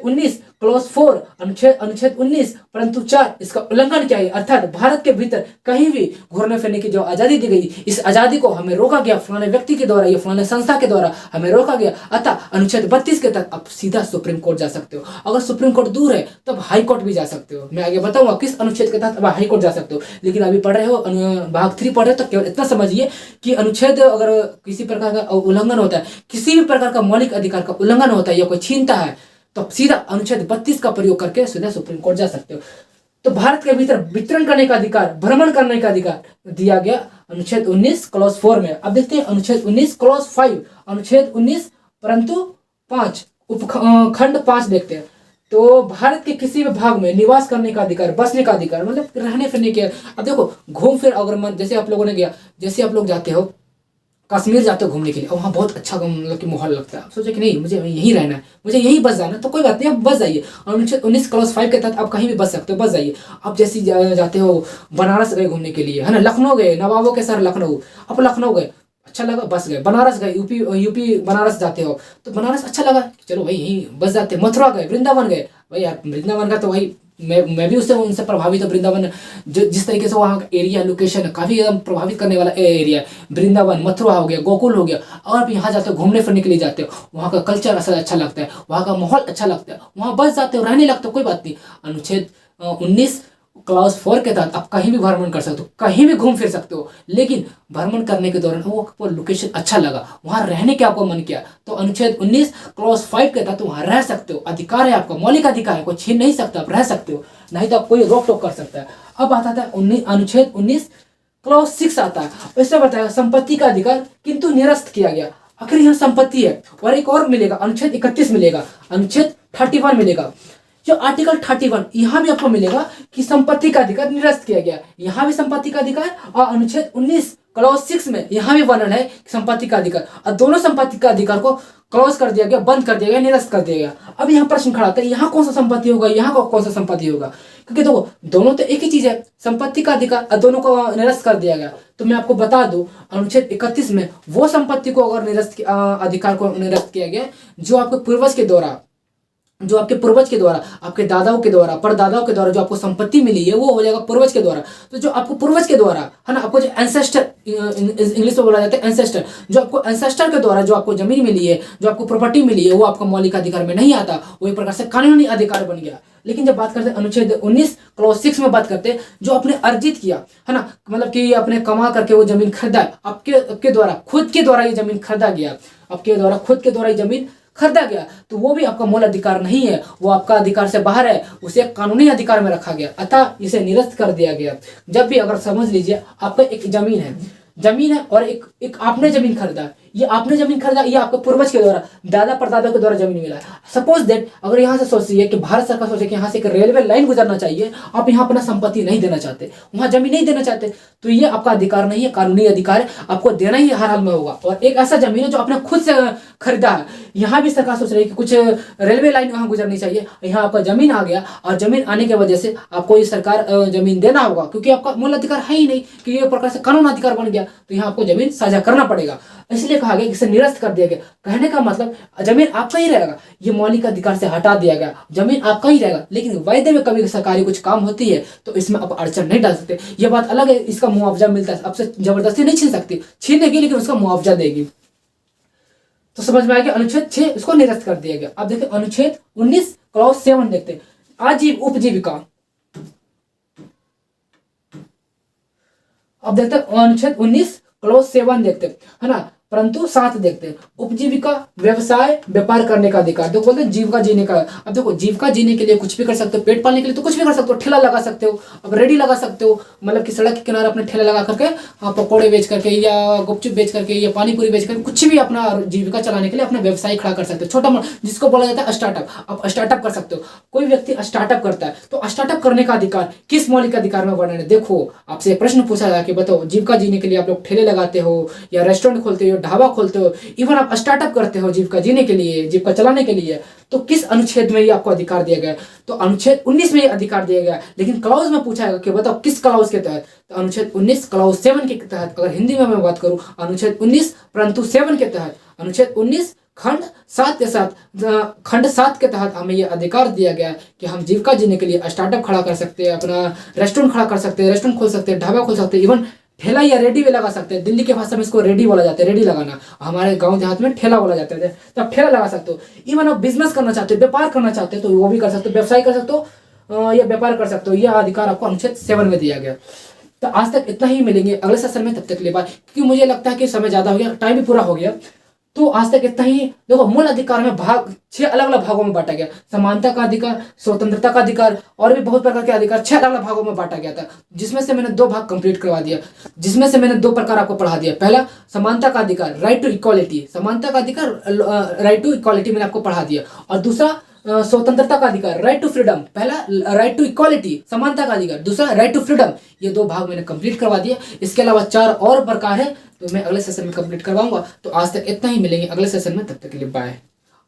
19 क्लॉज 4 अनुच्छेद 19 परंतु 4 इसका उल्लंघन किया है। अर्थात भारत के भीतर कहीं भी घूमने फिरने की जो आजादी दी गई, इस आजादी को हमें रोका गया फलाने व्यक्ति के द्वारा या फलाने संस्था के द्वारा हमें रोका गया, अतः अनुच्छेद 32 के तहत आप सीधा सुप्रीम कोर्ट जा सकते हो। अगर सुप्रीम कोर्ट दूर है तो आप हाई कोर्ट भी जा सकते हो। मैं आगे बताऊंगा किस अनुच्छेद के तहत आप हाई कोर्ट जा सकते हो। लेकिन अभी पढ़ रहे हो भाग 3 पढ़ रहे हो तो केवल इतना समझिए कि अनुच्छेद अगर किसी प्रकार का उल्लंघन होता है, किसी भी प्रकार का मौलिक अधिकार का उल्लंघन होता है या कोई छीनता है, तो सीधा अनुच्छेद 32 का प्रयोग करके सीधा सुप्रीम कोर्ट जा सकते हो। तो भारत के भीतर वितरण करने का अधिकार, भ्रमण करने का अधिकार दिया गया अनुच्छेद 19 क्लॉज 4 में। अब देखते हैं अनुच्छेद 19 क्लॉज 5, अनुच्छेद 19 परंतु 5 उपखंड 5 देखते हैं। तो भारत के किसी भी भाग में निवास करने का अधिकार, बसने का अधिकार मतलब रहने फिरने के। अब देखो घूम फिर अगर मन जैसे आप लोगों ने गया, जैसे आप लोग जाते हो कश्मीर जाते हो घूमने के लिए और वहाँ बहुत अच्छा मतलब कि माहौल लगता है, आप सोचे कि नहीं मुझे यहीं रहना है, मुझे यहीं बस जाना है, तो कोई बात नहीं आप बस जाइए। और अनुच्छेद 19 क्लॉज 5 के तहत आप कहीं भी बस सकते हो, बस जाइए। आप जैसे जाते हो बनारस गए घूमने के लिए है ना, लखनऊ गए, नवाबों के शहर लखनऊ, आप लखनऊ गए अच्छा लगा बस गए, बनारस गए यूपी बनारस जाते हो तो बनारस अच्छा लगा चलो भाई यहीं बस जाते, मथुरा गए, वृंदावन गए, भाई यार वृंदावन का तो भाई मैं भी उससे उनसे प्रभावित हूँ। वृंदावन जो जिस तरीके से वहाँ का एरिया लोकेशन है काफी एकदम प्रभावित करने वाला एरिया है। वृंदावन मथुरा हो गया, गोकुल हो गया। और आप यहाँ जाते हो घूमने फिरने के लिए जाते हो, वहाँ का कल्चर अच्छा लगता है, वहाँ का माहौल अच्छा लगता है, वहाँ बस जाते हो रहने लगते हो, कोई बात नहीं। अनुच्छेद 19 क्लॉज 4 के तहत आप कहीं भी भ्रमण कर सकते हो, कहीं भी घूम फिर सकते हो। लेकिन भ्रमण करने के दौरान वो आपको लोकेशन अच्छा लगा, वहां रहने के आपको मन किया, तो अनुच्छेद 19 क्लॉज 5 के तहत वहां रह सकते हो, अधिकार है आपका, मौलिक अधिकार है, कोई छीन नहीं सकता, आप रह सकते हो, नहीं तो आप कोई रोक टोक कर सकता है। अब आता है अनुच्छेद 19 क्लॉज 6 आता है, इससे बताया संपत्ति का अधिकार किंतु निरस्त किया गया। आखिर यहाँ संपत्ति है और एक और मिलेगा, अनुच्छेद 31 मिलेगा, अनुच्छेद 31 मिलेगा। जो आर्टिकल 31 यहाँ भी आपको मिलेगा कि संपत्ति का अधिकार निरस्त किया गया, यहाँ भी संपत्ति का अधिकार, और अनुच्छेद 19 क्लॉज 6 में यहाँ भी वर्णन है संपत्ति का अधिकार, और दोनों संपत्ति का अधिकार को क्लोज कर दिया गया, बंद कर दिया गया, निरस्त कर दिया गया। अब यहाँ प्रश्न खड़ा होता है यहाँ कौन सा संपत्ति होगा, यहाँ कौन सा संपत्ति होगा, क्योंकि देखो दोनों तो एक ही चीज है, संपत्ति का अधिकार, और दोनों को निरस्त कर दिया गया। तो मैं आपको बता दूं अनुच्छेद 31 में वो संपत्ति को अगर निरस्त अधिकार को निरस्त किया गया जो आपके पूर्वज के द्वारा, जो आपके पूर्वज के द्वारा, आपके दादाओं के द्वारा, परदादाओं के द्वारा जो आपको संपत्ति मिली है वो हो जाएगा पूर्वज के द्वारा। तो जो आपको पूर्वज के द्वारा है ना, आपको जो एंसेस्टर इंग्लिश में बोला जाता है एंसेस्टर, जो आपको एंसेस्टर के द्वारा जो आपको जमीन मिली है, जो आपको प्रॉपर्टी मिली है, वो आपका मौलिक अधिकार में नहीं आता, वो एक प्रकार से कानूनी अधिकार बन गया। लेकिन जब बात करते हैं अनुच्छेद 19 क्लॉज 6 में बात करते हैं जो आपने अर्जित किया है ना, मतलब कि आपने कमा करके वो जमीन खरीदा, आपके द्वारा खुद के द्वारा ये जमीन खरीदा गया, आपके द्वारा खुद के द्वारा ये जमीन खरीदा गया, तो वो भी आपका मूल अधिकार नहीं है, वो आपका अधिकार से बाहर है, उसे कानूनी अधिकार में रखा गया, अतः इसे निरस्त कर दिया गया। जब भी अगर समझ लीजिए आपका एक जमीन है और एक आपने जमीन खरीदा, ये आपने जमीन खरीदा, ये आपके पूर्वज के द्वारा, दादा परदादा के द्वारा जमीन मिला है। सपोज दैट अगर यहाँ से सोचिए कि भारत सरकार सोचे कि यहाँ से एक रेलवे लाइन गुजरना चाहिए, आप यहाँ अपना संपत्ति नहीं देना चाहते, वहां जमीन नहीं देना चाहते, तो ये आपका अधिकार नहीं है, कानूनी अधिकार है, आपको देना ही हर हाल में होगा। और एक ऐसा जमीन है जो आपने खुद से खरीदा है, यहाँ भी सरकार सोच रही है कि कुछ रेलवे लाइन वहां गुजरनी चाहिए, यहाँ आपका जमीन आ गया, और जमीन आने की वजह से आपको ये सरकार जमीन देना होगा, क्योंकि आपका मूल अधिकार है ही नहीं, कि ये प्रकार से कानून अधिकार बन गया, तो यहाँ आपको जमीन साझा करना पड़ेगा। इसलिए कहा गया कि इसे निरस्त कर दिया गया। कहने का मतलब जमीन आपका ही रहेगा, ये मौलिक अधिकार से हटा दिया गया, जमीन आपका ही रहेगा। लेकिन वायदे में कभी सरकारी कुछ काम होती है तो इसमें आप अड़चन नहीं डाल सकते, ये बात अलग है, इसका मुआवजा मिलता है, आपसे जबरदस्ती नहीं छीन सकती, छीनेगी लेकिन उसका मुआवजा देगी। तो समझ में आ गया, अनुच्छेद 6 इसको निरस्त कर दिया गया। अब देखते अनुच्छेद 19 क्लॉज 7 देखते, उपजीविका। अब देखते अनुच्छेद 19 क्लॉज 7 देखते है ना, परंतु 7 देखते हैं। उपजीविका, व्यवसाय, व्यापार करने का अधिकार। देखो बोलते हैं जीविका जीने का। अब देखो जीविका जीने के लिए कुछ भी कर सकते हो, पेट पालने के लिए तो कुछ भी कर सकते हो, ठेला लगा सकते हो, अब रेडी लगा सकते हो, मतलब कि सड़क के किनारे अपने ठेला लगा करके पकौड़े बेच करके या गुपचुप बेच करके या पानी पूरी बेच करके कुछ भी अपना जीविका चलाने के लिए अपना व्यवसाय खड़ा कर सकते हो, छोटा मोटा, जिसको बोला जाता है स्टार्टअप। आप स्टार्टअप कर सकते हो। कोई व्यक्ति स्टार्टअप करता है तो स्टार्टअप करने का अधिकार किस मौलिक अधिकार में वर्णन है? देखो आपसे प्रश्न पूछा जाए कि बताओ जीविका जीने के लिए आप लोग ठेले लगाते हो या रेस्टोरेंट खोलते हो, ढाबा खोलते हो, इवन आप स्टार्टअप करते हो जीविका जीने के लिए, जीविका चलाने के लिए, तो किस अनुच्छेद में ये आपको अधिकार दिया गया है? तो अनुच्छेद 19 में ये अधिकार दिया गया है। लेकिन क्लाउज में पूछा है कि बताओ किस क्लाउज के तहत? तो अनुच्छेद 19 क्लाउज 7 के तहत। अगर हिंदी में मैं बात करूं अनुच्छेद 19 परंतु 7 के तहत, अनुच्छेद 19 खंड 7 के साथ, खंड 7 के तहत हमें यह अधिकार दिया गया है कि हम जीविका जीने के लिए स्टार्टअप खड़ा कर सकते हैं, अपना रेस्टोरेंट खड़ा कर सकते हैं, रेस्टोरेंट खोल सकते हैं, ढाबा खोल सकते हैं, इवन ठेला या रेडी भी लगा सकते हैं। दिल्ली के भाषा में इसको रेडी बोला जाता है, रेडी लगाना। हमारे गांव देहात में ठेला बोला जाता है, तो आप ठेला लगा सकते हो। इवन आप बिजनेस करना चाहते हो, व्यापार करना चाहते हो, तो वो भी कर सकते हो, व्यवसाय कर सकते हो या व्यापार कर सकते हो। यह अधिकार आपको अनुच्छेद 7 में दिया गया। तो आज तक इतना ही, मिलेंगे अगले सेशन में, तब तक के लिए बाय। क्योंकि मुझे लगता है कि समय ज्यादा हो गया, टाइम भी पूरा हो गया, तो आज तक इतना ही। देखो मूल अधिकार में भाग 6 अलग अलग भागों में बांटा गया। समानता का अधिकार, स्वतंत्रता का अधिकार और भी बहुत प्रकार के अधिकार 6 अलग अलग भागों में बांटा गया था, जिसमें से मैंने 2 भाग कंप्लीट करवा दिया, जिसमें से मैंने 2 प्रकार आपको पढ़ा दिया। पहला समानता का अधिकार, राइट टू इक्वालिटी, समानता का अधिकार, राइट टू इक्वालिटी मैंने आपको पढ़ा दिया। और दूसरा स्वतंत्रता का अधिकार, राइट टू फ्रीडम। पहला राइट टू इक्वालिटी, समानता का अधिकार, दूसरा राइट टू फ्रीडम। ये 2 भाग मैंने कंप्लीट करवा दिया। इसके अलावा 4 और प्रकार है, तो मैं अगले सेशन में कंप्लीट करवाऊंगा। तो आज तक इतना ही, मिलेंगे अगले सेशन में, तब तक के लिए बाय।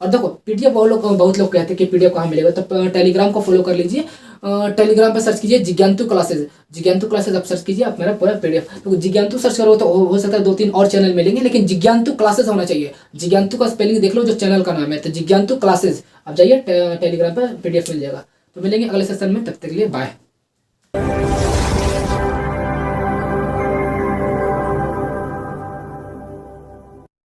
और देखो पीडीएफ बहुत लोग कहते हैं कि पीडीएफ कहाँ मिलेगा, तो टेलीग्राम को फॉलो कर लीजिए। टेलीग्राम पर सर्च कीजिए जिज्ञांतु क्लासेज, जिज्ञांतु क्लासेज आप सर्च कीजिए, आप मेरा पूरा पीडीएफ। तो जिज्ञांतु सर्च करो तो हो सकता है 2-3 और चैनल मिलेंगे, लेकिन जिज्ञांतु क्लासेज होना चाहिए। जिज्ञांतु का स्पेलिंग देख लो, जो चैनल का नाम है, तो जिज्ञांतु क्लासेज। आप जाइए टेलीग्राम पर पीडीएफ मिल जाएगा। तो मिलेंगे अगले सेशन में, तब तक के लिए बाय।